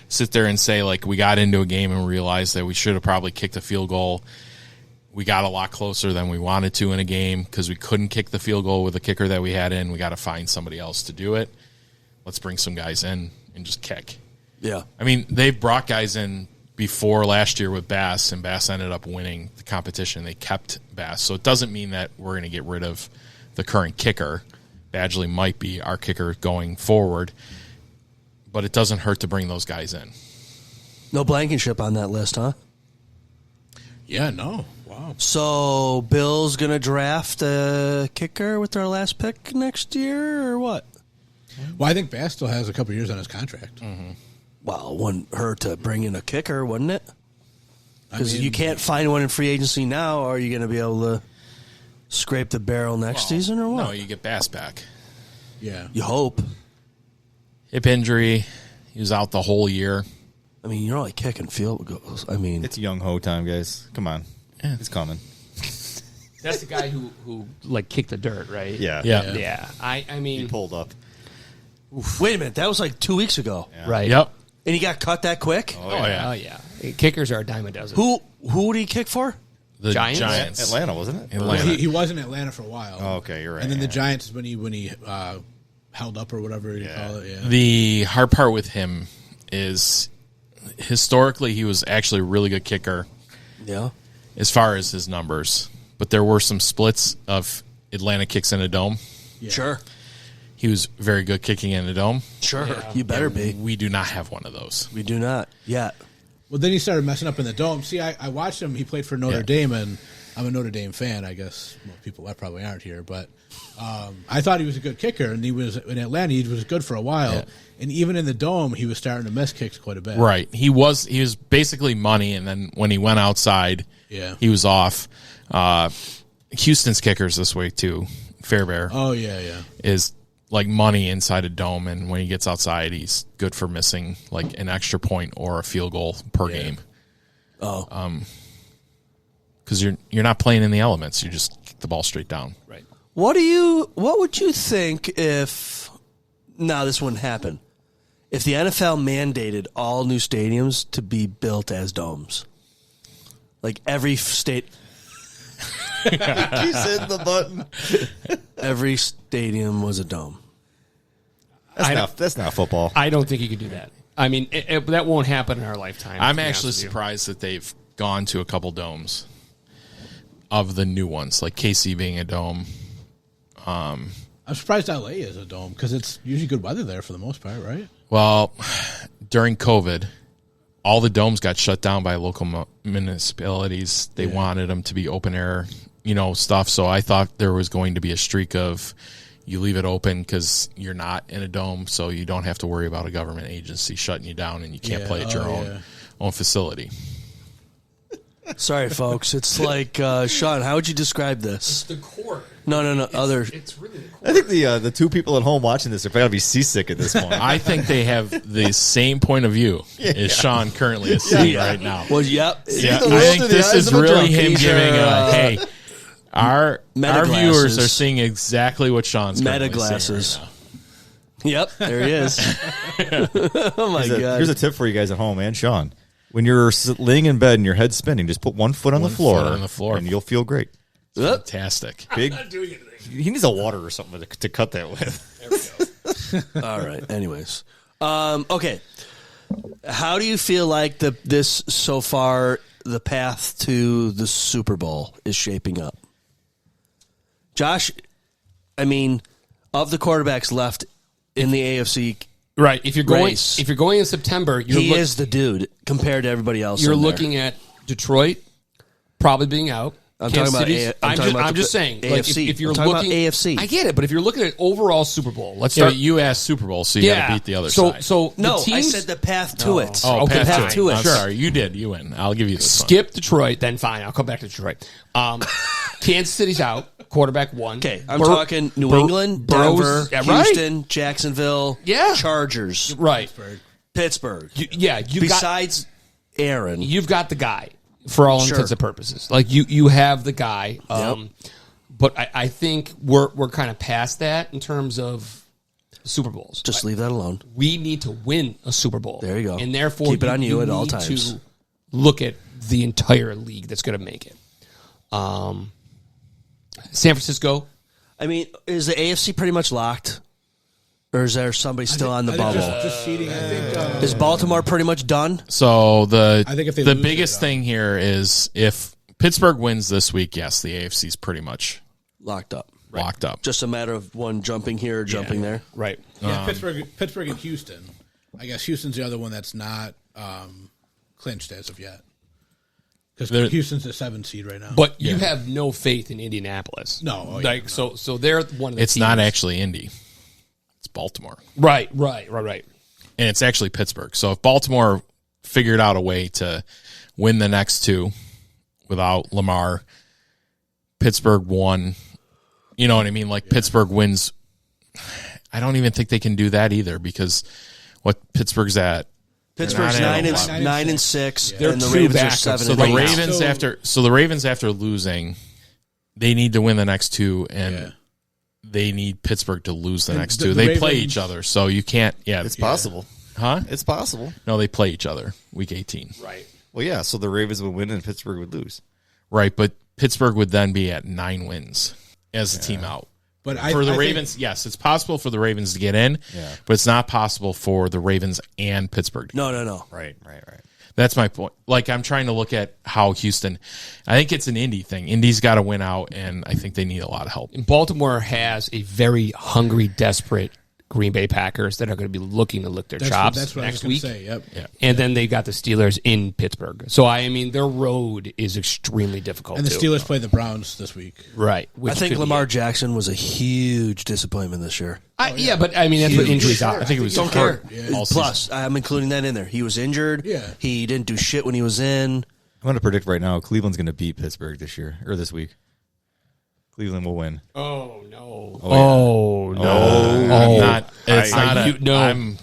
[SPEAKER 2] sit there and say, like, we got into a game and realized that we should have probably kicked a field goal. We got a lot closer than we wanted to in a game because we couldn't kick the field goal with the kicker that we had in. We got to find somebody else to do it. Let's bring some guys in and just kick.
[SPEAKER 3] Yeah.
[SPEAKER 2] I mean, they brought guys in before last year with Bass, and Bass ended up winning the competition. They kept Bass. So it doesn't mean that we're going to get rid of the current kicker. Badgley might be our kicker going forward, but it doesn't hurt to bring those guys in.
[SPEAKER 3] No Blankenship on that list, huh?
[SPEAKER 6] Yeah, no. Wow.
[SPEAKER 3] So Bill's going to draft a kicker with their last pick next year, or what?
[SPEAKER 6] Well, I think Bass still has a couple years on his contract.
[SPEAKER 3] Well, it wouldn't hurt to bring in a kicker, wouldn't it?
[SPEAKER 6] I
[SPEAKER 3] Because
[SPEAKER 6] mean,
[SPEAKER 3] you can't find one in free agency now. Are you going to be able to scrape the barrel next season, or what?
[SPEAKER 2] No, you get Bass back.
[SPEAKER 6] Yeah.
[SPEAKER 3] You hope.
[SPEAKER 2] Hip injury. He was out the whole year.
[SPEAKER 3] I mean, you're only kicking field goals. I mean,
[SPEAKER 5] It's young ho time, guys. Come on, it's coming.
[SPEAKER 4] That's the guy who like kicked the dirt, right?
[SPEAKER 5] Yeah,
[SPEAKER 2] Yeah.
[SPEAKER 4] Yeah. I
[SPEAKER 5] He
[SPEAKER 4] mean,
[SPEAKER 5] pulled up.
[SPEAKER 3] wait a minute. That was like 2 weeks ago.
[SPEAKER 4] right.
[SPEAKER 2] Yep.
[SPEAKER 3] And he got cut that quick?
[SPEAKER 2] Oh, yeah.
[SPEAKER 4] Oh, yeah. Kickers are a dime a dozen.
[SPEAKER 3] Who did he kick for?
[SPEAKER 2] The
[SPEAKER 4] Giants?
[SPEAKER 2] Giants.
[SPEAKER 5] Atlanta, wasn't it?
[SPEAKER 2] Atlanta.
[SPEAKER 6] Well, he was in Atlanta for a while.
[SPEAKER 5] Oh, okay, you're right.
[SPEAKER 6] And then the
[SPEAKER 5] yeah.
[SPEAKER 6] Giants is when he held up or whatever you call it. Yeah.
[SPEAKER 2] The hard part with him is historically he was actually a really good kicker
[SPEAKER 3] Yeah.
[SPEAKER 2] as far as his numbers, but there were some splits of Atlanta kicks in a dome.
[SPEAKER 6] Yeah.
[SPEAKER 3] Sure.
[SPEAKER 2] He was very good kicking in a dome.
[SPEAKER 3] Sure. You better be.
[SPEAKER 2] We do not have one of those.
[SPEAKER 3] We do not yet.
[SPEAKER 6] Well, then he started messing up in the dome. See, I watched him. He played for Notre
[SPEAKER 2] Yeah.
[SPEAKER 6] Dame, and I'm a Notre Dame fan. I guess most people that probably aren't here, but I thought he was a good kicker, and he was in Atlanta. He was good for a while,
[SPEAKER 2] Yeah.
[SPEAKER 6] and even in the dome, he was starting to miss kicks quite a bit.
[SPEAKER 2] Right. He was basically money, and then when he went outside,
[SPEAKER 6] Yeah.
[SPEAKER 2] he was off. Houston's kickers this way too. Fairbear
[SPEAKER 6] Oh yeah, yeah.
[SPEAKER 2] is like money inside a dome, and when he gets outside, he's good for missing like an extra point or a field goal per game.
[SPEAKER 3] Oh.
[SPEAKER 2] Because you're not playing in the elements. You just kick the ball straight down.
[SPEAKER 4] Right.
[SPEAKER 3] What would you think if now this wouldn't happen? If the NFL mandated all new stadiums to be built as domes? Like every state
[SPEAKER 5] Keeps hitting the button.
[SPEAKER 3] every stadium was a dome.
[SPEAKER 5] That's not football.
[SPEAKER 4] I don't think you could do that. I mean, that won't happen in our lifetime.
[SPEAKER 2] I'm
[SPEAKER 4] to be
[SPEAKER 2] actually
[SPEAKER 4] honest with you.
[SPEAKER 2] surprised that they've gone to a couple domes of the new ones, like KC being a dome.
[SPEAKER 6] I'm surprised LA is a dome because it's usually good weather there for the most part, right?
[SPEAKER 2] Well, during COVID, all the domes got shut down by local municipalities. They wanted them to be open air, stuff. So I thought there was going to be a streak of you leave it open because you're not in a dome, so you don't have to worry about a government agency shutting you down and you can't
[SPEAKER 6] Yeah.
[SPEAKER 2] play at your
[SPEAKER 6] Oh,
[SPEAKER 2] own facility.
[SPEAKER 3] Sorry, folks. It's like Sean. How would you describe this?
[SPEAKER 4] The core.
[SPEAKER 3] No. Other.
[SPEAKER 4] It's really the core.
[SPEAKER 5] I think the two people at home watching this are going to be seasick at this point.
[SPEAKER 2] I think they have the same point of view as Sean currently is seeing right now.
[SPEAKER 3] Well, yep.
[SPEAKER 2] Yeah,
[SPEAKER 5] the
[SPEAKER 2] I
[SPEAKER 5] world
[SPEAKER 2] think
[SPEAKER 5] through the
[SPEAKER 2] this
[SPEAKER 5] eyes
[SPEAKER 2] is
[SPEAKER 5] of a
[SPEAKER 2] really
[SPEAKER 5] drunk.
[SPEAKER 2] him
[SPEAKER 3] These
[SPEAKER 2] giving
[SPEAKER 3] are,
[SPEAKER 2] hey, our
[SPEAKER 3] meta
[SPEAKER 2] viewers
[SPEAKER 3] glasses.
[SPEAKER 2] are seeing exactly what Sean's
[SPEAKER 3] Meta
[SPEAKER 2] currently seeing
[SPEAKER 3] glasses.
[SPEAKER 2] right now.
[SPEAKER 3] Yep. There he is. Oh my god.
[SPEAKER 5] Here's a tip for you guys at home and Sean. When you're laying in bed and your head's spinning, just put one foot on the floor,
[SPEAKER 2] foot on the floor.
[SPEAKER 5] and you'll feel great.
[SPEAKER 2] Fantastic.
[SPEAKER 5] Big. He needs a water or something to cut that with.
[SPEAKER 3] All right. Anyways, okay. How do you feel like this so far? The path to the Super Bowl is shaping up. Josh, I mean, of the quarterbacks left in the AFC
[SPEAKER 4] Right. If you're going
[SPEAKER 3] race.
[SPEAKER 4] in September,
[SPEAKER 3] He is the dude compared to everybody else.
[SPEAKER 4] You're
[SPEAKER 3] in there.
[SPEAKER 4] looking at Detroit probably being out.
[SPEAKER 3] I'm
[SPEAKER 4] Kansas
[SPEAKER 3] talking about
[SPEAKER 4] City's-
[SPEAKER 3] I'm
[SPEAKER 4] I'm just saying.
[SPEAKER 3] AFC.
[SPEAKER 4] Like, if you're
[SPEAKER 3] I'm talking
[SPEAKER 4] looking
[SPEAKER 3] about AFC.
[SPEAKER 4] I get it, but if you're looking at overall Super Bowl, let's
[SPEAKER 2] Yeah,
[SPEAKER 4] start.
[SPEAKER 2] but you asked Super Bowl, so you got to beat the other side.
[SPEAKER 4] So
[SPEAKER 3] No,
[SPEAKER 4] the
[SPEAKER 3] I
[SPEAKER 4] teams,
[SPEAKER 3] said the path to it.
[SPEAKER 2] Oh,
[SPEAKER 4] Okay,
[SPEAKER 2] pass
[SPEAKER 4] fine.
[SPEAKER 3] to it.
[SPEAKER 2] I'm
[SPEAKER 3] Sure.
[SPEAKER 2] sorry, you did. You win. I'll give you this one.
[SPEAKER 4] skip Detroit, then fine. I'll come back to Detroit. Kansas City's out. Quarterback one.
[SPEAKER 3] Okay, I'm talking New England,
[SPEAKER 4] Burrows-
[SPEAKER 3] Denver,
[SPEAKER 4] yeah, right.
[SPEAKER 3] Houston, Jacksonville,
[SPEAKER 4] Yeah.
[SPEAKER 3] Chargers,
[SPEAKER 4] Right.
[SPEAKER 3] Pittsburgh.
[SPEAKER 4] Besides,
[SPEAKER 3] Aaron.
[SPEAKER 4] you've got the guy for all
[SPEAKER 3] Sure.
[SPEAKER 4] intents and purposes. Like you have the guy. But I think we're kind of past that in terms of Super Bowls.
[SPEAKER 3] Just leave that alone.
[SPEAKER 4] We need to win a Super Bowl.
[SPEAKER 3] There you go.
[SPEAKER 4] And therefore,
[SPEAKER 3] Keep it on you at all
[SPEAKER 4] need
[SPEAKER 3] times.
[SPEAKER 4] to look at the entire league that's going to make it. San Francisco.
[SPEAKER 3] I mean, is the AFC pretty much locked? Or is there somebody still on the bubble?
[SPEAKER 6] Just seeding. I think.
[SPEAKER 3] Is Baltimore pretty much done?
[SPEAKER 2] So
[SPEAKER 6] I think if they
[SPEAKER 2] the
[SPEAKER 6] lose
[SPEAKER 2] biggest
[SPEAKER 6] it,
[SPEAKER 2] thing here is if Pittsburgh wins this week, yes, the AFC's pretty much
[SPEAKER 3] Locked up.
[SPEAKER 2] locked up.
[SPEAKER 3] Just a matter of one jumping here or jumping there.
[SPEAKER 4] Right.
[SPEAKER 6] Yeah, Pittsburgh and Houston. I guess Houston's the other one that's not clinched as of yet. Because Houston's the 7th seed right now.
[SPEAKER 4] But you have no faith in Indianapolis.
[SPEAKER 6] No.
[SPEAKER 4] So they're one of the
[SPEAKER 2] It's
[SPEAKER 4] teams.
[SPEAKER 2] not actually Indy. It's Baltimore.
[SPEAKER 4] Right.
[SPEAKER 2] And it's actually Pittsburgh. So if Baltimore figured out a way to win the next two without Lamar, Pittsburgh won. You know what I mean? Like Pittsburgh wins. I don't even think they can do that either because what Pittsburgh's at.
[SPEAKER 3] Pittsburgh's
[SPEAKER 2] They're not
[SPEAKER 3] 9 and 6,
[SPEAKER 4] They're
[SPEAKER 3] and the
[SPEAKER 4] two
[SPEAKER 3] Ravens are
[SPEAKER 4] backups.
[SPEAKER 3] 7
[SPEAKER 2] So
[SPEAKER 3] and
[SPEAKER 2] the
[SPEAKER 3] 8.
[SPEAKER 2] Ravens after losing, they need to win the next two, and they need Pittsburgh to lose the next two. They play each other, so you can't. Yeah,
[SPEAKER 5] It's possible.
[SPEAKER 2] Huh?
[SPEAKER 5] It's possible.
[SPEAKER 2] No, they play each other week 18.
[SPEAKER 4] Right.
[SPEAKER 5] Well, yeah. So the Ravens would win and Pittsburgh would lose.
[SPEAKER 2] Right, but Pittsburgh would then be at 9 wins as a team out.
[SPEAKER 6] But
[SPEAKER 2] For the
[SPEAKER 6] I
[SPEAKER 2] Ravens, yes, it's possible for the Ravens to get in, but it's not possible for the Ravens and Pittsburgh.
[SPEAKER 3] No.
[SPEAKER 5] Right.
[SPEAKER 2] That's my point. Like, I'm trying to look at how Houston, I think it's an Indy thing. Indy's got to win out, and I think they need a lot of help.
[SPEAKER 4] Baltimore has a very hungry, desperate Green Bay Packers that are going to be looking to lick their chops
[SPEAKER 6] That's what I was
[SPEAKER 4] next
[SPEAKER 6] going
[SPEAKER 4] week.
[SPEAKER 6] to say. Yep.
[SPEAKER 2] Yeah.
[SPEAKER 4] And then they got the Steelers in Pittsburgh. So, I mean, their road is extremely difficult.
[SPEAKER 6] And the
[SPEAKER 4] too.
[SPEAKER 6] Steelers play the Browns this week.
[SPEAKER 4] Right.
[SPEAKER 3] I
[SPEAKER 4] which
[SPEAKER 3] think
[SPEAKER 4] could be
[SPEAKER 3] Lamar
[SPEAKER 4] it.
[SPEAKER 3] Jackson was a huge disappointment this year.
[SPEAKER 4] Yeah, but I mean, that's what injuries are.
[SPEAKER 2] I think it was
[SPEAKER 3] Don't
[SPEAKER 2] hurt
[SPEAKER 3] care.
[SPEAKER 2] all season.
[SPEAKER 3] Plus, I'm including that in there. He was injured.
[SPEAKER 6] Yeah.
[SPEAKER 3] He didn't do shit when he was in.
[SPEAKER 5] I'm going to predict right now Cleveland's going to beat Pittsburgh this year or this week. Cleveland will win.
[SPEAKER 4] Oh, no.
[SPEAKER 5] Oh,
[SPEAKER 4] no.
[SPEAKER 2] I'm not. It's
[SPEAKER 4] I-
[SPEAKER 2] not.
[SPEAKER 4] are you- no.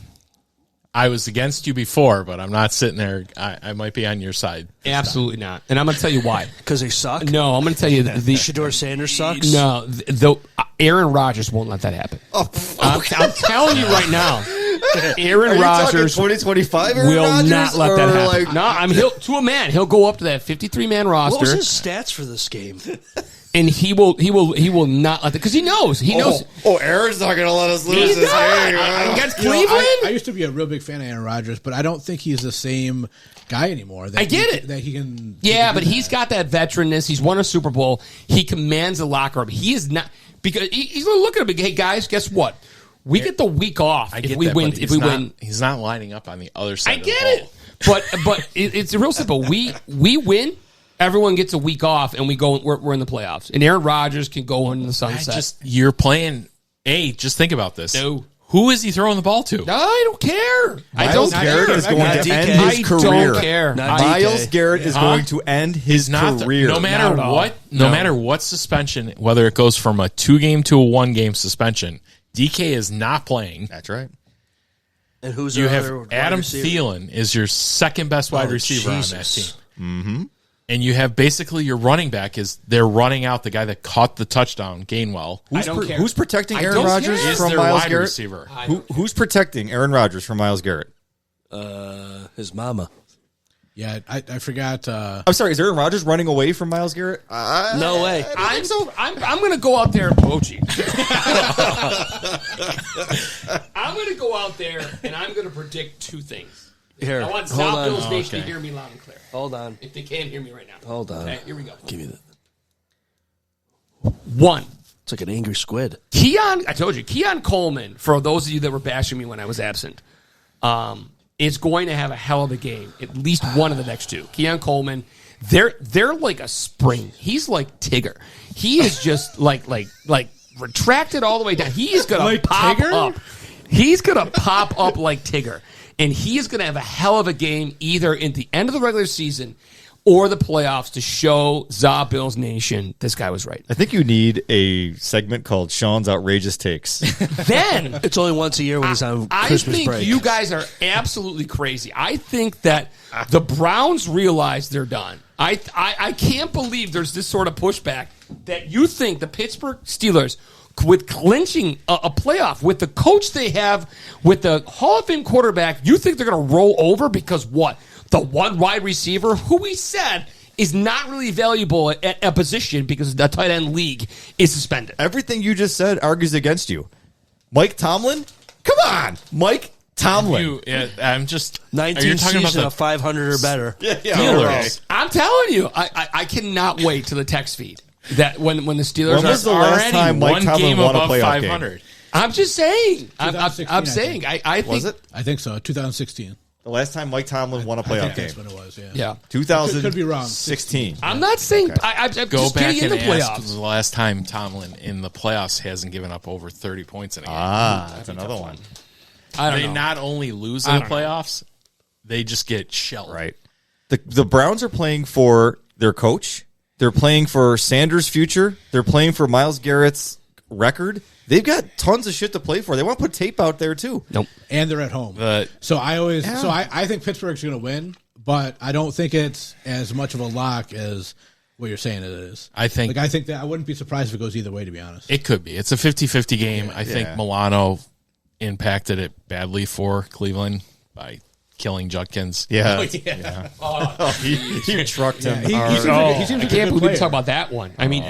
[SPEAKER 2] I was against you before, but I'm not sitting there. I might be on your side.
[SPEAKER 4] Absolutely not. And I'm going to tell you why.
[SPEAKER 3] Because they suck?
[SPEAKER 4] No, I'm going to tell you that the
[SPEAKER 3] Shador Sanders sucks?
[SPEAKER 4] No, Aaron Rodgers won't let that happen. I'm telling you right now, Aaron Rodgers
[SPEAKER 5] 2025
[SPEAKER 4] will not let that happen. No, to a man, he'll go up to that 53-man roster,
[SPEAKER 3] What was his stats for this game?
[SPEAKER 4] and he will not let that because he knows.
[SPEAKER 5] Aaron's not going to let us lose
[SPEAKER 4] He's
[SPEAKER 5] this
[SPEAKER 4] not.
[SPEAKER 5] game.
[SPEAKER 4] Against
[SPEAKER 6] You know,
[SPEAKER 4] Cleveland.
[SPEAKER 6] I used to be a real big fan of Aaron Rodgers, but I don't think he's the same guy anymore.
[SPEAKER 4] I get it.
[SPEAKER 6] That he can.
[SPEAKER 4] Yeah, but he's got that veteranness. He's won a Super Bowl. He commands the locker room. He is not because he's looking at him. Hey guys, guess what? We get the week off
[SPEAKER 2] I
[SPEAKER 4] if
[SPEAKER 2] get
[SPEAKER 4] we
[SPEAKER 2] that,
[SPEAKER 4] win.
[SPEAKER 2] but
[SPEAKER 4] If we win,
[SPEAKER 2] he's not lining up on the other side.
[SPEAKER 4] I
[SPEAKER 2] of the
[SPEAKER 4] get
[SPEAKER 2] ball.
[SPEAKER 4] it. But it's real simple. We win. Everyone gets a week off, and we go. We're in the playoffs, and Aaron Rodgers can go into the sunset.
[SPEAKER 2] You're playing. Just think about this.
[SPEAKER 4] No.
[SPEAKER 2] Who is he throwing the ball to?
[SPEAKER 4] I don't care. I
[SPEAKER 5] Miles
[SPEAKER 4] don't
[SPEAKER 5] Garrett
[SPEAKER 4] care.
[SPEAKER 5] is going
[SPEAKER 3] Not
[SPEAKER 5] to
[SPEAKER 3] DK.
[SPEAKER 5] end
[SPEAKER 4] I
[SPEAKER 5] his career.
[SPEAKER 4] don't care.
[SPEAKER 3] Not
[SPEAKER 5] Miles
[SPEAKER 3] DK.
[SPEAKER 5] Garrett is going to end his career.
[SPEAKER 2] No matter
[SPEAKER 4] Not at all.
[SPEAKER 2] what,
[SPEAKER 4] No.
[SPEAKER 2] no matter what suspension, whether it goes from a 2-game to a 1-game suspension, DK is not playing.
[SPEAKER 5] That's right.
[SPEAKER 3] And who's
[SPEAKER 2] You
[SPEAKER 3] their
[SPEAKER 2] have
[SPEAKER 3] other wide
[SPEAKER 2] Adam
[SPEAKER 3] receiver?
[SPEAKER 2] Thielen is your second best wide
[SPEAKER 3] Oh,
[SPEAKER 2] receiver on that
[SPEAKER 3] Jesus.
[SPEAKER 2] team. Mm-hmm. And you have basically your running back is they're running out the guy that caught the touchdown, Gainwell.
[SPEAKER 4] I don't care.
[SPEAKER 5] Who's protecting
[SPEAKER 4] I
[SPEAKER 5] Aaron
[SPEAKER 4] don't
[SPEAKER 5] Rodgers
[SPEAKER 4] care.
[SPEAKER 2] Is
[SPEAKER 5] from
[SPEAKER 2] their
[SPEAKER 5] Miles
[SPEAKER 2] wide
[SPEAKER 5] Garrett?
[SPEAKER 2] receiver.
[SPEAKER 5] Who's protecting Aaron Rodgers from Miles Garrett?
[SPEAKER 3] His mama.
[SPEAKER 6] Yeah, I forgot.
[SPEAKER 5] I'm sorry, is Aaron Rodgers running away from Miles Garrett?
[SPEAKER 3] No way.
[SPEAKER 4] I'm going to go out there. Oh, gee. I'm going to go out there and I'm going to predict two things.
[SPEAKER 3] Here,
[SPEAKER 4] I want
[SPEAKER 3] hold
[SPEAKER 4] ZaBillsPodcast
[SPEAKER 3] on.
[SPEAKER 4] Nation to hear me loud and clear.
[SPEAKER 3] Hold on.
[SPEAKER 4] If they can't hear me right now.
[SPEAKER 3] Hold on.
[SPEAKER 4] Okay, here we go.
[SPEAKER 3] Give me that.
[SPEAKER 4] 1,
[SPEAKER 3] It's like an angry squid.
[SPEAKER 4] I told you, Keon Coleman, for those of you that were bashing me when I was absent, is going to have a hell of a game. At least one of the next two. Keon Coleman, they're like a spring. He's like Tigger. He is just like retracted all the way down. He is going to pop
[SPEAKER 6] Tigger?
[SPEAKER 4] up. He's going to pop up like Tigger. And he is going to have a hell of a game either in the end of the regular season or the playoffs to show Bills Nation this guy was right.
[SPEAKER 5] I think you need a segment called Sean's Outrageous Takes.
[SPEAKER 4] Then
[SPEAKER 3] It's only once a year when he's on Christmas
[SPEAKER 4] I think
[SPEAKER 3] break.
[SPEAKER 4] you guys are absolutely crazy. I think that the Browns realize they're done. I can't believe there's this sort of pushback that you think the Pittsburgh Steelers, with clinching a playoff, with the coach they have, with the Hall of Fame quarterback, you think they're going to roll over because what? The one wide receiver, who we said is not really valuable at a position because the tight end league is suspended.
[SPEAKER 5] Everything you just said argues against you. Mike Tomlin? Come on. Mike Tomlin.
[SPEAKER 2] I'm just
[SPEAKER 3] 19 season of 500 or better.
[SPEAKER 2] Steelers.
[SPEAKER 4] I'm telling you, I cannot wait to the text feed that when the Steelers
[SPEAKER 5] When was the
[SPEAKER 4] are
[SPEAKER 5] last
[SPEAKER 4] already
[SPEAKER 5] time Mike
[SPEAKER 2] one
[SPEAKER 5] Tomlin
[SPEAKER 2] game
[SPEAKER 5] won a
[SPEAKER 2] above
[SPEAKER 5] playoff
[SPEAKER 2] 500.
[SPEAKER 5] game?
[SPEAKER 4] I'm just saying. I'm
[SPEAKER 6] 2016,
[SPEAKER 4] saying. I think.
[SPEAKER 5] Was it?
[SPEAKER 6] I think so. 2016.
[SPEAKER 5] The last time Mike Tomlin won a
[SPEAKER 6] I
[SPEAKER 5] playoff
[SPEAKER 6] think
[SPEAKER 5] game.
[SPEAKER 6] that's when it was. Yeah.
[SPEAKER 4] Yeah.
[SPEAKER 5] 2016.
[SPEAKER 6] Could be wrong.
[SPEAKER 5] 16.
[SPEAKER 4] I'm not saying. I'm
[SPEAKER 2] Go
[SPEAKER 4] just
[SPEAKER 2] back
[SPEAKER 4] getting
[SPEAKER 2] and
[SPEAKER 4] into
[SPEAKER 2] ask
[SPEAKER 4] playoffs.
[SPEAKER 2] the last time Tomlin in the playoffs hasn't given up over 30 points in a game.
[SPEAKER 5] That's another one.
[SPEAKER 4] I don't
[SPEAKER 2] They
[SPEAKER 4] know.
[SPEAKER 2] not only lose in
[SPEAKER 4] I
[SPEAKER 2] the
[SPEAKER 4] don't know.
[SPEAKER 2] playoffs, they just get shelled.
[SPEAKER 5] Right. The Browns are playing for their coach. They're playing for Sanders' future. They're playing for Myles Garrett's record. They've got tons of shit to play for. They want to put tape out there too.
[SPEAKER 4] Nope.
[SPEAKER 6] And they're at home. So I think Pittsburgh's going to win, but I don't think it's as much of a lock as what you're saying it is.
[SPEAKER 2] I think
[SPEAKER 6] that I wouldn't be surprised if it goes either way, to be honest.
[SPEAKER 2] it could be. It's a 50-50 game. I think Milano impacted it badly for Cleveland by killing Judkins.
[SPEAKER 5] Yeah.
[SPEAKER 6] He
[SPEAKER 5] trucked him.
[SPEAKER 6] he
[SPEAKER 5] hard.
[SPEAKER 6] seems like, he seems
[SPEAKER 4] I
[SPEAKER 6] like a
[SPEAKER 4] can't
[SPEAKER 6] good
[SPEAKER 4] believe we
[SPEAKER 6] player.
[SPEAKER 4] didn't talk about that one. I mean,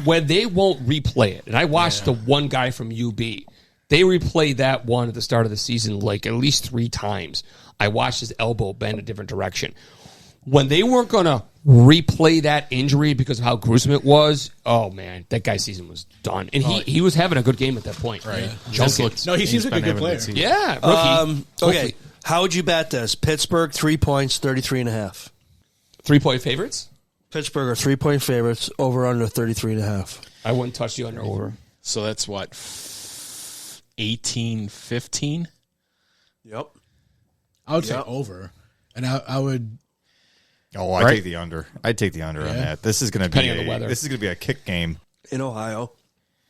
[SPEAKER 4] when they won't replay it, and I watched the one guy from UB, they replayed that one at the start of the season like at least 3 times. I watched his elbow bend a different direction. When they weren't going to replay that injury because of how gruesome it was, oh man, that guy's season was done. And he was having a good game at that point. Right.
[SPEAKER 6] No, he seems like a good player.
[SPEAKER 4] Yeah, rookie.
[SPEAKER 3] Okay, how would you bet this? Pittsburgh 3 points, 33.5.
[SPEAKER 4] 3-point favorites?
[SPEAKER 3] Pittsburgh are 3-point favorites. Over under 33.5.
[SPEAKER 4] I wouldn't touch the under over.
[SPEAKER 2] So that's what, 18-15?
[SPEAKER 3] Yep.
[SPEAKER 6] I would say over, and I would.
[SPEAKER 5] Oh, I'd take the under. I'd take the under on that. This is going to be
[SPEAKER 4] Depending on the weather.
[SPEAKER 5] This is going to be a kick game.
[SPEAKER 3] In Ohio.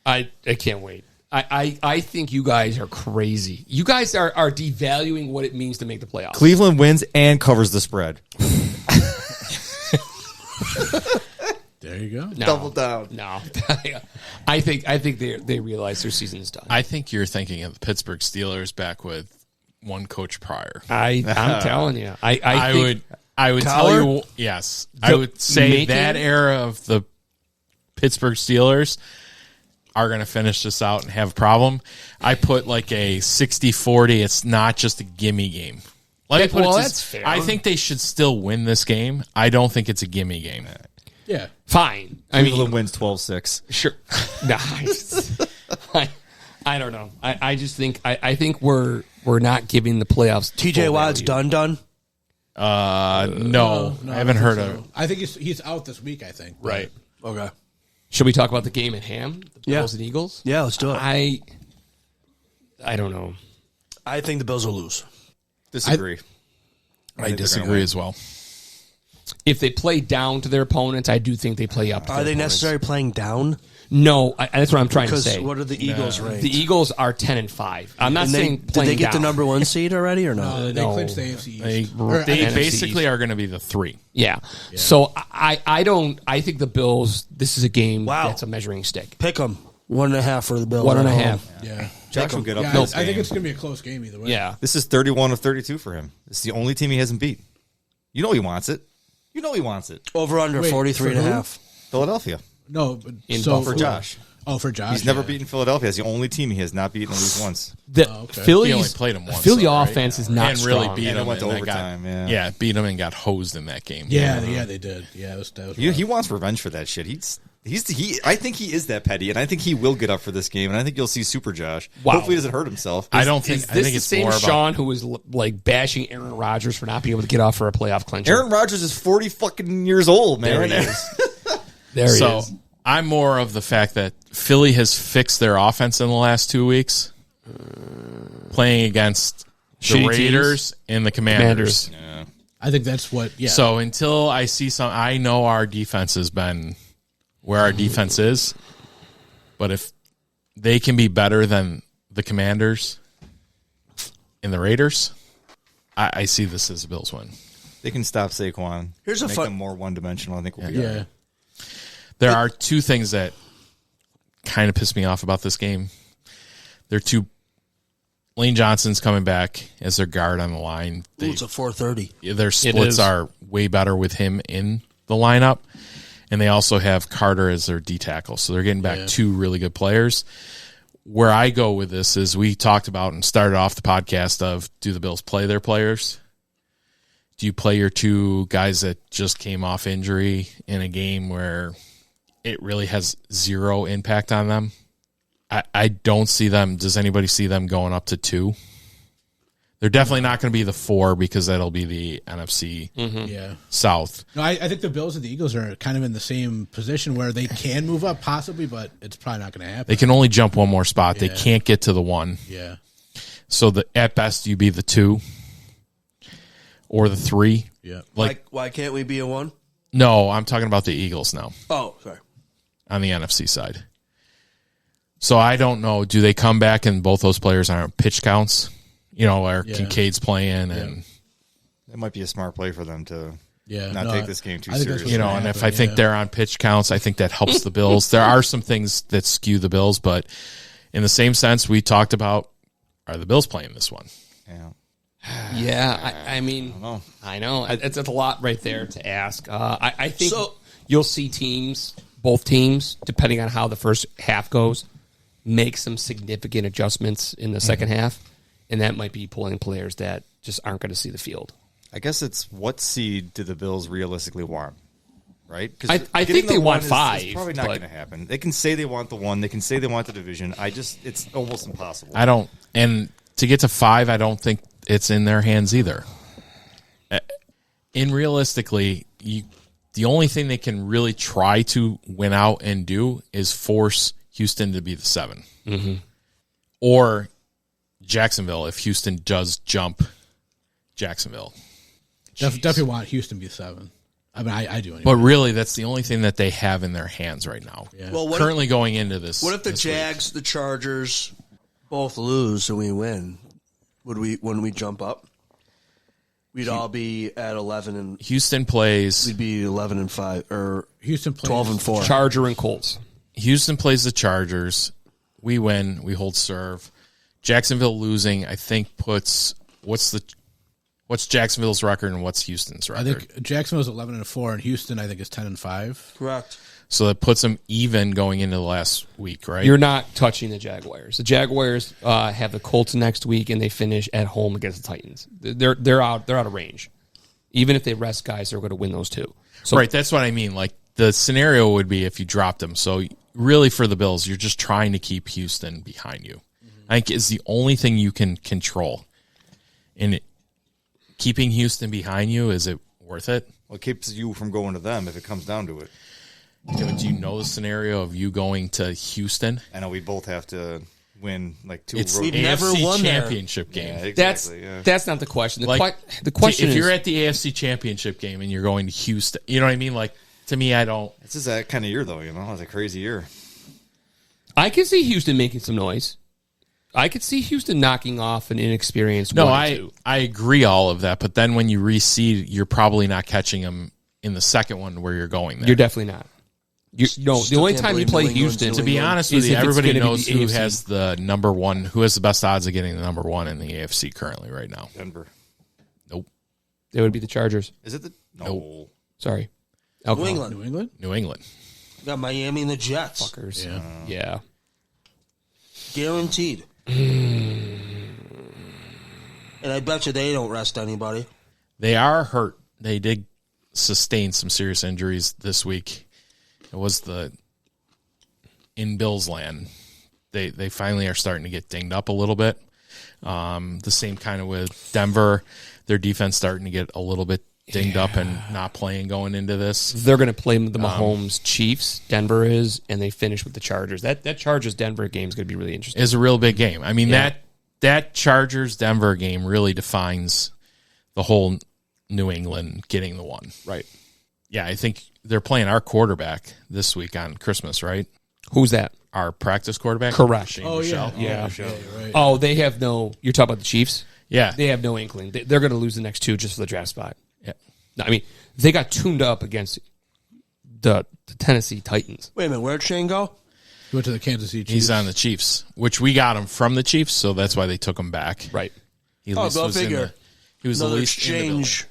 [SPEAKER 4] I can't wait. I think you guys are crazy. You guys are devaluing what it means to make the playoffs.
[SPEAKER 5] Cleveland wins and covers the spread.
[SPEAKER 6] There you go.
[SPEAKER 4] No,
[SPEAKER 5] Double down.
[SPEAKER 4] No, I think they realize their season is done.
[SPEAKER 2] I think you're thinking of the Pittsburgh Steelers back with one coach prior.
[SPEAKER 4] I'm telling you, I think
[SPEAKER 2] I would tell you, yes. I would say that era of the Pittsburgh Steelers are going to finish this out and have a problem. I put like a 60-40. It's not just a gimme game.
[SPEAKER 4] that's fair.
[SPEAKER 2] I think they should still win this game. I don't think it's a gimme game.
[SPEAKER 6] Yeah.
[SPEAKER 4] fine.
[SPEAKER 5] Cleveland wins 12-6.
[SPEAKER 4] Sure. Nice. I don't know. I just think I think we're not giving the playoffs.
[SPEAKER 3] TJ
[SPEAKER 4] full
[SPEAKER 3] Watt's
[SPEAKER 4] value.
[SPEAKER 3] done.
[SPEAKER 2] No, I haven't heard of it.
[SPEAKER 6] I think he's out this week. I think.
[SPEAKER 2] Right.
[SPEAKER 3] Okay.
[SPEAKER 4] Should we talk about the game at Ham? The
[SPEAKER 3] Yeah.
[SPEAKER 4] Bills and Eagles?
[SPEAKER 3] Yeah, let's do it.
[SPEAKER 4] I don't know.
[SPEAKER 3] I think the Bills will lose.
[SPEAKER 5] Disagree.
[SPEAKER 2] I disagree as well.
[SPEAKER 4] If they play down to their opponents, I do think they play up to
[SPEAKER 3] Are
[SPEAKER 4] their
[SPEAKER 3] they
[SPEAKER 4] opponents.
[SPEAKER 3] necessarily playing down?
[SPEAKER 4] No, that's what I'm trying to
[SPEAKER 3] Because
[SPEAKER 4] say.
[SPEAKER 3] what are the Eagles ranked?
[SPEAKER 4] The Eagles are 10-5. I'm not
[SPEAKER 3] And
[SPEAKER 4] saying
[SPEAKER 3] did
[SPEAKER 4] playing
[SPEAKER 3] they get
[SPEAKER 4] down.
[SPEAKER 3] the number 1 seed already or no?
[SPEAKER 6] They
[SPEAKER 4] No.
[SPEAKER 6] clinched the AFC
[SPEAKER 2] They
[SPEAKER 6] East. Or,
[SPEAKER 4] NFC
[SPEAKER 2] basically
[SPEAKER 4] East.
[SPEAKER 2] are going to be the 3.
[SPEAKER 4] Yeah. So I don't. I think the Bills. This is a game that's a measuring stick.
[SPEAKER 3] Pick them. 1.5 for the Bills.
[SPEAKER 4] 1.5.
[SPEAKER 6] Yeah.
[SPEAKER 5] Josh will get up
[SPEAKER 6] Yeah,
[SPEAKER 5] this
[SPEAKER 6] I think
[SPEAKER 5] game.
[SPEAKER 6] it's going to be a close game either way.
[SPEAKER 4] Yeah.
[SPEAKER 5] This is 31 of 32 for him. It's the only team he hasn't beat. You know he wants it. You know he wants it.
[SPEAKER 3] Over under
[SPEAKER 6] Wait,
[SPEAKER 3] 43.5.
[SPEAKER 5] Philadelphia.
[SPEAKER 6] No, but
[SPEAKER 4] In
[SPEAKER 6] so
[SPEAKER 4] Buffalo.
[SPEAKER 5] For Josh.
[SPEAKER 6] Oh, for Josh.
[SPEAKER 5] He's never
[SPEAKER 6] yeah.
[SPEAKER 5] beaten Philadelphia. It's the only team he has not beaten at least once.
[SPEAKER 4] The
[SPEAKER 6] okay.
[SPEAKER 4] Phillies
[SPEAKER 2] He only played them once.
[SPEAKER 4] Philly
[SPEAKER 2] though, right?
[SPEAKER 4] offense is not
[SPEAKER 2] and really
[SPEAKER 4] strong.
[SPEAKER 2] beat
[SPEAKER 5] And it
[SPEAKER 2] them.
[SPEAKER 5] went to
[SPEAKER 2] and they
[SPEAKER 5] overtime,
[SPEAKER 2] got,
[SPEAKER 5] yeah.
[SPEAKER 2] beat them and got hosed in that game.
[SPEAKER 6] Yeah, they did. Yeah, that was
[SPEAKER 5] He wants revenge for that shit. I think he is that petty, and I think he will get up for this game, and I think you'll see Super Josh.
[SPEAKER 4] Wow.
[SPEAKER 5] Hopefully, he doesn't hurt himself.
[SPEAKER 2] I don't think.
[SPEAKER 4] Is
[SPEAKER 2] I
[SPEAKER 4] this
[SPEAKER 2] think
[SPEAKER 4] the
[SPEAKER 2] it's
[SPEAKER 4] same
[SPEAKER 2] more about.
[SPEAKER 4] Sean who was like bashing Aaron Rodgers for not being able to get off for a playoff clincher?
[SPEAKER 5] Aaron Rodgers is 40 fucking years old, man.
[SPEAKER 4] There he is. There he
[SPEAKER 2] So
[SPEAKER 4] is.
[SPEAKER 2] I'm more of the fact that Philly has fixed their offense in the last 2 weeks, playing against the
[SPEAKER 4] Shitty
[SPEAKER 2] Raiders and the Commanders.
[SPEAKER 6] I think that's what. Yeah.
[SPEAKER 2] So until I see some, I know our defense has been where our defense is, but if they can be better than the Commanders and the Raiders, I see this as a Bills win.
[SPEAKER 5] They can stop Saquon.
[SPEAKER 3] Here's a
[SPEAKER 5] make
[SPEAKER 3] fun-
[SPEAKER 5] them more one-dimensional. I think we'll be all
[SPEAKER 6] yeah.
[SPEAKER 5] right.
[SPEAKER 2] There are two things that kind of piss me off about this game. Lane Johnson's coming back as their guard on the line.
[SPEAKER 3] It's a 4:30.
[SPEAKER 2] Their splits are way better with him in the lineup, and they also have Carter as their D tackle. So they're getting back two really good players. Where I go with this is we talked about and started off the podcast of, do the Bills play their players? Do you play your two guys that just came off injury in a game where it really has zero impact on them? I don't see them. Does anybody see them going up to 2? They're definitely not going to be the 4 because that'll be the NFC
[SPEAKER 6] Yeah.
[SPEAKER 2] South.
[SPEAKER 6] No, I think the Bills and the Eagles are kind of in the same position where they can move up possibly, but it's probably not going to happen.
[SPEAKER 2] They can only jump one more spot. They
[SPEAKER 6] Yeah.
[SPEAKER 2] can't get to the 1.
[SPEAKER 6] Yeah.
[SPEAKER 2] So at best, you be the 2 or the 3.
[SPEAKER 6] Yeah.
[SPEAKER 3] Why can't we be a 1?
[SPEAKER 2] No, I'm talking about the Eagles now
[SPEAKER 3] Oh, sorry.
[SPEAKER 2] on the NFC side. So I don't know. Do they come back and both those players aren't pitch counts? Where Kincaid's playing and
[SPEAKER 5] It might be a smart play for them to
[SPEAKER 6] Yeah.
[SPEAKER 5] not take this game too
[SPEAKER 6] I think that's
[SPEAKER 5] seriously.
[SPEAKER 6] what's
[SPEAKER 2] and if
[SPEAKER 6] happen,
[SPEAKER 2] I think they're on pitch counts, I think that helps the Bills. There are some things that skew the Bills, but in the same sense, we talked about, are the Bills playing this one?
[SPEAKER 5] Yeah.
[SPEAKER 4] Yeah, I mean,
[SPEAKER 5] know.
[SPEAKER 4] I know. It's a lot right there to ask. I think
[SPEAKER 3] So-
[SPEAKER 4] you'll see both teams, depending on how the first half goes, make some significant adjustments in the second half, and that might be pulling players that just aren't going to see the field.
[SPEAKER 5] I guess it's what seed do the Bills realistically want, right? 'Cause
[SPEAKER 4] I
[SPEAKER 5] getting
[SPEAKER 4] think
[SPEAKER 5] the
[SPEAKER 4] they want
[SPEAKER 5] 1 is
[SPEAKER 4] 5,
[SPEAKER 5] probably not
[SPEAKER 4] but-
[SPEAKER 5] going to happen. They can say they want the 1. They can say they want the division. It's almost impossible.
[SPEAKER 2] I don't, and to get to 5, I don't think it's in their hands either. And realistically, the only thing they can really try to win out and do is force Houston to be the 7. Or Jacksonville, if Houston does jump Jacksonville.
[SPEAKER 6] Definitely want Houston to be 7. I mean, I do anyway.
[SPEAKER 2] But really, that's the only thing that they have in their hands right now.
[SPEAKER 6] Yeah.
[SPEAKER 3] Well,
[SPEAKER 2] Currently going into this.
[SPEAKER 3] What if the
[SPEAKER 2] this week.
[SPEAKER 3] Jags, the Chargers, both lose and we win? Wouldn't we jump up? We'd all be at 11 and
[SPEAKER 2] Houston plays
[SPEAKER 3] we'd be 11 and 5 or
[SPEAKER 6] Houston plays
[SPEAKER 3] 12 and 4.
[SPEAKER 4] Charger and Colts.
[SPEAKER 2] Houston plays the Chargers. We win. We hold serve. Jacksonville losing, I think, puts what's Jacksonville's record and what's Houston's
[SPEAKER 6] I
[SPEAKER 2] record?
[SPEAKER 6] think Jacksonville's 11 and 4, and Houston I think is 10 and 5.
[SPEAKER 3] Correct.
[SPEAKER 2] So that puts them even going into the last week, right?
[SPEAKER 4] You're not touching the Jaguars. The Jaguars have the Colts next week, and they finish at home against the Titans. They're out of range. Even if they rest guys, they're going to win those two. So
[SPEAKER 2] right. That's what I mean. Like the scenario would be if you dropped them. So really, for the Bills, you're just trying to keep Houston behind you. I think is the only thing you can control. And keeping Houston behind you, is it worth it?
[SPEAKER 5] Well, it keeps you from going to them if it comes down to it.
[SPEAKER 2] Do you know the scenario of you going to Houston?
[SPEAKER 5] I know we both have to win like 2
[SPEAKER 2] It's
[SPEAKER 5] road
[SPEAKER 2] the
[SPEAKER 3] We've never
[SPEAKER 2] AFC
[SPEAKER 3] won there.
[SPEAKER 2] championship game.
[SPEAKER 5] Yeah, exactly.
[SPEAKER 4] that's not the question. The
[SPEAKER 2] Like,
[SPEAKER 4] question
[SPEAKER 2] if you're
[SPEAKER 4] is,
[SPEAKER 2] at the AFC championship game and you're going to Houston, you know what I mean? Like, to me, I don't.
[SPEAKER 5] This is that kind of year, though. It's a crazy year.
[SPEAKER 4] I can see Houston making some noise. I could see Houston knocking off an inexperienced
[SPEAKER 2] No,
[SPEAKER 4] 1 and 2.
[SPEAKER 2] I agree all of that, but then when you reseed, you're probably not catching them in the second one where you're going there.
[SPEAKER 4] You're definitely not. The
[SPEAKER 3] Still
[SPEAKER 4] only
[SPEAKER 3] can't
[SPEAKER 4] time you
[SPEAKER 3] believe
[SPEAKER 4] play
[SPEAKER 3] New England's
[SPEAKER 4] Houston,
[SPEAKER 2] to be honest with
[SPEAKER 4] is
[SPEAKER 2] you,
[SPEAKER 4] if it's
[SPEAKER 2] everybody
[SPEAKER 4] gonna be
[SPEAKER 2] knows
[SPEAKER 4] the
[SPEAKER 2] who
[SPEAKER 4] AFC.
[SPEAKER 2] has the number one, who has the best odds of getting the number 1 in the AFC currently right now.
[SPEAKER 5] Denver.
[SPEAKER 2] Nope.
[SPEAKER 4] They would be the Chargers.
[SPEAKER 5] Is it the no?
[SPEAKER 2] Nope.
[SPEAKER 4] Sorry.
[SPEAKER 3] New
[SPEAKER 4] Alcohol.
[SPEAKER 3] England.
[SPEAKER 6] New England?
[SPEAKER 2] New England.
[SPEAKER 3] Got Miami and the Jets.
[SPEAKER 4] Fuckers.
[SPEAKER 6] Yeah.
[SPEAKER 4] Yeah.
[SPEAKER 3] Guaranteed. And I bet you they don't rest anybody.
[SPEAKER 2] They are hurt. They did sustain some serious injuries this week. It was the in Bills land. They finally are starting to get dinged up a little bit. The same kind of with Denver. Their defense starting to get a little bit dinged up and not playing going into this.
[SPEAKER 4] They're going to play the Mahomes Chiefs. Denver is, and they finish with the Chargers. That Chargers Denver game is going to be really interesting.
[SPEAKER 2] It's a real big game. I mean, that Chargers Denver game really defines the whole New England getting the one.
[SPEAKER 4] Right.
[SPEAKER 2] Yeah, I think they're playing our quarterback this week on Christmas, right?
[SPEAKER 4] Who's that?
[SPEAKER 2] Our practice quarterback?
[SPEAKER 4] Correct.
[SPEAKER 2] Shane
[SPEAKER 6] Oh,
[SPEAKER 2] Michel.
[SPEAKER 6] yeah.
[SPEAKER 4] Yeah.
[SPEAKER 6] Right.
[SPEAKER 4] They have no. You're talking about the Chiefs.
[SPEAKER 2] Yeah.
[SPEAKER 4] They have no inkling. They're going to lose the next two just for the draft spot.
[SPEAKER 2] Yeah.
[SPEAKER 4] No, I mean, they got tuned up against the Tennessee Titans.
[SPEAKER 3] Wait a minute, where'd Shane go?
[SPEAKER 6] He went to the Kansas City Chiefs.
[SPEAKER 2] He's on the Chiefs, which we got him from the Chiefs, so that's why they took him back.
[SPEAKER 4] Right.
[SPEAKER 2] He at
[SPEAKER 3] Oh,
[SPEAKER 2] least
[SPEAKER 3] go
[SPEAKER 2] was in
[SPEAKER 3] figure.
[SPEAKER 2] he was
[SPEAKER 3] Another
[SPEAKER 2] the least
[SPEAKER 3] exchange.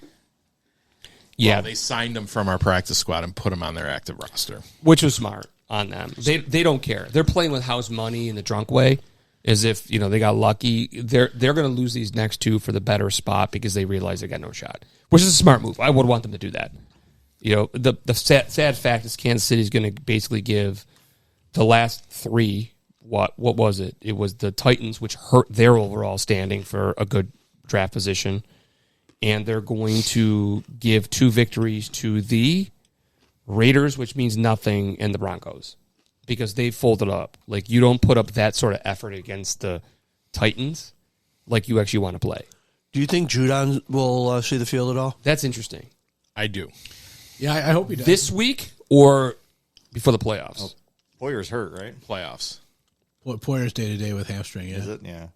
[SPEAKER 4] Yeah,
[SPEAKER 2] Well, they signed him from our practice squad and put him on their active roster.
[SPEAKER 4] which was smart on them. They don't care. They're playing with house money in the drunk way, as if they got lucky. They're going to lose these next two for the better spot because they realize they got no shot, which is a smart move. I would want them to do that. The sad fact is Kansas City is going to basically give the last three. What was it? It was the Titans, which hurt their overall standing for a good draft position, and they're going to give 2 victories to the Raiders, which means nothing, and the Broncos, because they folded up. Like, you don't put up that sort of effort against the Titans like you actually want to play.
[SPEAKER 3] Do you think Judon will see the field at all?
[SPEAKER 4] That's interesting.
[SPEAKER 2] I do.
[SPEAKER 6] Yeah, I hope he does.
[SPEAKER 4] This week or before the playoffs?
[SPEAKER 5] Poyer's hurt, right?
[SPEAKER 2] Playoffs.
[SPEAKER 6] Poyer's day-to-day with hamstring, yeah.
[SPEAKER 5] Is it? Yeah.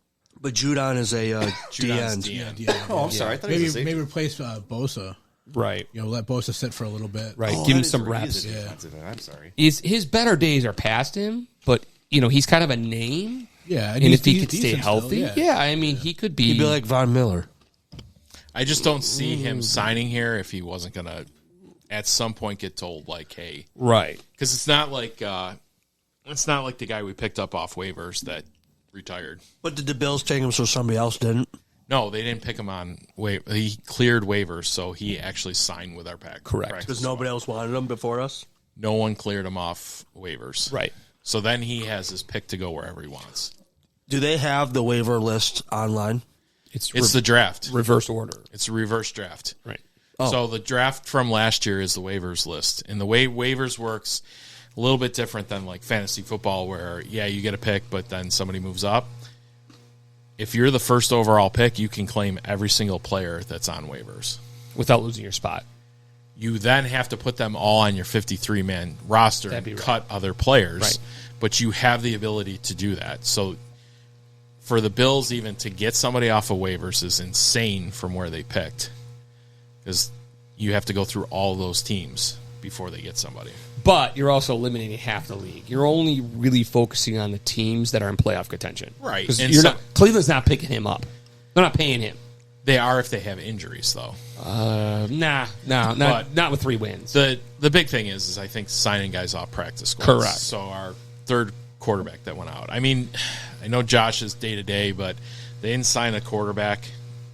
[SPEAKER 3] But Judon is a
[SPEAKER 2] Judon's
[SPEAKER 3] D-end.
[SPEAKER 2] D-end.
[SPEAKER 6] Yeah,
[SPEAKER 5] Oh, I'm sorry. I thought he was a safety.
[SPEAKER 6] maybe replace Bosa.
[SPEAKER 4] Right.
[SPEAKER 6] Let Bosa sit for a little bit.
[SPEAKER 4] Right.
[SPEAKER 5] Oh,
[SPEAKER 4] Give
[SPEAKER 5] that
[SPEAKER 4] him
[SPEAKER 5] is
[SPEAKER 4] some
[SPEAKER 5] right. He is
[SPEAKER 4] reps.
[SPEAKER 5] a
[SPEAKER 6] Yeah.
[SPEAKER 5] defensive end. I'm sorry.
[SPEAKER 4] His better days are past him, but, he's kind of a name.
[SPEAKER 6] Yeah,
[SPEAKER 4] And
[SPEAKER 6] he's
[SPEAKER 4] if he could stay
[SPEAKER 6] decent still,
[SPEAKER 4] healthy,
[SPEAKER 6] yeah.
[SPEAKER 4] I mean, he could be.
[SPEAKER 3] He'd be like Von Miller.
[SPEAKER 2] I just don't see him signing here if he wasn't going to at some point get told, like, hey.
[SPEAKER 4] Right.
[SPEAKER 2] Because it's not like the guy we picked up off waivers that retired.
[SPEAKER 3] But did the Bills take him so somebody else didn't?
[SPEAKER 2] No, they didn't pick him on waiver. He cleared waivers, so he actually signed with our pack.
[SPEAKER 4] Correct.
[SPEAKER 3] Because nobody else wanted him before us?
[SPEAKER 2] No one cleared him off waivers.
[SPEAKER 4] Right.
[SPEAKER 2] So then he has his pick to go wherever he wants.
[SPEAKER 3] Do they have the waiver list online?
[SPEAKER 2] It's the draft.
[SPEAKER 4] reverse order.
[SPEAKER 2] It's a reverse draft.
[SPEAKER 4] Right.
[SPEAKER 2] So the draft from last year is the waivers list. And the way waivers works, a little bit different than like fantasy football where, you get a pick, but then somebody moves up. If you're the first overall pick, you can claim every single player that's on waivers.
[SPEAKER 4] Without losing your spot.
[SPEAKER 2] You then have to put them all on your 53-man roster
[SPEAKER 4] That'd be
[SPEAKER 2] and
[SPEAKER 4] right.
[SPEAKER 2] cut other players.
[SPEAKER 4] Right.
[SPEAKER 2] But you have the ability to do that. So for the Bills even to get somebody off of waivers is insane from where they picked. Because you have to go through all those teams before they get somebody.
[SPEAKER 4] But you're also eliminating half the league. You're only really focusing on the teams that are in playoff contention.
[SPEAKER 2] Right.
[SPEAKER 4] Because
[SPEAKER 2] And so-
[SPEAKER 4] Cleveland's not picking him up. They're not paying him.
[SPEAKER 2] They are if they have injuries, though.
[SPEAKER 4] Not with 3 wins.
[SPEAKER 2] The big thing is I think signing guys off practice squads.
[SPEAKER 4] Correct.
[SPEAKER 2] So our third quarterback that went out. I mean, I know Josh is day-to-day, but they didn't sign a quarterback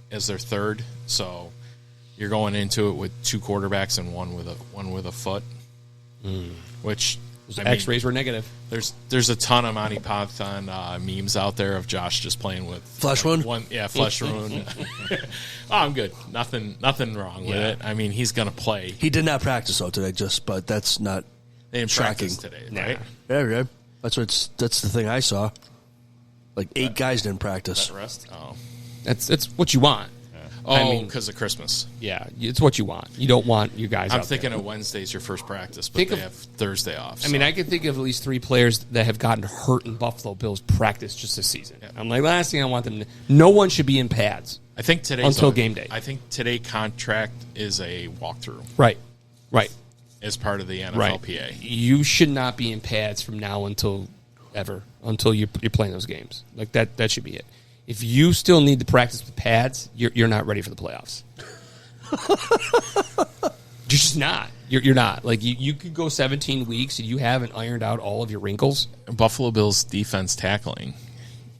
[SPEAKER 2] as their third. So you're going into it with 2 quarterbacks and one with a foot, which
[SPEAKER 4] X-rays were negative.
[SPEAKER 2] There's a ton of Monty Python memes out there of Josh just playing with
[SPEAKER 3] Flesh wound?
[SPEAKER 2] flesh wound. I'm good. Nothing wrong with it. I mean, he's gonna play.
[SPEAKER 3] He did not practice though today, but that's not
[SPEAKER 2] They didn't
[SPEAKER 3] shocking.
[SPEAKER 2] practice today, right?
[SPEAKER 3] Yeah. That's the thing I saw. Like 8 guys didn't practice.
[SPEAKER 2] Rest. Oh,
[SPEAKER 4] It's what you want. I mean,
[SPEAKER 2] because of Christmas.
[SPEAKER 4] Yeah, it's what you want. You don't want you guys
[SPEAKER 2] I'm
[SPEAKER 4] out
[SPEAKER 2] thinking
[SPEAKER 4] there.
[SPEAKER 2] of Wednesday's your first practice, but
[SPEAKER 4] Think
[SPEAKER 2] they
[SPEAKER 4] of-
[SPEAKER 2] have Thursday off.
[SPEAKER 4] I mean, I can think of at least 3 players that have gotten hurt in Buffalo Bills practice just this season. I'm like, last thing I want them to... No one should be in pads.
[SPEAKER 2] I think today
[SPEAKER 4] until game day.
[SPEAKER 2] I think today contract is a walkthrough
[SPEAKER 4] Right.
[SPEAKER 2] as part of the
[SPEAKER 4] Right.
[SPEAKER 2] NFLPA.
[SPEAKER 4] You should not be in pads from now until you're playing those games. Like that should be it. If you still need to practice with pads, you're not ready for the playoffs. You're just not. You're not. Like you could go 17 weeks and you haven't ironed out all of your wrinkles.
[SPEAKER 2] Buffalo Bills defense tackling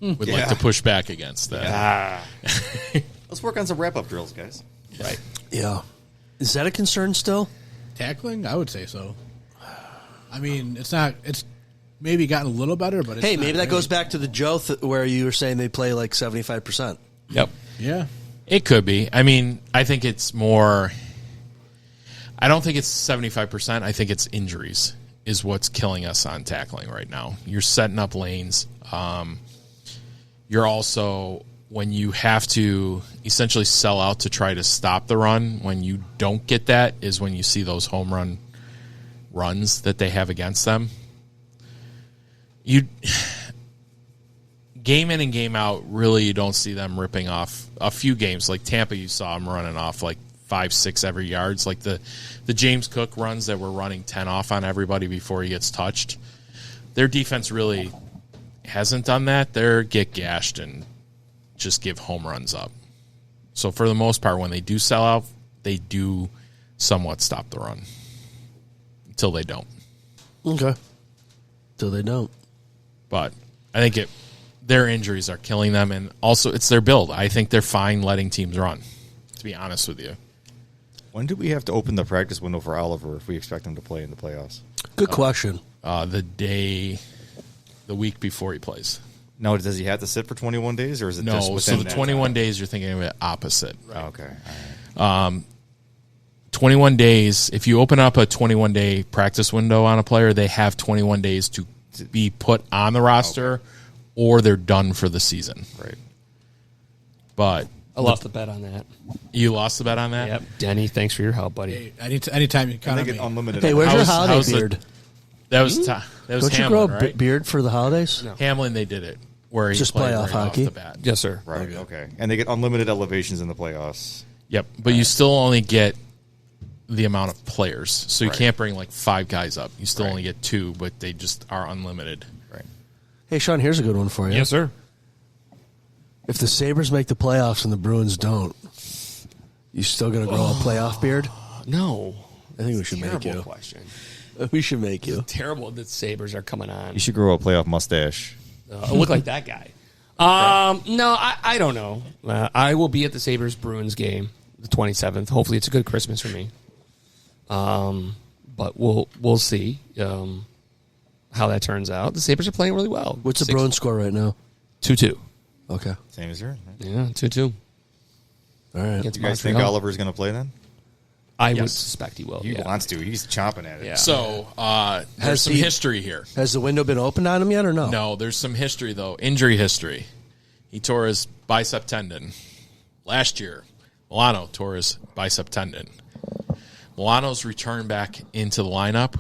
[SPEAKER 2] would like to push back against that.
[SPEAKER 5] Let's work on some wrap-up drills, guys.
[SPEAKER 4] Right.
[SPEAKER 3] Yeah. Is that a concern still?
[SPEAKER 6] Tackling? I would say so. I mean, it's not. maybe gotten a little better, but it's
[SPEAKER 3] Hey,
[SPEAKER 6] not
[SPEAKER 3] maybe that
[SPEAKER 6] great.
[SPEAKER 3] goes back to the Joe where you were saying they play like 75%.
[SPEAKER 4] Yep.
[SPEAKER 6] Yeah.
[SPEAKER 2] It could be. I mean, I think it's more. I don't think it's 75%. I think it's injuries is what's killing us on tackling right now. You're setting up lanes. You're also, when you have to essentially sell out to try to stop the run, when you don't get that is when you see those home run runs that they have against them. Game in and game out, really you don't see them ripping off a few games. Like Tampa, you saw them running off like 5-6 every yards. Like the James Cook runs that were running 10 off on everybody before he gets touched. Their defense really hasn't done that. They're get gashed and just give home runs up. So for the most part, when they do sell out, they do somewhat stop the run until they don't.
[SPEAKER 3] Okay. Till they don't.
[SPEAKER 2] But I think their injuries are killing them, and also it's their build. I think they're fine letting teams run, to be honest with you.
[SPEAKER 5] When do we have to open the practice window for Oliver if we expect him to play in the playoffs?
[SPEAKER 3] Good question.
[SPEAKER 2] The week before he plays.
[SPEAKER 5] No, does he have to sit for 21 days, or is it just
[SPEAKER 2] No,
[SPEAKER 5] within
[SPEAKER 2] so the
[SPEAKER 5] that
[SPEAKER 2] 21
[SPEAKER 5] time?
[SPEAKER 2] days, you're thinking of it opposite.
[SPEAKER 5] Oh, okay. All right.
[SPEAKER 2] 21 days, if you open up a 21-day practice window on a player, they have 21 days to be put on the roster or they're done for the season.
[SPEAKER 5] Right.
[SPEAKER 2] But
[SPEAKER 4] I lost the bet on that.
[SPEAKER 2] you lost the bet on that?
[SPEAKER 4] Yep. Denny, thanks for your help, buddy.
[SPEAKER 6] Hey, anytime you
[SPEAKER 5] And
[SPEAKER 6] count
[SPEAKER 5] they
[SPEAKER 6] on
[SPEAKER 5] get
[SPEAKER 6] me.
[SPEAKER 5] unlimited.
[SPEAKER 3] Hey, where's your
[SPEAKER 2] How's-
[SPEAKER 3] holiday
[SPEAKER 2] how's the-
[SPEAKER 3] beard?
[SPEAKER 2] That was that was
[SPEAKER 3] Don't you
[SPEAKER 2] Hamlin,
[SPEAKER 3] grow a
[SPEAKER 2] right?
[SPEAKER 3] beard for the holidays?
[SPEAKER 4] No.
[SPEAKER 2] Hamlin, they did it where he
[SPEAKER 3] Just
[SPEAKER 2] played
[SPEAKER 3] playoff
[SPEAKER 2] right
[SPEAKER 3] hockey?
[SPEAKER 2] off the bat.
[SPEAKER 4] Yes, sir.
[SPEAKER 5] Right. Okay. And they get unlimited elevations in the playoffs.
[SPEAKER 2] Yep, but you still only get the amount of players, so you
[SPEAKER 5] Right.
[SPEAKER 2] can't bring like 5 guys up. You still
[SPEAKER 5] Right.
[SPEAKER 2] only get 2, but they just are unlimited.
[SPEAKER 5] Right.
[SPEAKER 3] Hey, Sean, here's a good one for you.
[SPEAKER 4] Yes, sir.
[SPEAKER 3] If the Sabres make the playoffs and the Bruins don't, you still going to grow a playoff beard?
[SPEAKER 4] No.
[SPEAKER 3] I think we should make
[SPEAKER 4] Terrible
[SPEAKER 3] you.
[SPEAKER 4] question.
[SPEAKER 3] We should make you.
[SPEAKER 4] Terrible that Sabres are coming on.
[SPEAKER 5] You should grow a playoff mustache.
[SPEAKER 4] I look like that guy. No, I don't know. I will be at the Sabres Bruins game the 27th. Hopefully, it's a good Christmas for me. But we'll see how that turns out. The Sabres are playing really well.
[SPEAKER 3] What's the Bruins score right now?
[SPEAKER 4] 2-2.
[SPEAKER 3] Okay.
[SPEAKER 5] Same as yours. Right?
[SPEAKER 4] Yeah, 2-2.
[SPEAKER 3] All right.
[SPEAKER 4] Against
[SPEAKER 5] You guys think
[SPEAKER 4] Montreal.
[SPEAKER 5] Oliver's going to play then?
[SPEAKER 4] I would
[SPEAKER 2] Yes.
[SPEAKER 4] suspect he will.
[SPEAKER 5] He
[SPEAKER 4] Yeah.
[SPEAKER 5] wants to. He's chomping at it.
[SPEAKER 4] Yeah.
[SPEAKER 2] So
[SPEAKER 3] Has
[SPEAKER 2] there's some
[SPEAKER 3] he-
[SPEAKER 2] history here.
[SPEAKER 3] Has the window been opened on him yet or no?
[SPEAKER 2] No, there's some history though. Injury history. He tore his bicep tendon last year. Milano tore his bicep tendon. Milano's return back into the lineup,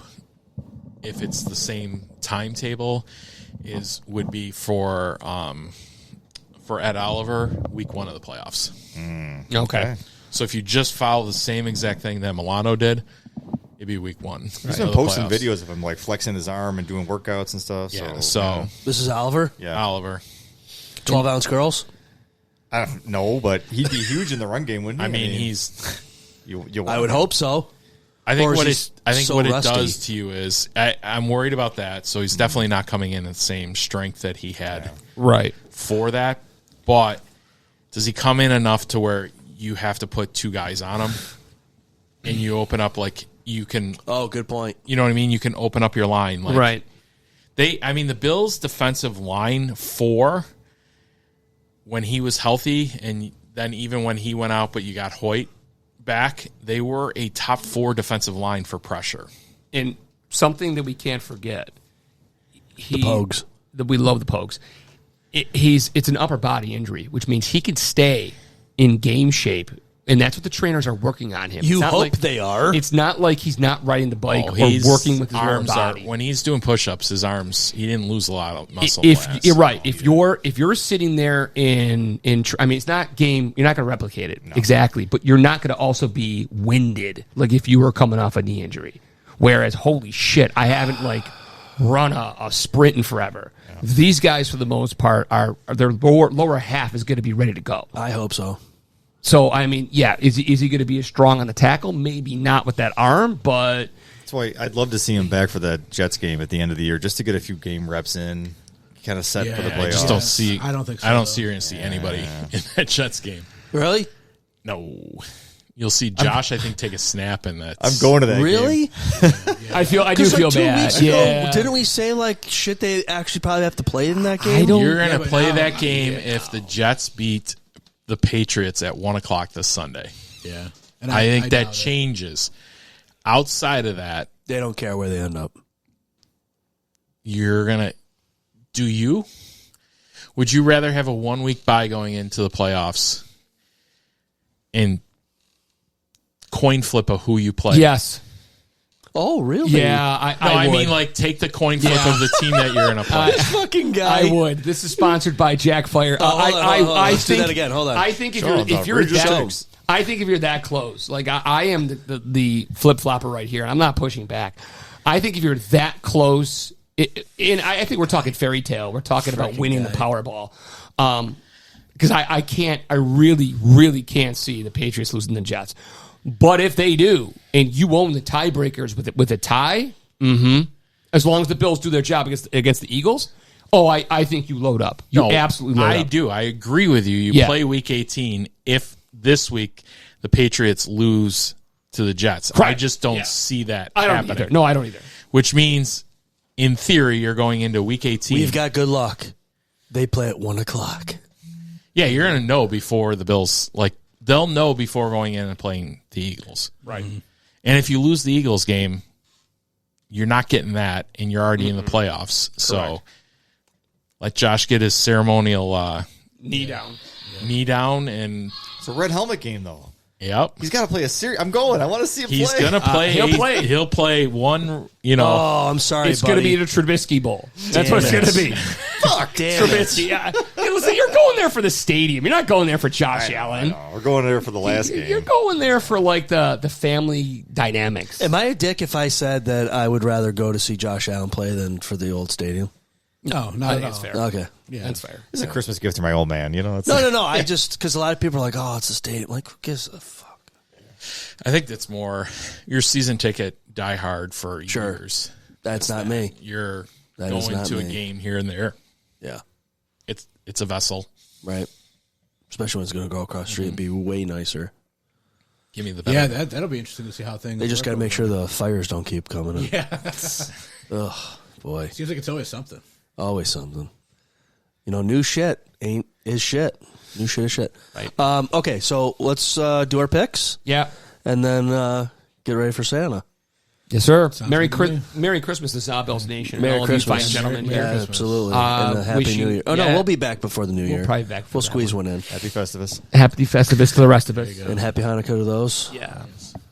[SPEAKER 2] if it's the same timetable, would be for Ed Oliver week 1 of the playoffs.
[SPEAKER 4] Okay.
[SPEAKER 2] So if you just follow the same exact thing that Milano did, it'd be week 1.
[SPEAKER 5] He's been posting videos of him like flexing his arm and doing workouts and stuff.
[SPEAKER 2] Yeah,
[SPEAKER 5] So,
[SPEAKER 3] This is Oliver?
[SPEAKER 5] yeah.
[SPEAKER 2] Oliver.
[SPEAKER 3] 12-ounce girls?
[SPEAKER 5] I don't know, but he'd be huge in the run game, wouldn't he?
[SPEAKER 2] I mean, he's.
[SPEAKER 5] You
[SPEAKER 3] I would hope so.
[SPEAKER 2] I think
[SPEAKER 3] Or is
[SPEAKER 2] what
[SPEAKER 3] he
[SPEAKER 2] it. I think
[SPEAKER 3] so
[SPEAKER 2] what
[SPEAKER 3] rusty?
[SPEAKER 2] it does to you is I'm worried about that. So he's definitely not coming in at the same strength that he had
[SPEAKER 4] Right.
[SPEAKER 2] for that. But does he come in enough to where you have to put 2 guys on him, and you open up like you can?
[SPEAKER 3] Oh, good point.
[SPEAKER 2] You know what I mean? You can open up your line, like,
[SPEAKER 4] Right.
[SPEAKER 2] the Bills' defensive line when he was healthy, and then even when he went out, but you got Hoyt back, they were a top 4 defensive line for pressure.
[SPEAKER 4] And something that we can't forget.
[SPEAKER 3] The Pogues.
[SPEAKER 4] We love the Pogues. It's an upper body injury, which means he could stay in game shape, and that's what the trainers are working on him.
[SPEAKER 3] You
[SPEAKER 4] It's not
[SPEAKER 3] hope
[SPEAKER 4] like-
[SPEAKER 3] they are.
[SPEAKER 4] It's not like he's not riding the bike or
[SPEAKER 2] He's-
[SPEAKER 4] working with his lower
[SPEAKER 2] arms
[SPEAKER 4] body.
[SPEAKER 2] when he's doing push-ups, his arms, he didn't lose a lot of muscle
[SPEAKER 4] If
[SPEAKER 2] mass.
[SPEAKER 4] you're right, if you're sitting there I mean, it's not game. You're not going to replicate it exactly, but you're not going to also be winded like if you were coming off a knee injury. Whereas, holy shit, I haven't run a sprint in forever. These guys, for the most part, are their lower half is going to be ready to go.
[SPEAKER 3] I hope so.
[SPEAKER 4] So, I mean, yeah, is he going to be as strong on the tackle? Maybe not with that arm, but
[SPEAKER 5] That's why I'd love to see him back for that Jets game at the end of the year, just to get a few game reps in, kind of set for the
[SPEAKER 6] Yeah,
[SPEAKER 5] playoffs.
[SPEAKER 2] I just don't see.
[SPEAKER 6] I don't think so,
[SPEAKER 2] I don't
[SPEAKER 6] though.
[SPEAKER 2] see you're going to see anybody in that Jets game.
[SPEAKER 3] Really?
[SPEAKER 2] No, you'll see Josh. I think take a snap in that.
[SPEAKER 5] I'm going to that game.
[SPEAKER 3] Really?
[SPEAKER 4] I do
[SPEAKER 3] Like
[SPEAKER 4] feel
[SPEAKER 3] 2
[SPEAKER 4] bad.
[SPEAKER 3] weeks ago,
[SPEAKER 4] Yeah.
[SPEAKER 3] didn't we say like shit? They actually probably have to play in that game.
[SPEAKER 2] You're going to
[SPEAKER 6] but
[SPEAKER 2] play
[SPEAKER 6] now-
[SPEAKER 2] that game if the Jets beat the Patriots at 1:00 this Sunday.
[SPEAKER 6] Yeah. And
[SPEAKER 2] I think that
[SPEAKER 6] doubt it.
[SPEAKER 2] changes. Outside of that,
[SPEAKER 3] They don't care where they end up.
[SPEAKER 2] you're going to. Do you? Would you rather have a 1 week bye going into the playoffs and coin flip of who you play?
[SPEAKER 4] Yes.
[SPEAKER 3] Oh, really?
[SPEAKER 4] Yeah, I would.
[SPEAKER 2] mean, like, take the coin flip of the team that you're going to play.
[SPEAKER 3] This fucking guy.
[SPEAKER 4] I would. This is sponsored by Jack Fire.
[SPEAKER 3] hold on, hold on.
[SPEAKER 4] I
[SPEAKER 3] Let's do
[SPEAKER 4] think
[SPEAKER 3] that again. Hold on.
[SPEAKER 4] I think if
[SPEAKER 5] Show
[SPEAKER 4] you're
[SPEAKER 5] them the outrageous
[SPEAKER 4] that,
[SPEAKER 5] takes.
[SPEAKER 4] I think if you're that close, like I am the flip flopper right here. I'm not pushing back. I think if you're that close, I think we're talking fairy tale. We're talking about winning the Powerball. Because I really can't see the Patriots losing the Jets. But if they do, and you own the tiebreakers with a tie, as long as the Bills do their job against the Eagles, I think you load up. You absolutely load
[SPEAKER 2] I
[SPEAKER 4] up.
[SPEAKER 2] do. I agree with you. You play Week 18 if this week the Patriots lose to the Jets. I
[SPEAKER 4] Correct.
[SPEAKER 2] just don't
[SPEAKER 4] Yeah.
[SPEAKER 2] see that
[SPEAKER 4] I don't
[SPEAKER 2] happening.
[SPEAKER 4] either. No, I don't either.
[SPEAKER 2] Which means, in theory, you're going into Week 18.
[SPEAKER 3] We've got good luck. They play at 1:00.
[SPEAKER 2] Yeah, you're going to know before the Bills. Like, they'll know before going in and playing the Eagles.
[SPEAKER 4] Right.
[SPEAKER 2] And if you lose the Eagles game, you're not getting that, and you're already in the playoffs. So let Josh get his ceremonial
[SPEAKER 4] Knee down.
[SPEAKER 2] knee down, and
[SPEAKER 5] It's a red helmet game, though.
[SPEAKER 2] yep.
[SPEAKER 5] He's got to play a series. I'm going. I want to see him
[SPEAKER 2] He's
[SPEAKER 5] play.
[SPEAKER 2] going to play.
[SPEAKER 4] He'll play.
[SPEAKER 2] He'll play one,
[SPEAKER 3] Oh, I'm sorry,
[SPEAKER 4] It's going to
[SPEAKER 3] buddy.
[SPEAKER 4] be the Trubisky Bowl. That's
[SPEAKER 3] Damn
[SPEAKER 4] what it's
[SPEAKER 3] it.
[SPEAKER 4] going to be.
[SPEAKER 3] Fuck, damn it.
[SPEAKER 4] Trubisky. Yeah. Hey, listen, you're going there for the stadium. You're not going there for Josh Allen.
[SPEAKER 5] We're going there for the last game.
[SPEAKER 4] You're going there for like the family dynamics.
[SPEAKER 3] Am I a dick if I said that I would rather go to see Josh Allen play than for the old stadium?
[SPEAKER 6] No,
[SPEAKER 4] I
[SPEAKER 6] not
[SPEAKER 4] think
[SPEAKER 6] at
[SPEAKER 4] it's
[SPEAKER 6] all.
[SPEAKER 4] fair.
[SPEAKER 3] Okay.
[SPEAKER 6] Yeah.
[SPEAKER 4] That's fair.
[SPEAKER 5] It's a Christmas gift to my old man. You know, it's
[SPEAKER 3] No. I just, because a lot of people are like, oh, it's a stadium. Like, who gives a fuck?
[SPEAKER 2] I think that's more your season ticket diehard for
[SPEAKER 3] Sure.
[SPEAKER 2] years.
[SPEAKER 3] That's not me.
[SPEAKER 2] You're
[SPEAKER 3] That is
[SPEAKER 2] going
[SPEAKER 3] not
[SPEAKER 2] to a
[SPEAKER 3] me.
[SPEAKER 2] game here and there.
[SPEAKER 3] Yeah.
[SPEAKER 2] It's a vessel.
[SPEAKER 3] Right. Especially when it's going to go across the street and be way nicer.
[SPEAKER 2] Give me the better.
[SPEAKER 6] Yeah, that'll be interesting to see how things.
[SPEAKER 3] They just
[SPEAKER 6] work
[SPEAKER 3] got to
[SPEAKER 6] over
[SPEAKER 3] make sure
[SPEAKER 6] there.
[SPEAKER 3] the fires don't keep coming in.
[SPEAKER 6] Yeah,
[SPEAKER 3] Ugh, boy.
[SPEAKER 6] seems like it's always something.
[SPEAKER 3] Always something. You know, new shit is shit. New shit is shit.
[SPEAKER 4] Right.
[SPEAKER 3] Okay, so let's do our picks
[SPEAKER 4] Yeah.
[SPEAKER 3] and then get ready for Santa.
[SPEAKER 4] Yes, sir. Merry
[SPEAKER 6] good to me.
[SPEAKER 4] Merry Christmas to ZaBill's Nation.
[SPEAKER 3] Merry
[SPEAKER 4] all
[SPEAKER 3] Christmas.
[SPEAKER 4] of you fine gentlemen
[SPEAKER 3] Yeah,
[SPEAKER 4] here.
[SPEAKER 6] Christmas.
[SPEAKER 3] absolutely.
[SPEAKER 4] Uh,
[SPEAKER 3] and a Happy
[SPEAKER 4] wish you-
[SPEAKER 3] New Year. Oh, no,
[SPEAKER 4] yeah.
[SPEAKER 3] we'll be back before the New Year.
[SPEAKER 4] probably be back for
[SPEAKER 3] We'll
[SPEAKER 4] that
[SPEAKER 3] squeeze one in.
[SPEAKER 5] Happy Festivus.
[SPEAKER 4] Happy Festivus to the rest of us.
[SPEAKER 3] And Happy Hanukkah to those.
[SPEAKER 4] Yeah.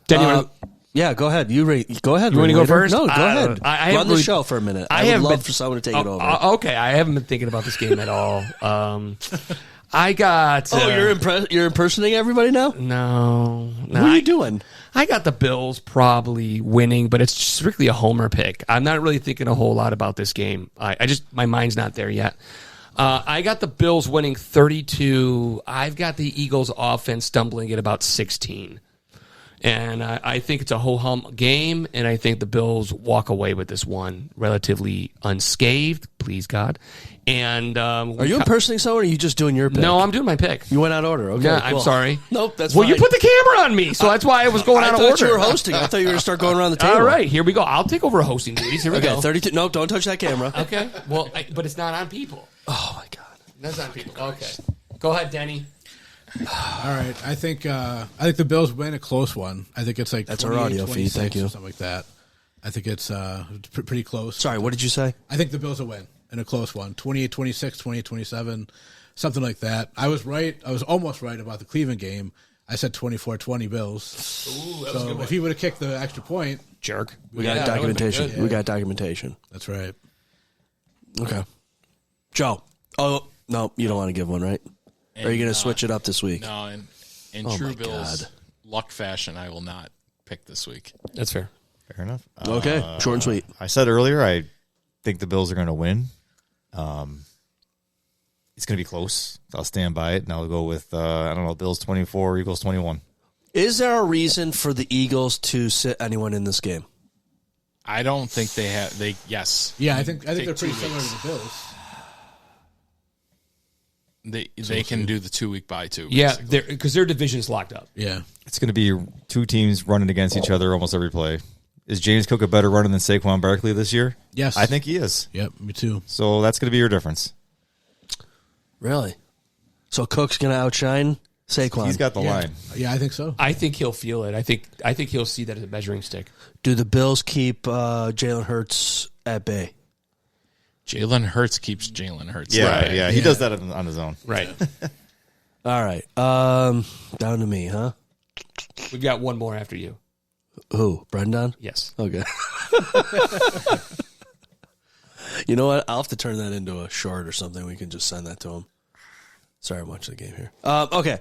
[SPEAKER 4] Denny,
[SPEAKER 3] Yeah, go ahead. Go ahead.
[SPEAKER 4] You wanna go
[SPEAKER 3] Ringleader.
[SPEAKER 4] first?
[SPEAKER 3] No, go
[SPEAKER 4] I
[SPEAKER 3] ahead.
[SPEAKER 4] don't know. I haven't
[SPEAKER 3] Run the
[SPEAKER 4] really-
[SPEAKER 3] show for a minute.
[SPEAKER 4] I
[SPEAKER 3] I would
[SPEAKER 4] haven't
[SPEAKER 3] love
[SPEAKER 4] been-
[SPEAKER 3] for someone to take it over.
[SPEAKER 4] Okay, I haven't been thinking about this game at all. I got.
[SPEAKER 3] You're impersonating everybody now?
[SPEAKER 4] No.
[SPEAKER 3] What are you doing?
[SPEAKER 4] I got the Bills probably winning, but it's strictly a homer pick. I'm not really thinking a whole lot about this game. I just my mind's not there yet. I got the Bills winning 32. I've got the Eagles offense stumbling at about 16. And I think it's a ho-hum game, and I think the Bills walk away with this one relatively unscathed, please God. And
[SPEAKER 3] Are you impersonating someone, or are you just doing your pick?
[SPEAKER 4] No, I'm doing my pick.
[SPEAKER 3] You went out of order. Okay,
[SPEAKER 4] Yeah,
[SPEAKER 3] cool.
[SPEAKER 4] I'm sorry.
[SPEAKER 3] Nope, that's
[SPEAKER 4] well,
[SPEAKER 3] fine.
[SPEAKER 4] you put the camera on me, so that's why I was going
[SPEAKER 3] I
[SPEAKER 4] out of
[SPEAKER 3] thought
[SPEAKER 4] order.
[SPEAKER 3] you were hosting. I thought you were going to start going around the table.
[SPEAKER 4] All right, here we go. I'll take over hosting duties. Here we
[SPEAKER 3] Okay,
[SPEAKER 4] go.
[SPEAKER 3] 32. Nope, don't touch that camera.
[SPEAKER 4] Okay. Well, but it's not on people.
[SPEAKER 3] Oh, my God.
[SPEAKER 4] That's on people. Okay. Go ahead, Denny.
[SPEAKER 6] All right, I think the Bills win a close one. I think it's like
[SPEAKER 3] That's our audio
[SPEAKER 6] 28-26
[SPEAKER 3] feed, thank you.
[SPEAKER 6] or something like that. I think it's pretty close.
[SPEAKER 3] Sorry, what did you say?
[SPEAKER 6] I think the Bills will win in a close one, 28-26, 28-27, something like that. I was right. I was almost right about the Cleveland game. I said 24-20 Bills.
[SPEAKER 4] Ooh, that
[SPEAKER 6] So if he would have kicked the extra point,
[SPEAKER 4] Jerk.
[SPEAKER 3] We got documentation. We got documentation.
[SPEAKER 6] that's right.
[SPEAKER 3] Okay. Joe. Oh, no, you don't want to give one, right? Or are you going to switch it up this week?
[SPEAKER 2] No, in
[SPEAKER 3] Oh,
[SPEAKER 2] true
[SPEAKER 3] my
[SPEAKER 2] Bills
[SPEAKER 3] God.
[SPEAKER 2] luck fashion, I will not pick this week.
[SPEAKER 4] That's fair.
[SPEAKER 5] Fair enough.
[SPEAKER 3] Okay, short and sweet.
[SPEAKER 5] I said earlier, I think the Bills are going to win. It's going to be close. I'll stand by it, and I'll go with, I don't know, Bills 24, Eagles 21.
[SPEAKER 3] Is there a reason for the Eagles to sit anyone in this game?
[SPEAKER 2] I don't think they have. Yes,
[SPEAKER 6] Yeah, I think they're
[SPEAKER 2] Take
[SPEAKER 6] pretty
[SPEAKER 2] 2
[SPEAKER 6] similar
[SPEAKER 2] weeks.
[SPEAKER 6] to the Bills.
[SPEAKER 2] They can do the 2 week bye too.
[SPEAKER 4] Yeah,
[SPEAKER 2] basically.
[SPEAKER 4] because their division's locked up.
[SPEAKER 6] Yeah.
[SPEAKER 5] It's going to be two teams running against each other almost every play. Is James Cook a better runner than Saquon Barkley this year?
[SPEAKER 6] Yes.
[SPEAKER 5] I think he is.
[SPEAKER 6] Yep, me too.
[SPEAKER 5] So that's going to be your difference.
[SPEAKER 3] Really? So Cook's going to outshine Saquon.
[SPEAKER 5] He's got the line.
[SPEAKER 6] Yeah, I think so.
[SPEAKER 4] I think he'll feel it. I think he'll see that as a measuring stick.
[SPEAKER 3] Do the Bills keep Jalen Hurts at bay?
[SPEAKER 2] Jalen Hurts keeps Jalen Hurts.
[SPEAKER 5] Yeah,
[SPEAKER 2] Right.
[SPEAKER 5] yeah. He does that on his own.
[SPEAKER 4] Right.
[SPEAKER 3] All right. Down to me, huh?
[SPEAKER 4] We've got one more after you.
[SPEAKER 3] Who? Brendan?
[SPEAKER 4] Yes.
[SPEAKER 3] Okay. You know what? I'll have to turn that into a short or something. We can just send that to him. Sorry, I'm watching the game here. Okay.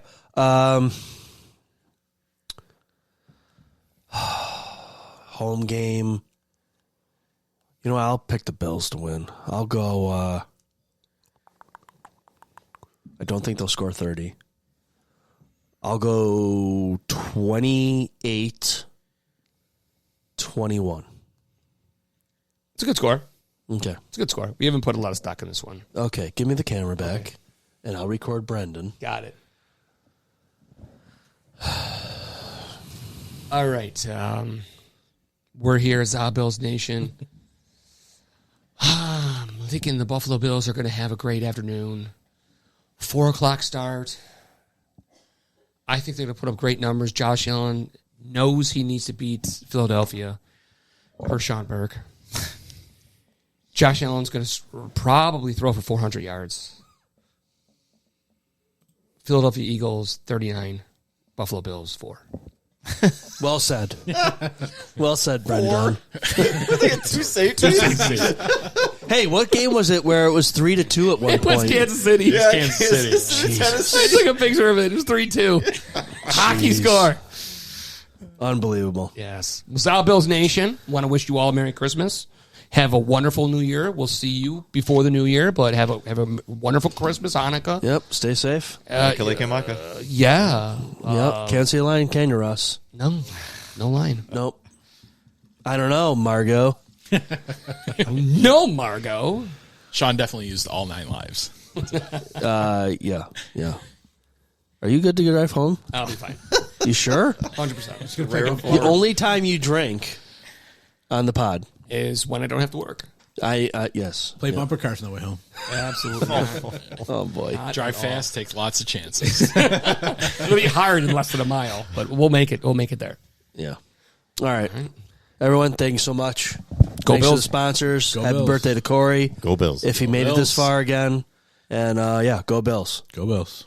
[SPEAKER 3] Home game. You know what? I'll pick the Bills to win. I'll go. I don't think they'll score 30. I'll go 28-21.
[SPEAKER 4] It's a good score.
[SPEAKER 3] Okay.
[SPEAKER 4] It's a good score. We haven't put a lot of stock in this one.
[SPEAKER 3] Okay. Give me the camera back, and I'll record Brendan.
[SPEAKER 4] Got it. All right. We're here as ZaBills Nation. I'm thinking the Buffalo Bills are going to have a great afternoon. 4 o'clock start. I think they're going to put up great numbers. Josh Allen knows he needs to beat Philadelphia or Sean Burke. Josh Allen's going to probably throw for 400 yards. Philadelphia Eagles 39, Buffalo Bills 4.
[SPEAKER 3] Well said. Well said, Brendan.
[SPEAKER 5] Two safeties.
[SPEAKER 3] Hey, what game was it where it was 3-2 at one
[SPEAKER 4] It was
[SPEAKER 3] point?
[SPEAKER 4] Kansas City.
[SPEAKER 5] Yeah,
[SPEAKER 2] Kansas City.
[SPEAKER 4] I took a picture of it. It was 3-2. Hockey score.
[SPEAKER 3] Unbelievable.
[SPEAKER 4] Yes. ZaBills Nation, want to wish you all a Merry Christmas. Have a wonderful New Year. We'll see you before the New Year, but have a wonderful Christmas, Hanukkah.
[SPEAKER 3] Yep. Stay safe.
[SPEAKER 4] Yeah.
[SPEAKER 3] Yep. Can't see a line, can you, Russ?
[SPEAKER 4] No line.
[SPEAKER 3] Nope. I don't know, Margot.
[SPEAKER 4] No, Margot.
[SPEAKER 2] Sean definitely used all 9 lives.
[SPEAKER 3] Yeah. Are you good to drive home?
[SPEAKER 4] I'll be fine.
[SPEAKER 3] You sure?
[SPEAKER 4] 100%.
[SPEAKER 3] The only time you drink on the pod.
[SPEAKER 4] Is when I don't have to work.
[SPEAKER 3] Yes.
[SPEAKER 6] Play bumper cars on the way home.
[SPEAKER 4] Absolutely.
[SPEAKER 3] Oh boy.
[SPEAKER 2] Drive fast, take lots of chances.
[SPEAKER 4] It'll be hard in less than a mile, but we'll make it. We'll make it there.
[SPEAKER 3] Yeah. All right. Everyone, thank you so much.
[SPEAKER 4] Go
[SPEAKER 3] Thanks to
[SPEAKER 4] Bills.
[SPEAKER 3] the sponsors.
[SPEAKER 6] Go
[SPEAKER 3] Happy
[SPEAKER 6] Bills.
[SPEAKER 3] birthday to Corey.
[SPEAKER 5] Go Bills.
[SPEAKER 3] If he made it this
[SPEAKER 2] Bills.
[SPEAKER 3] far again. And go Bills.
[SPEAKER 6] Go Bills.